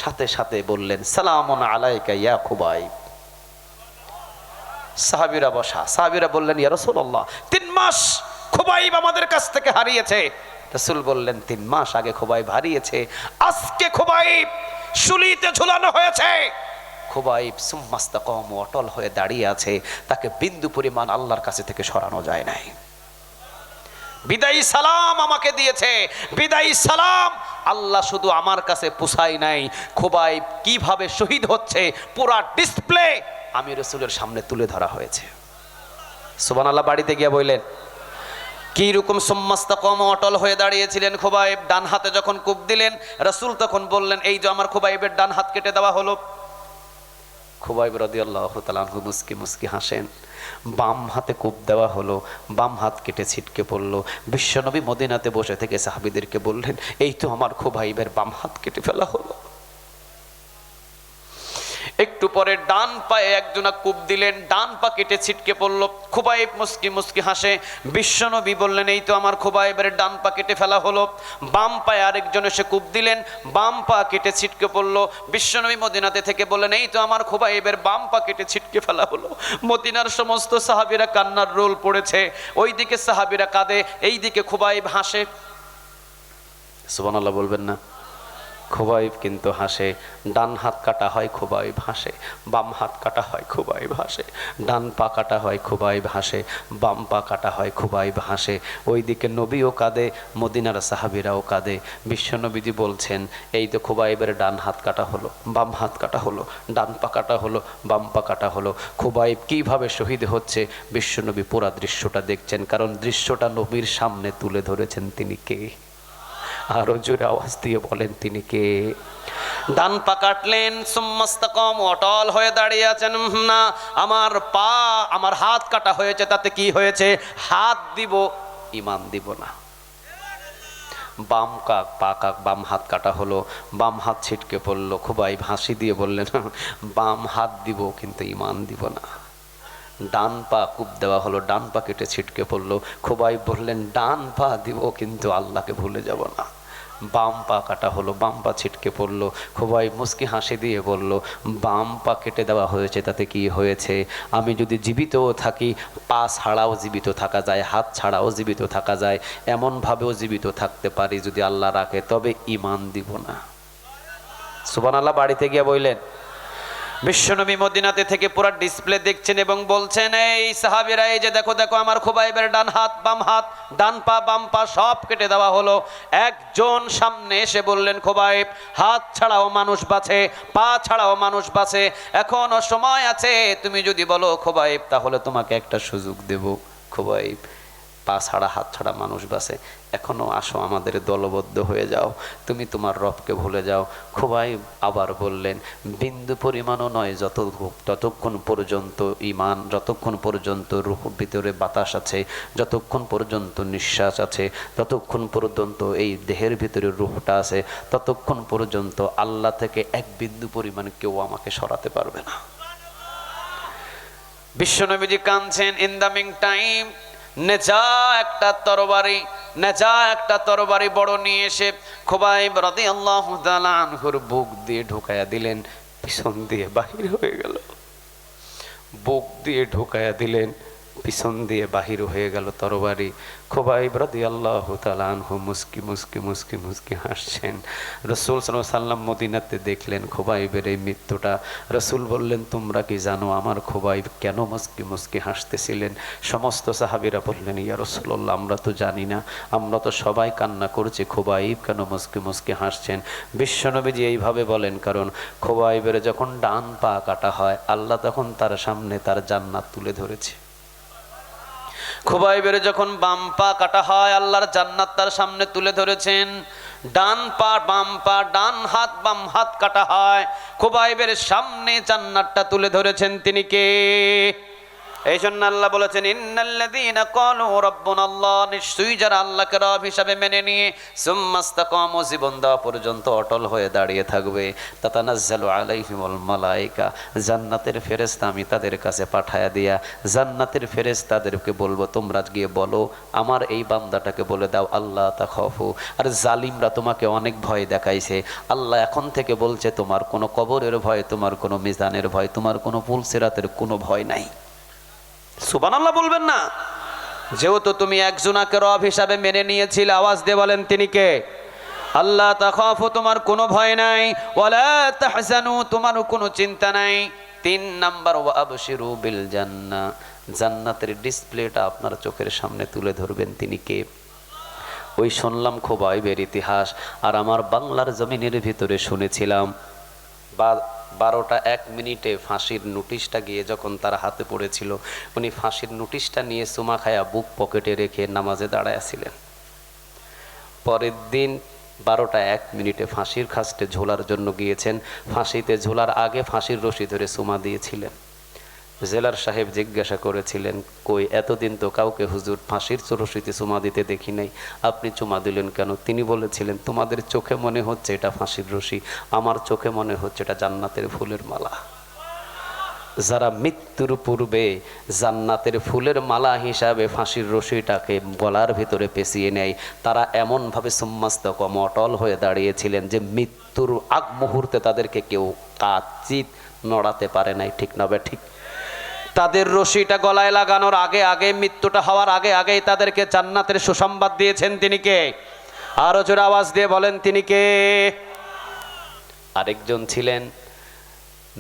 সাথে সাথে বললেন, সালামুন আলাইকা ইয়া খুবাইব। সাহাবীরা বসা, সাহাবীরা বললেন, ইয়া রাসূলুল্লাহ 3 মাস খুবাইব আমাদের কাছ থেকে হারিয়েছে। রাসূল বললেন, 3 মাস আগে খুবাইব হারিয়েছে, আজকে খুবাইব শুলিতে ঝুলানো হয়েছে। খুবাইব সুম্মাস্তাকাম, অটল হয়ে দাঁড়িয়ে আছে, তাকে বিন্দু পরিমাণ আল্লাহর কাছে থেকে সরানো যায় নাই। বিদায়ী সালাম আমাকে দিয়েছে, বিদায়ী সালাম আল্লাহ শুধু আমার কাছে পুষাই নাই, খুবাইব কিভাবে শহীদ হচ্ছে পুরা ডিসপ্লে আমি রাসূলের সামনে তুলে ধরা হয়েছে। সুবহানাল্লাহ। বাড়িতে গিয়ে বললেন কি রকম সুম্মাস্তাকাম, অটল হয়ে দাঁড়িয়েছিলেন খুবাইব। ডান হাতে যখন কোপ দিলেন রাসূল তখন বললেন, এই যে আমার খুবাইবের ডান হাত কেটে দেওয়া হলো। খুবাইব রাদিয়াল্লাহু তাআলা আনহু মুস্কি মুস্কি হাসেন। বাম হাতে কোপ দেওয়া হলো, বাম হাত কেটে ছিটকে পড়ল। বিশ্বনবী মদিনাতে বসে থেকে সাহাবীদেরকে বললেন, এই তো আমার খুবাইবের বাম হাত কেটে ফেলা হলো। একটু পরে ডান পায়ে একজনা কূপ দিলেন, ডান পা কেটে ছিটকে পড়ল। খুবাইব মুস্কি মুস্কি হাসে। বিশ্বনবী বললেন, এই তো আমার খুবাইবের ডান পা কেটে ফেলা হলো। বাম পায়ে আরেকজন এসে কূপ দিলেন, বাম পা কেটে ছিটকে পড়ল। বিশ্বনবী মদিনাতে থেকে বললেন, এই তো আমার খুবাইবের বাম পা কেটে ছিটকে ফেলা হলো। মদিনার সমস্ত সাহাবীরা কান্নার রোল পড়েছে। ওইদিকে সাহাবীরা কাঁদে, এইদিকে খুবাইব হাসে। সুবহানাল্লাহ বলবেন না? খুবাইব কিন্তু হাসে। ডান হাত কাটা হয়, খুবাইব হাসে। বাম হাত কাটা হয়, খুবাইব হাসে। ডান পা কাটা হয়, খুবাইব হাসে। বাম পা কাটা হয়, খুবাইব হাসে। ওইদিকে নবীও কাঁদে, মদিনার সাহাবীরাও কাঁদে। বিশ্বনবীজি বলছেন, এই তো খুবাইবের ডান হাত কাটা হলো, বাম হাত কাটা হলো, ডান পা কাটা হলো, বাম পা কাটা হলো। খুবাইব কিভাবে শহীদ হচ্ছে বিশ্বনবী পুরা দৃশ্যটা দেখছেন, কারণ দৃশ্যটা নবীর সামনে তুলে ধরেছেন। তিনি কে? আরো জোরে আওয়াজ দিয়ে বলেন, তিনি কে? ডান পা কাটলেন, সুম্মাস্তাকাম, অটল হয়ে দাঁড়িয়ে আছেন। না, আমার পা, আমার হাত কাটা হয়েছে, তাতে কি হয়েছে? হাত দিব, ঈমান দিব না। বাম বাম হাত কাটা হলো, বাম হাত ছিটকে পড়লো। খুবাইব হাসি দিয়ে বললেন, বাম হাত দিব কিন্তু ঈমান দিব না। ডান পা কূপ দেওয়া হলো, ডান পা কেটে ছিটকে পড়লো। খুবাইব বললেন, ডান পা দিব কিন্তু আল্লাহকে ভুলে যাব না। বাম পা কাটা হলো, বাম পা ছিটকে পড়লো। খুবাইব মুস্কি হাসি দিয়ে বলল, বাম পা কেটে দেওয়া হয়েছে, তাতে কি হয়েছে? আমি যদি জীবিতও থাকি, পা ছাড়াও জীবিত থাকা যায়, হাত ছাড়াও জীবিত থাকা যায়, এমনভাবেও জীবিত থাকতে পারি যদি আল্লাহ রাখে, তবে ঈমান দিব না। সুবহানাল্লাহ বাড়িতে গিয়ে বললেন। বিশ্বনবী মদিনাতে থেকে পুরো ডিসপ্লে দেখছেন এবং বলছেন, এই সাহাবীরা, এই যে দেখো দেখো, আমার খুবাইবের ডান হাত, বাম হাত, ডান পা, বাম পা সব কেটে দেওয়া হলো। একজন সামনে এসে বললেন, খুবাইব, হাত ছাড়াও মানুষ বাঁচে, পা ছাড়াও মানুষ বাঁচে, এখনো সময় আছে, তুমি যদি বলো খুবাইব, তাহলে তোমাকে একটা সুযোগ দেব। খুবাইব, পা ছাড়া হাত ছাড়া মানুষ বাঁচে, এখনো আসো, আমাদের দলবদ্ধ হয়ে যাও, তুমি তোমার রবকে ভুলে যাও। খুবাইব আবার বললেন, বিন্দু পরিমাণও নয়, যতক্ষণ পর্যন্ত ঈমান, যতক্ষণ পর্যন্ত রূহের ভিতরে বাতাস আছে, যতক্ষণ পর্যন্ত নিঃশ্বাস আছে, ততক্ষণ পর্যন্ত এই দেহের ভিতরে রূহটা আছে, ততক্ষণ পর্যন্ত আল্লাহ থেকে এক বিন্দু পরিমাণ কেউ আমাকে সরাতে পারবে না। বিশ্বনবীজি কাঁদছেন। ইন দ্য মিন টাইম নেজা একটা তরবারি বড় নিয়ে এসে খুবাইব রাদিয়াল্লাহু তাআলা আনহুর বুক দিয়ে ঢুকায়া দিলেন, পিছন দিয়ে বাহির হয়ে গেল। বুক দিয়ে ঢুকায়া দিলেন, পিছন দিয়ে বাহির হয়ে গেল তরবারি। খুবাইব রাদিয়াল্লাহু তাআলা আনহু মুস্কি মুস্কি মুস্কি মুস্কি হাসছেন। রাসূল সাল্লাল্লাহু আলাইহি ওয়াসাল্লাম মদিনাতে দেখলেন খুবাইবের এই মৃত্যুটা। রাসূল বললেন, তোমরা কি জানো আমার খুবাইব কেন মুস্কি মুস্কি হাসতেছিলেন? সমস্ত সাহাবীরা বললেন, ইয়া রাসূলুল্লাহ, আমরা তো জানি না, আমরা তো সবাই কান্না করছি, খুবাইব কেন মুস্কি মুস্কি হাসছেন? বিশ্বনবীজি এইভাবে বলেন, কারণ খুবাইবের যখন ডান পা কাটা হয়, আল্লাহ তখন তার সামনে তার জান্নাত তুলে ধরেছে। খুবাইবের যখন বাম পা কাটা হয়, আল্লাহর জান্নাত তার সামনে তুলে ধরেছেন। ডান পা বাম পা, ডান হাত বাম হাত কাটা হয়, খুবাইবের সামনে জান্নাতটা তুলে ধরেছেন। তিনি কে? এই জন্য আল্লাহ বলেছেন, ইন্নাল্লাযীনা ক্বালু রাব্বুনাল্লাহ, নিশ্চয়ই যারা আল্লাহকে রব হিসাবে মেনে নিয়ে সুম্মাস্তাকামু, জীবন দেওয়া পর্যন্ত অটল হয়ে দাঁড়িয়ে থাকবে, তাতানাজ্জালু আলাইহিমুল মালায়েকা, জান্নাতের ফেরেশতা আমি তাদের কাছে পাঠায়া দিয়া, জান্নাতের ফেরেশতাদেরকে বলবো, তোমরা গিয়ে বলো আমার এই বান্দাটাকে বলে দাও, আল্লাহ তাখাফু। আর জালিমরা তোমাকে অনেক ভয় দেখাইছে, আল্লাহ এখন থেকে বলছে, তোমার কোনো কবরের ভয়, তোমার কোনো মিজানের ভয়, তোমার কোনো পুলসিরাতের কোনো ভয় নাই। সুবহানাল্লাহ বলবেন না? যেহেতু তুমি একজনাকে রব হিসাবে মেনে নিয়েছিলে, আওয়াজ দিয়ে বলেন, তিনি কে? আল্লাহ তাখাফু, তোমার কোনো ভয় নাই, ওয়ালা তাহজানু, তোমারও কোনো চিন্তা নাই। 3 নাম্বার, ওয়া আবশিরু বিল জান্নাহ, জান্নাতের ডিসপ্লেটা আপনার চোখের সামনে তুলে ধরবেন। তিনি কে? ওই শুনলাম খুবাইবের ইতিহাস, আর আমার বাংলার জমিনের ভিতরে শুনেছিলাম 12টা 1 মিনিটে ফাঁসির নোটিশটা গিয়ে যখন তার হাতে পড়েছিল, উনি ফাঁসির নোটিশটা নিয়ে চুমা খায়া বুক পকেটে রেখে নামাজে দাঁড়ায়াছিলেন। পরের দিন 12টা 1 মিনিটে ফাঁসির খাস্টে ঝোলার জন্য গিয়েছেন। ফাঁসিতে ঝোলার আগে ফাঁসির রশি ধরে চুমা দিয়েছিলেন। জেলার সাহেব জিজ্ঞাসা করেছিলেন, কই এতদিন তো কাউকে হুজুর ফাঁসির রশিতে চুমা দিতে দেখি নাই, আপনি চুমা দিলেন কেন? তিনি বলেছিলেন, তোমাদের চোখে মনে হচ্ছে এটা ফাঁসির রশি, আমার চোখে মনে হচ্ছে এটা জান্নাতের ফুলের মালা। যারা মৃত্যুর পূর্বে জান্নাতের ফুলের মালা হিসাবে ফাঁসির রশিটাকে গলার ভিতরে পেঁচিয়ে নেয়, তারা এমনভাবে সুম্মাস্তকম অটল হয়ে দাঁড়িয়েছিলেন যে মৃত্যুর আগ মুহূর্তে তাদেরকে কেউ কাচিত নড়াতে পারে নাই। ঠিক না বে ঠিক? তাদের রশিটা গলায় লাগানোর আগে আগে, মৃত্যুটা হওয়ার আগে আগেই তাদেরকে জান্নাতের সুসংবাদ দিয়েছেন তিনি কে? আরো জোরে আওয়াজ দিয়ে বলেন তিনি কে? আরেকজন ছিলেন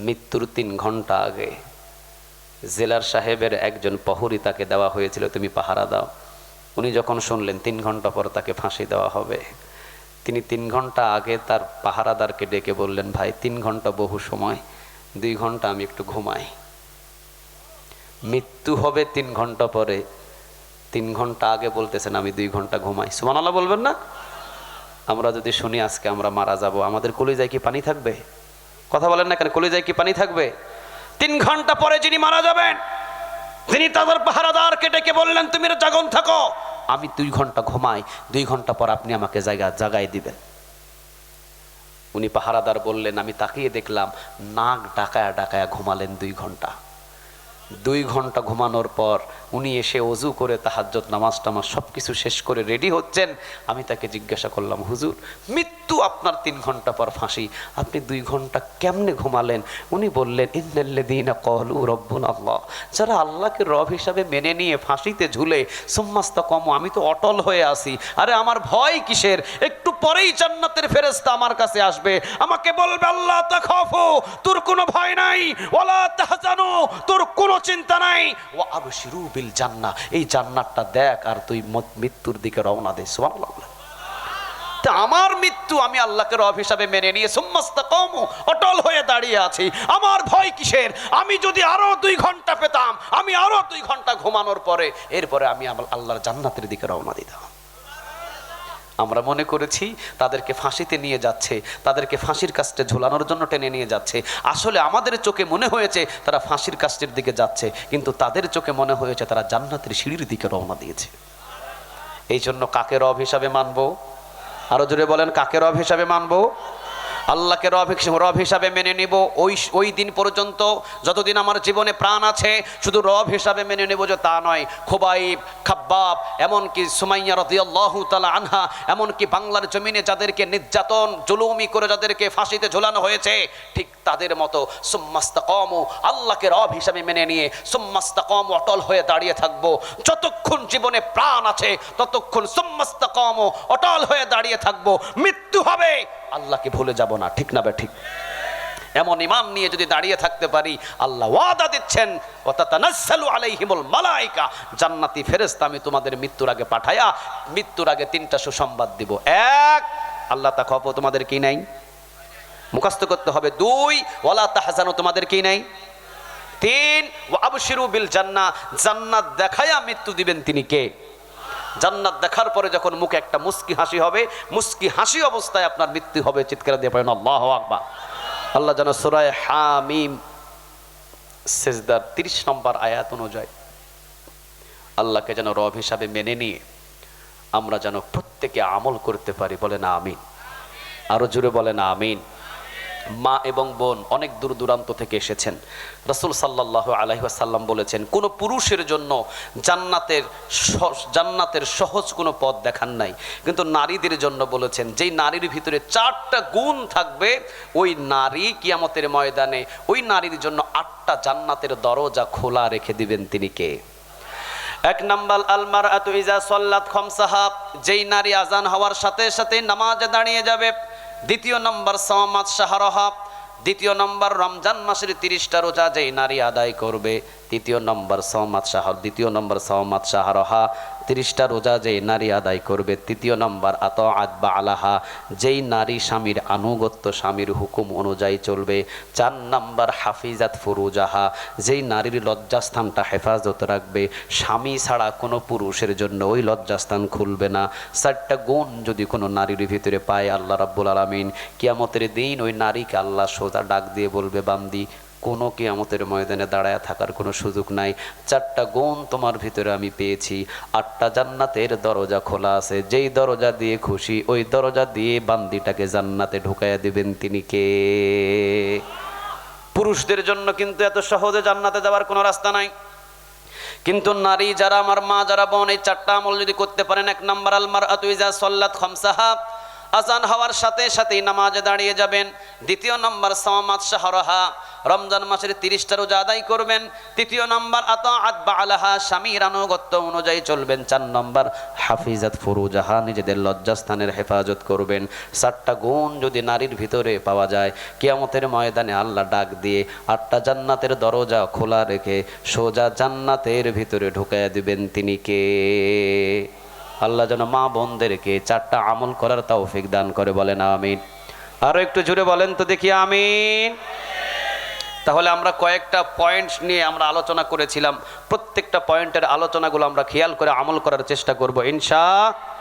মৃত্যুর 3 ঘন্টা আগে জেলার সাহেবের একজন প্রহরী তাকে দেওয়া হয়েছিল, তুমি পাহারা দাও। উনি যখন শুনলেন 3 ঘন্টা পর তাকে ফাঁসি দেওয়া হবে, তিনি 3 ঘন্টা আগে তার পাহারাদারকে ডেকে বললেন, ভাই 3 ঘন্টা বহু সময়, 2 ঘন্টা আমি একটু ঘুমাই। মৃত্যু হবে 3 ঘন্টা পরে, 3 ঘন্টা আগে বলতেছেন আমি 2 ঘন্টা ঘুমাই। সুবহানাল্লাহ বলবেন না? আমরা যদি শুনি আজকে আমরা মারা যাব, আমাদের কলিজায় কি পানি থাকবে? কথা বলেন না কেন? কলিজায় কি পানি থাকবে? 3 ঘন্টা পরে যিনি মারা যাবেন, তিনি তাদের পাহারাদারকে ডেকে বললেন, তুমি জাগন থাকো, আমি 2 ঘন্টা ঘুমাই, 2 ঘন্টা পর আপনি আমাকে জাগায় দিবেন। উনি পাহারাদার বললেন, আমি তাকিয়ে দেখলাম নাক ডাকায়া ডাকায়া ঘুমালেন 2 ঘন্টা। 2 ঘন্টা ঘুমানোর পর উনি এসে অজু করে তাহাজ্জুদ নামাজ টামাজ সব কিছু শেষ করে রেডি হচ্ছেন। আমি তাকে জিজ্ঞাসা করলাম, হুজুর মৃত্যু আপনার 3 ঘন্টা পর ফাঁসি, আপনি 2 ঘন্টা কেমনে ঘুমালেন? উনি বললেন, ইন্নাল্লাযীনা ক্বালু রাব্বুনা আল্লাহ, যারা আল্লাহকে রব হিসাবে মেনে নিয়ে ফাঁসিতে ঝুলে সুম্মাস্তাকামু, আমি তো অটল হয়ে আছি, আরে আমার ভয় কিসের? একটু পরেই জান্নাতের ফেরেশতা আমার কাছে আসবে, আমাকে বলবে, আল্লাহ তাখাফু, তোর কোনো ভয় নাই, ওয়ালা তাহজানু, তোর কোনো চিন্তা নাই, ওয়া আবশিরু বিল জান্নাহ, এই জান্নাতটা দেখ আর তুই মৃত্যুর দিকে রওনা দে। সুবহানাল্লাহ। তা আমার মৃত্যু আমি আল্লাহকে রব হিসাবে মেনে নিয়ে সুম্মাস্তাকামু অটল হয়ে দাঁড়িয়ে আছি, আমার ভয় কিসের? আমি যদি আরো 2 ঘন্টা পেতাম, আমি আরো 2 ঘন্টা ঘুমানোর পরে এরপরে আমি আল্লাহর জান্নাতের দিকে রওনা দিতাম। আমরা মনে করেছি তাদেরকে ফাঁসিতে নিয়ে যাচ্ছে, তাদেরকে ফাঁসির কাস্টে ঝোলানোর জন্য টেনে নিয়ে যাচ্ছে। আসলে আমাদের চোখে মনে হয়েছে তারা ফাঁসির কাস্টের দিকে যাচ্ছে, কিন্তু তাদের চোখে মনে হয়েছে তারা জান্নাতের সিঁড়ির দিকে রওনা দিয়েছে। এই জন্য কাকে রব হিসাবে মানবো? আরো জোরে বলেন, কাকে রব হিসাবে মানবো? আল্লাহকে রব হিসাবে মেনে নিব। ওই দিন পর্যন্ত যতদিন আমার জীবনে প্রাণ আছে, শুধু রব হিসাবে মেনে নেব যে তা নয়। খুবাইব, খাব্বাব, এমনকি সুমাইয়া রাদিয়াল্লাহু তাআলা আনহা, এমনকি বাংলার জমিনে যাদেরকে নির্যাতন জুলুমি করে যাদেরকে ফাঁসিতে ঝোলানো হয়েছে, ঠিক তাদের মতো সুম্মাস্তাকামু, আল্লাহকে রব হিসাবে মেনে নিয়ে সুম্মাস্তাকামু অটল হয়ে দাঁড়িয়ে থাকবো। যতক্ষণ জীবনে প্রাণ আছে ততক্ষণ সুম্মাস্তাকামু অটল হয়ে দাঁড়িয়ে থাকবো। মৃত্যু হবে, আল্লাহকে ভুলে যাব না। ঠিক না বে ঠিক? এমন ঈমান নিয়ে যদি দাঁড়িয়ে থাকতে পারি, আল্লাহ ওয়াদা দিচ্ছেন, ওয়া তাতানাজ্জালু আলাইহিমুল মালায়েকা, জান্নাতি ফেরেশতা আমি তোমাদের মৃত্যুর আগে পাঠায়া মৃত্যুর আগে 3টা সুসংবাদ দিব। 1, আল্লাহ তাখাফু, তোমাদের কি নাই, মুখস্থ করতে হবে। 2, ওয়ালা তাহজানু, তোমাদের কি নাই। 3, ওয়া আবশিরু বিল জান্নাহ, জান্নাত দেখায়া মৃত্যু দিবেন তিনি কে? জান্নাত দেখার পরে যখন মুখে একটা মুস্কি হাসি হবে, মুস্কি হাসি অবস্থায় আপনার মৃত্যু হবে। চিৎকার দিয়ে পড়েন আল্লাহু আকবার। আল্লাহ যেন সূরা হামিম সিজদার 30 নম্বর আয়াত অনুযায়ী আল্লাহকে যেন রব হিসাবে মেনে নিয়ে আমরা যেন প্রত্যেকে আমল করতে পারি। বলেন আমিন। আরো জোরে বলেন আমিন। মা এবং বোন অনেক দূর দূরান্ত থেকে এসেছেন। রাসূল সাল্লাল্লাহু আলাইহি ওয়াসাল্লাম বলেছেন, কোন পুরুষের জন্য জান্নাতের সহজ কোনো পথ দেখান নাই, কিন্তু নারীদের জন্য বলেছেন যেই নারীর ভিতরে 4টা গুণ থাকবে, ওই নারী কিয়ামতের ময়দানে ওই নারীর জন্য 8টা জান্নাতের দরজা খোলা রেখে দিবেন। তিনি কে? 1 নাম্বার আল মারআতু ইজা সাল্লাত খামসাহা, যেই নারী আজান হওয়ার সাথে সাথে নামাজে দাঁড়িয়ে যাবে। 2 নম্বর সাওমাত শাহরাহা, 2 নম্বর রমজান মাসের 30টা রোজা যেই নারী আদায় করবে। 3 নম্বর সাওমাত শাহর, 2 নম্বর সাওমাত শাহরাহা, 30টা রোজা যেই নারী আদায় করবে। 3 নম্বর আতাআত বালাহা, যেই নারী স্বামীর আনুগত্য, স্বামীর হুকুম অনুযায়ী চলবে। 4 নম্বর হাফিজাত ফুরুজাহা, যেই নারীর লজ্জাস্থানটা হেফাজত রাখবে, স্বামী ছাড়া কোনো পুরুষের জন্য ওই লজ্জাস্থান খুলবে না। 4টা গুণ যদি কোনো নারীর ভিতরে পায়, আল্লাহ রাব্বুল আলামিন কিয়ামতের দিন ওই নারীকে আল্লাহ সোজা ডাক দিয়ে বলবে, বান্দি কোনো কিয়ামতের ময়দানে দাঁড়ায় থাকার কোনো সুযোগ নাই। 4টা গুণ তোমার ভিতরে আমি পেয়েছি। 8টা জান্নাতের দরজা খোলা আছে, যেই দরজা দিয়ে খুশি ওই দরজা দিয়ে বান্দিটাকে জান্নাতে ঢুকাইয়া দিবেন। তিনি কে? পুরুষদের জন্য কিন্তু এত সহজে জান্নাতে যাওয়ার কোনো রাস্তা নাই। কিন্তু নারী যারা, আমার মা যারা বোন, এই 4টা আমল যদি করতে পারেন, 1 নাম্বার আল মারআতু ইযা সাল্লাত খামসাহা, আজান হওয়ার সাথে সাথেই নামাজে দাঁড়িয়ে যাবেন। 2 নাম্বার সামাত শাহরাহা, রমজান মাসের 30টা রোজা আদায় করবেন। 3 নাম্বার আতাআত বালাহা, স্বামীর আনুগত্য অনুযায়ী চলবেন। 4 নাম্বার হাফিজাত ফুরুজাহা, নিজেদের লজ্জাস্থানের হেফাজত করবেন। 4টা গুণ যদি নারীর ভিতরে পাওয়া যায়, কিয়ামতের ময়দানে আল্লাহ ডাক দিয়ে 8টা জান্নাতের দরজা খোলা রেখে সোজা জান্নাতের ভিতরে ঢুকাইয়া দিবেন। তিনি কে? আল্লাহ যেন মা বোনদেরকে 4টা আমল করার তৌফিক দান করে, বলেন আমিন। আরো একটু জোরে বলেন তো দেখি, আমিন। তাহলে আমরা কয়েকটা পয়েন্টস নিয়ে আমরা আলোচনা করেছিলাম। প্রত্যেকটা পয়েন্টের আলোচনাগুলো আমরা খেয়াল করে আমল করার চেষ্টা করব ইনশাআল্লাহ।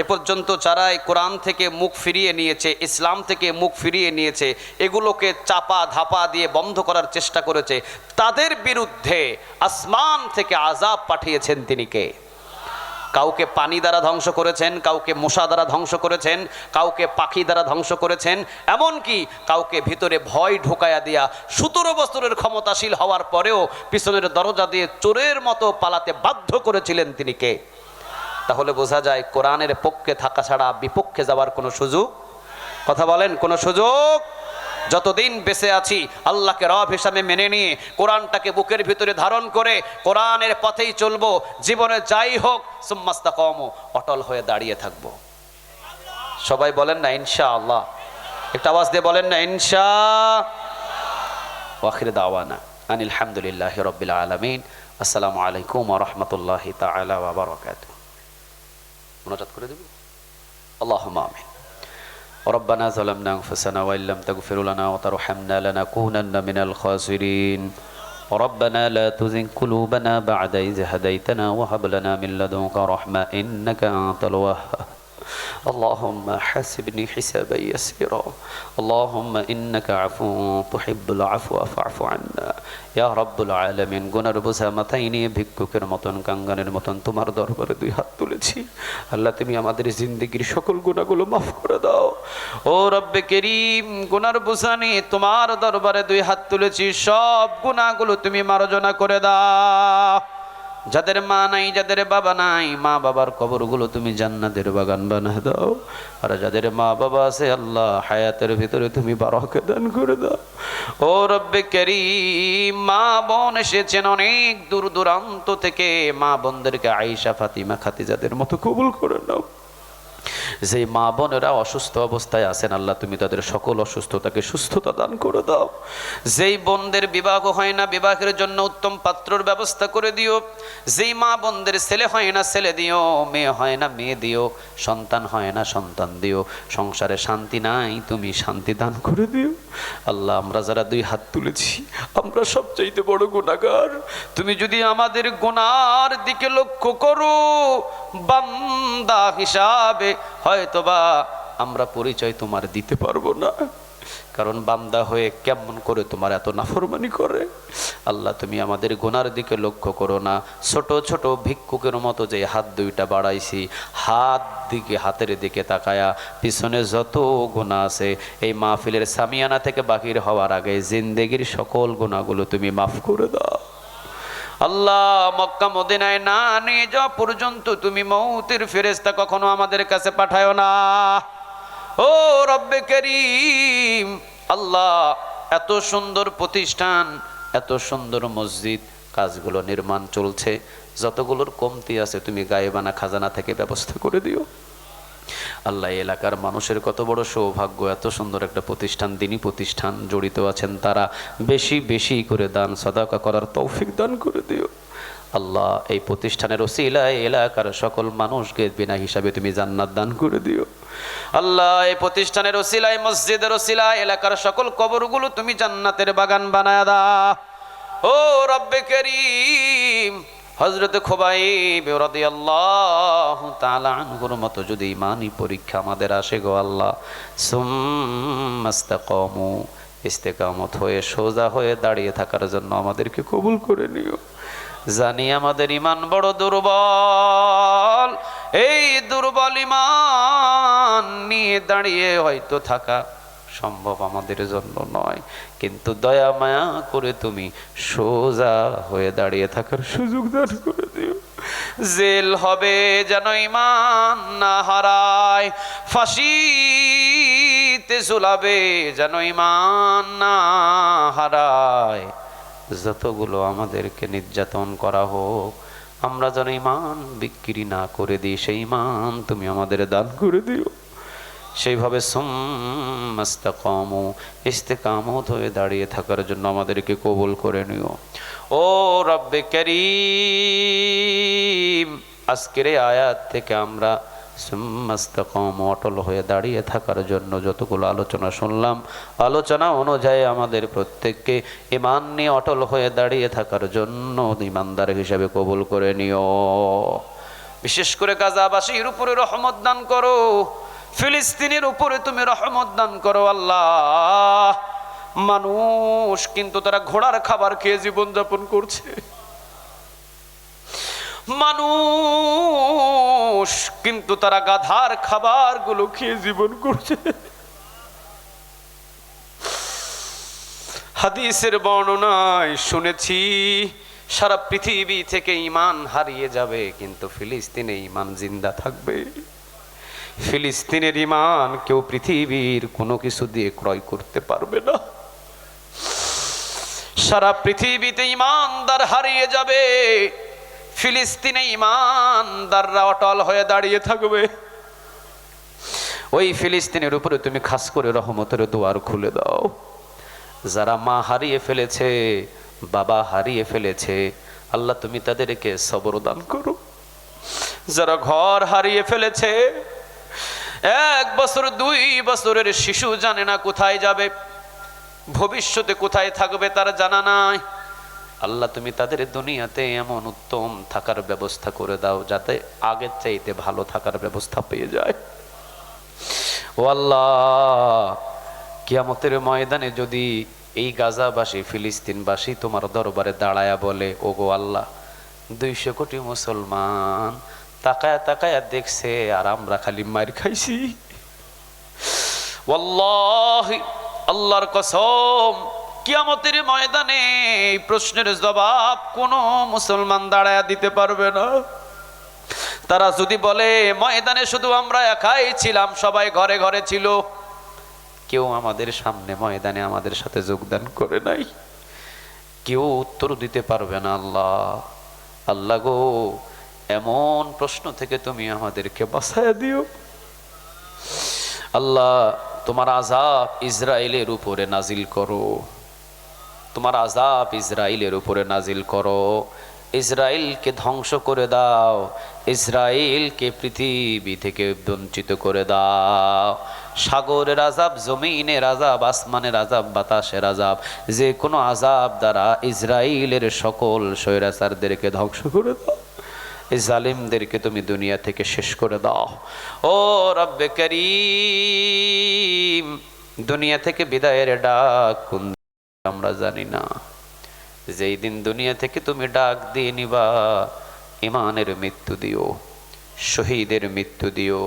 এ পর্যন্ত যারা এই কোরআন থেকে মুখ ফিরিয়ে নিয়েছে, ইসলাম থেকে মুখ ফিরিয়ে নিয়েছে, এগুলোকে চাপা ধাপা দিয়ে বন্ধ করার চেষ্টা করেছে, তাদের বিরুদ্ধে আসমান থেকে আযাব পাঠিয়েছেন তিনি কে? কাউকে পানি দ্বারা ধ্বংস করেছেন, কাউকে মশা দ্বারা ধ্বংস করেছেন, কাউকে পাখি দ্বারা ধ্বংস করেছেন, এমনকি কাউকে ভিতরে ভয় ঢোকায়া দিয়া 17 বছরের ক্ষমতাশীল হওয়ার পরেও পিছনের দরজা দিয়ে চোরের মতো পালাতে বাধ্য করেছিলেন তিনি কে? তাহলে বোঝা যায় কোরআনের পক্ষে থাকা ছাড়া বিপক্ষে যাওয়ার কোনো সুযোগ, কথা বলেন, কোনো সুযোগ। যতদিন বেঁচে আছি আল্লাহকে রব হিসাবে মেনে নিয়ে কোরআনটাকে বুকের ভিতরে ধারণ করে কোরআনের পথেই চলবো। জীবনে যাই হোক সুম্মাস্তাকামু, অটল হয়ে দাঁড়িয়ে থাকবো। সবাই বলেন না ইনশাআল্লাহ? একটা আওয়াজ দিয়ে বলেন না ইনশাআল্লাহ। ওয়া আখির দাওয়ানা আনিল হামদুলিল্লাহি রাব্বিল আলামিন। আসসালামু আলাইকুম ওয়া রাহমাতুল্লাহি তাআলা ওয়া বারাকাতুহু। মুনাজাত করে দেব। আল্লাহুম্মা আমিন। ربنا ظلمنا أنفسنا وإن لم تغفر لنا وترحمنا لنكونن من الخاسرين. ربنا لا تزغ قلوبنا بعد إذ هديتنا وهب لنا من لدنك رحمة إنك أنت الوهاب. اللهم حاسبني حسابا يسيرا. اللهم إنك عفو تحب العفو فاعف عنا يا رب العالمين. গুনার বোঝা মাথায় নিয়ে ভিক্ষুকের মতন, কাঙ্গানের মতন তোমার দরবারে 2 হাত তুলেছি। আল্লাহ তুমি আমাদের জিন্দেগির সকল গুনাহগুলো মাফ করে দাও। ও রব্বে করিম, গুনার বোঝা নিয়ে তোমার দরবারে 2 হাত তুলেছি, সব গুনাহগুলো তুমি মার্জনা করে দাও। যাদের মা নাই, যাদের বাবা নাই, মা বাবার কবরগুলো তুমি জান্নাতের বাগান বানিয়ে দাও। আর যাদের মা বাবা আছে আল্লাহ হায়াতের ভিতরে তুমি বারাকা দান করে দাও। ও রব্বে কারীম, মা বোন এসেছেন অনেক দূর দূরান্ত থেকে, মা বোনদেরকে আয়েশা, ফাতিমা, খাদিজাদের মতো কবুল করে নাও। যে মা বোনেরা অসুস্থ অবস্থায় আছেন আল্লাহ তুমি তাদের সকল অসুস্থতাকে সুস্থতা দান করে দাও। যেই বোনদের বিবাহ হয় না, বিবাহের জন্য উত্তম পাত্রর ব্যবস্থা করে দিও। যেই মা বোনদের ছেলে হয় না, ছেলে দিও। মেয়ে হয় না, মেয়ে দিও। সন্তান হয় না, সন্তান দিও। সংসারে শান্তি নাই, তুমি শান্তি দান করে দিও। আল্লাহ আমরা যারা 2 হাত তুলেছি আমরা সবচাইতে বড় গুনাহগার। তুমি যদি আমাদের গুনার দিকে লক্ষ্য করো, বান্দা হিসাবে হয়তোবা আমরা পরিচয় তোমার দিতে পারবো না, কারণ বান্দা হয়ে কেমন করে তোমার এত নাফরমানি করে। আল্লাহ তুমি আমাদের গুনার দিকে লক্ষ্য করো না। ছোট ছোট ভিক্ষুকের মতো যে হাত 2টা বাড়াইছি, হাতের দিকে তাকায়া পিছনে যত গুনাহ আছে এই মাহফিলের সামিয়ানা থেকে বাহির হওয়ার আগে জিন্দেগির সকল গুনাহগুলো তুমি মাফ করে দাও। আল্লাহ মক্কা মদিনায় না নিয়ে যাওয়া পর্যন্ত তুমি মৌতের ফেরেশতা কখনো আমাদের কাছে পাঠায়ো না। ও রব্বে করিম, আল্লাহ এত সুন্দর প্রতিষ্ঠান, এত সুন্দর মসজিদ, কাজগুলো নির্মাণ চলছে, যতগুলোর কমতি আছে তুমি গায়েবানা খাজানা থেকে ব্যবস্থা করে দিও। আল্লাহ এলাকার মানুষের কত বড় সৌভাগ্য, এত সুন্দর একটা প্রতিষ্ঠান, দিনী প্রতিষ্ঠান জড়িত আছেন, তারা বেশি বেশি করে দান সাদাকা করার তৌফিক দান করে দিও। আল্লাহ এই প্রতিষ্ঠানের ওসিলায় এলাকার সকল মানুষকে বিনা হিসাবে তুমি জান্নাত দান করে দিও। আল্লাহ এই প্রতিষ্ঠানের ওসিলায়, মসজিদের ওসিলায় এলাকার সকল কবরগুলো তুমি জান্নাতের বাগান বানায়া দাও। ও রব্বে করিম, হযরত খুবাইব রাদিয়াল্লাহু তাআলা আনহুর মতো যদি ঈমানি পরীক্ষা আমাদের আসে গো আল্লাহ, সুম্মাস্তাকামু, ইস্তেকামত হয়ে সোজা হয়ে দাঁড়িয়ে থাকার জন্য আমাদেরকে কবুল করে নিও। জানি আমাদের ঈমান বড় দুর্বল, এই দুর্বল ঈমান নিয়ে দাঁড়িয়ে হয়তো থাকা সম্ভব আমাদের জন্য নয়, কিন্তু দয়া মায়া করে তুমি সোজা হয়ে দাঁড়িয়ে থাকার সুযোগ দান করে দিও। জেল হবে যেন ঈমান না হারায়, ফাঁসিতে ঝুলাবে যেন ঈমান না হারায়। যতগুলো আমাদেরকে নির্যাতন করা হোক, আমরা যেন ঈমান বিক্রি না করে দিই, সেই ঈমান তুমি আমাদের দান করে দিও। সেইভাবে সুম্মাস্তাকামু, ইস্তেকামত হয়ে দাঁড়িয়ে থাকার জন্য আমাদেরকে কবুল করে নিও। ও রব্বে কারীম, আজকের এই আয়াত থেকে আমরা সুম্মাস্তাকামু, অটল হয়ে দাঁড়িয়ে থাকার জন্য যতগুলো আলোচনা শুনলাম, আলোচনা অনুযায়ী আমাদের প্রত্যেককে ঈমান নিয়ে অটল হয়ে দাঁড়িয়ে থাকার জন্য ঈমানদার হিসেবে কবুল করে নিও। বিশেষ করে গাজাবাসীর উপরে রহমত দান করো, ফিলিস্তিনের উপরে তুমি রহমত দান করো আল্লাহ। মানুষ কিন্তু তারা ঘোড়ার খাবার খেয়ে জীবনযাপন করছে, মানুষ কিন্তু তারা গাধার খাবারগুলো খেয়ে জীবন করছে। হাদিসের বর্ণনায় শুনেছি সারা পৃথিবী থেকে ঈমান হারিয়ে যাবে, কিন্তু ফিলিস্তিনে ঈমান জিন্দা থাকবে। ফিলিস্তিনের ঈমান কেউ পৃথিবীর কোনো কিছু দিয়ে ক্রয় করতে পারবে না। সারা পৃথিবীতে ঈমানদার হারিয়ে যাবে, ফিলিস্তিনে ঈমানদাররা অটল হয়ে দাঁড়িয়ে থাকবে। ওই ফিলিস্তিনের উপরে তুমি খাস করে রহমতের দুয়ার খুলে দাও। যারা মা হারিয়ে ফেলেছে, বাবা হারিয়ে ফেলেছে, আল্লাহ তুমি তাদেরকে সবর দান করো। যারা ঘর হারিয়ে ফেলেছে, 1 বছর 2 বছরের শিশু জানে না কোথায় যাবে, ভবিষ্যতে কোথায় থাকবে তার জানা নাই, আল্লাহ তুমি তাদের দুনিয়াতে এমন উত্তম থাকার ব্যবস্থা করে দাও যাতে আগের চাইতে ভালো থাকার ব্যবস্থা পেয়ে যায়। ও আল্লাহ, কিয়ামতের ময়দানে যদি এই গাজাবাসী, ফিলিস্তিনবাসী তোমার দরবারে দাঁড়ায়া বলে, ওগো আল্লাহ, 200 কোটি মুসলমান তাকায়া তাকায়া দেখছে আর আমরা খালি মার খাইছি, ওয়াল্লাহি আল্লাহর কসম, কিয়ামতের ময়দানে এই প্রশ্নের জবাব কোনো মুসলমান দাঁড়ায়া দিতে পারবে না। তারা যদি বলে ময়দানে শুধু আমরা একাই ছিলাম, সবাই ঘরে ঘরে ছিল, কেউ আমাদের সামনে ময়দানে আমাদের সাথে যোগদান করে নাই, কেউ উত্তর দিতে পারবে না। আল্লাহ, আল্লাহ গো, এমন প্রশ্ন থেকে তুমি আমাদেরকে বাঁচায়া দিও। আল্লাহ, তোমার আযাব ইসরায়েলের উপরে নাজিল করো, তোমার আযাব ইসরায়েলের উপরে নাজিল করো, ইসরায়েলকে ধ্বংস করে দাও, ইসরায়েলকে পৃথিবী থেকে বঞ্চিত করে দাও। সাগরের আযাব, জমিনের আযাব, আসমানের আযাব, বাতাসের আযাব, যে কোনো আযাব দ্বারা ইসরায়েলের সকল স্বৈরাচারদেরকে ধ্বংস করে দাও, এই জালিমদেরকে তুমি দুনিয়া থেকে শেষ করে দাও। ও রব্বে কারীম, দুনিয়া থেকে বিদায়ের ডাক কোন আমরা জানি না, যেই দিন দুনিয়া থেকে তুমি ডাক দিয়ে নিবা, ঈমানের মৃত্যু দিও, শহীদের মৃত্যু দিও।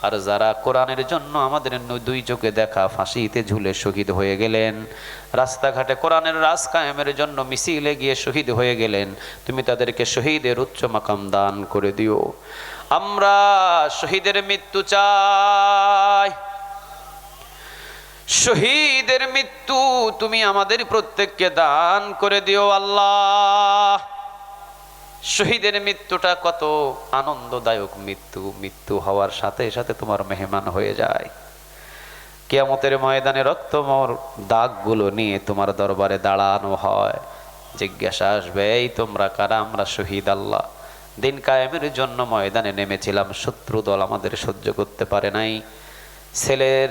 আর যারা কোরআনের জন্য আমাদের 2 চোখে দেখা ফাঁসিতে ঝুলে শহীদ হয়ে গেলেন, রাস্তাঘাটে কোরআনের রাজ কায়েমের জন্য মিছিলে গিয়ে শহীদ হয়ে গেলেন, তুমি তাদেরকে শহীদের উচ্চ মাকাম দান করে দিও। আমরা শহীদের মৃত্যু চাই, শহীদের মৃত্যু তুমি আমাদের প্রত্যেককে দান করে দিও আল্লাহ। শহীদের মৃত্যুটা কত আনন্দদায়ক মৃত্যু, মৃত্যু হওয়ার সাথে সাথে তোমার মেহমান হয়ে যায়। কিয়ামতের ময়দানে রক্তময় দাগগুলো নিয়ে তোমার দরবারে দাঁড়ানো হয়, জিজ্ঞাসা আসবে, এই তোমরা কারা? আমরা শহীদ আল্লাহ, দিন কায়েমের জন্য ময়দানে নেমেছিলাম, শত্রু দল আমাদের সহ্য করতে পারে নাই, ছেলের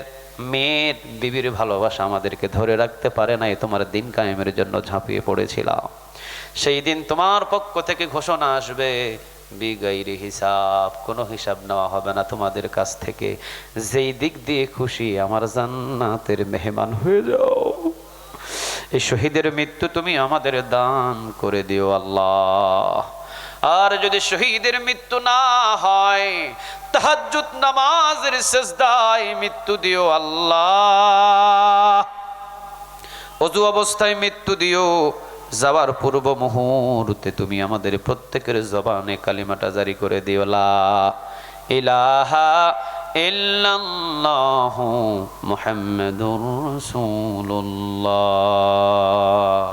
মেয়ের বিবির ভালোবাসা আমাদেরকে ধরে রাখতে পারে নাই, তোমার দিন কায়েমের জন্য ঝাঁপিয়ে পড়েছিলাম। সেই দিন তোমার পক্ষ থেকে ঘোষণা আসবে, বিগাইরি হিসাব, কোনো হিসাব নেওয়া হবে না তোমাদের কাছ থেকে, যেই দিক দিয়ে খুশি আমার জান্নাতের মেহমান হয়ে যাও। এই শহীদের মৃত্যু তুমি আমাদের দান করে দিও আল্লাহ। আর যদি শহীদের মৃত্যু না হয়, তাহাজ্জুদ নামাজের সিজদায় মৃত্যু দিও আল্লাহ। অজু অবস্থায় মৃত্যু দিও। যাওয়ার পূর্ব মুহূর্তে তুমি আমাদের প্রত্যেকের জবানে কালিমাটা জারি করে দিও, লা ইলাহা ইল্লাল্লাহু মুহাম্মাদুর রাসূলুল্লাহ।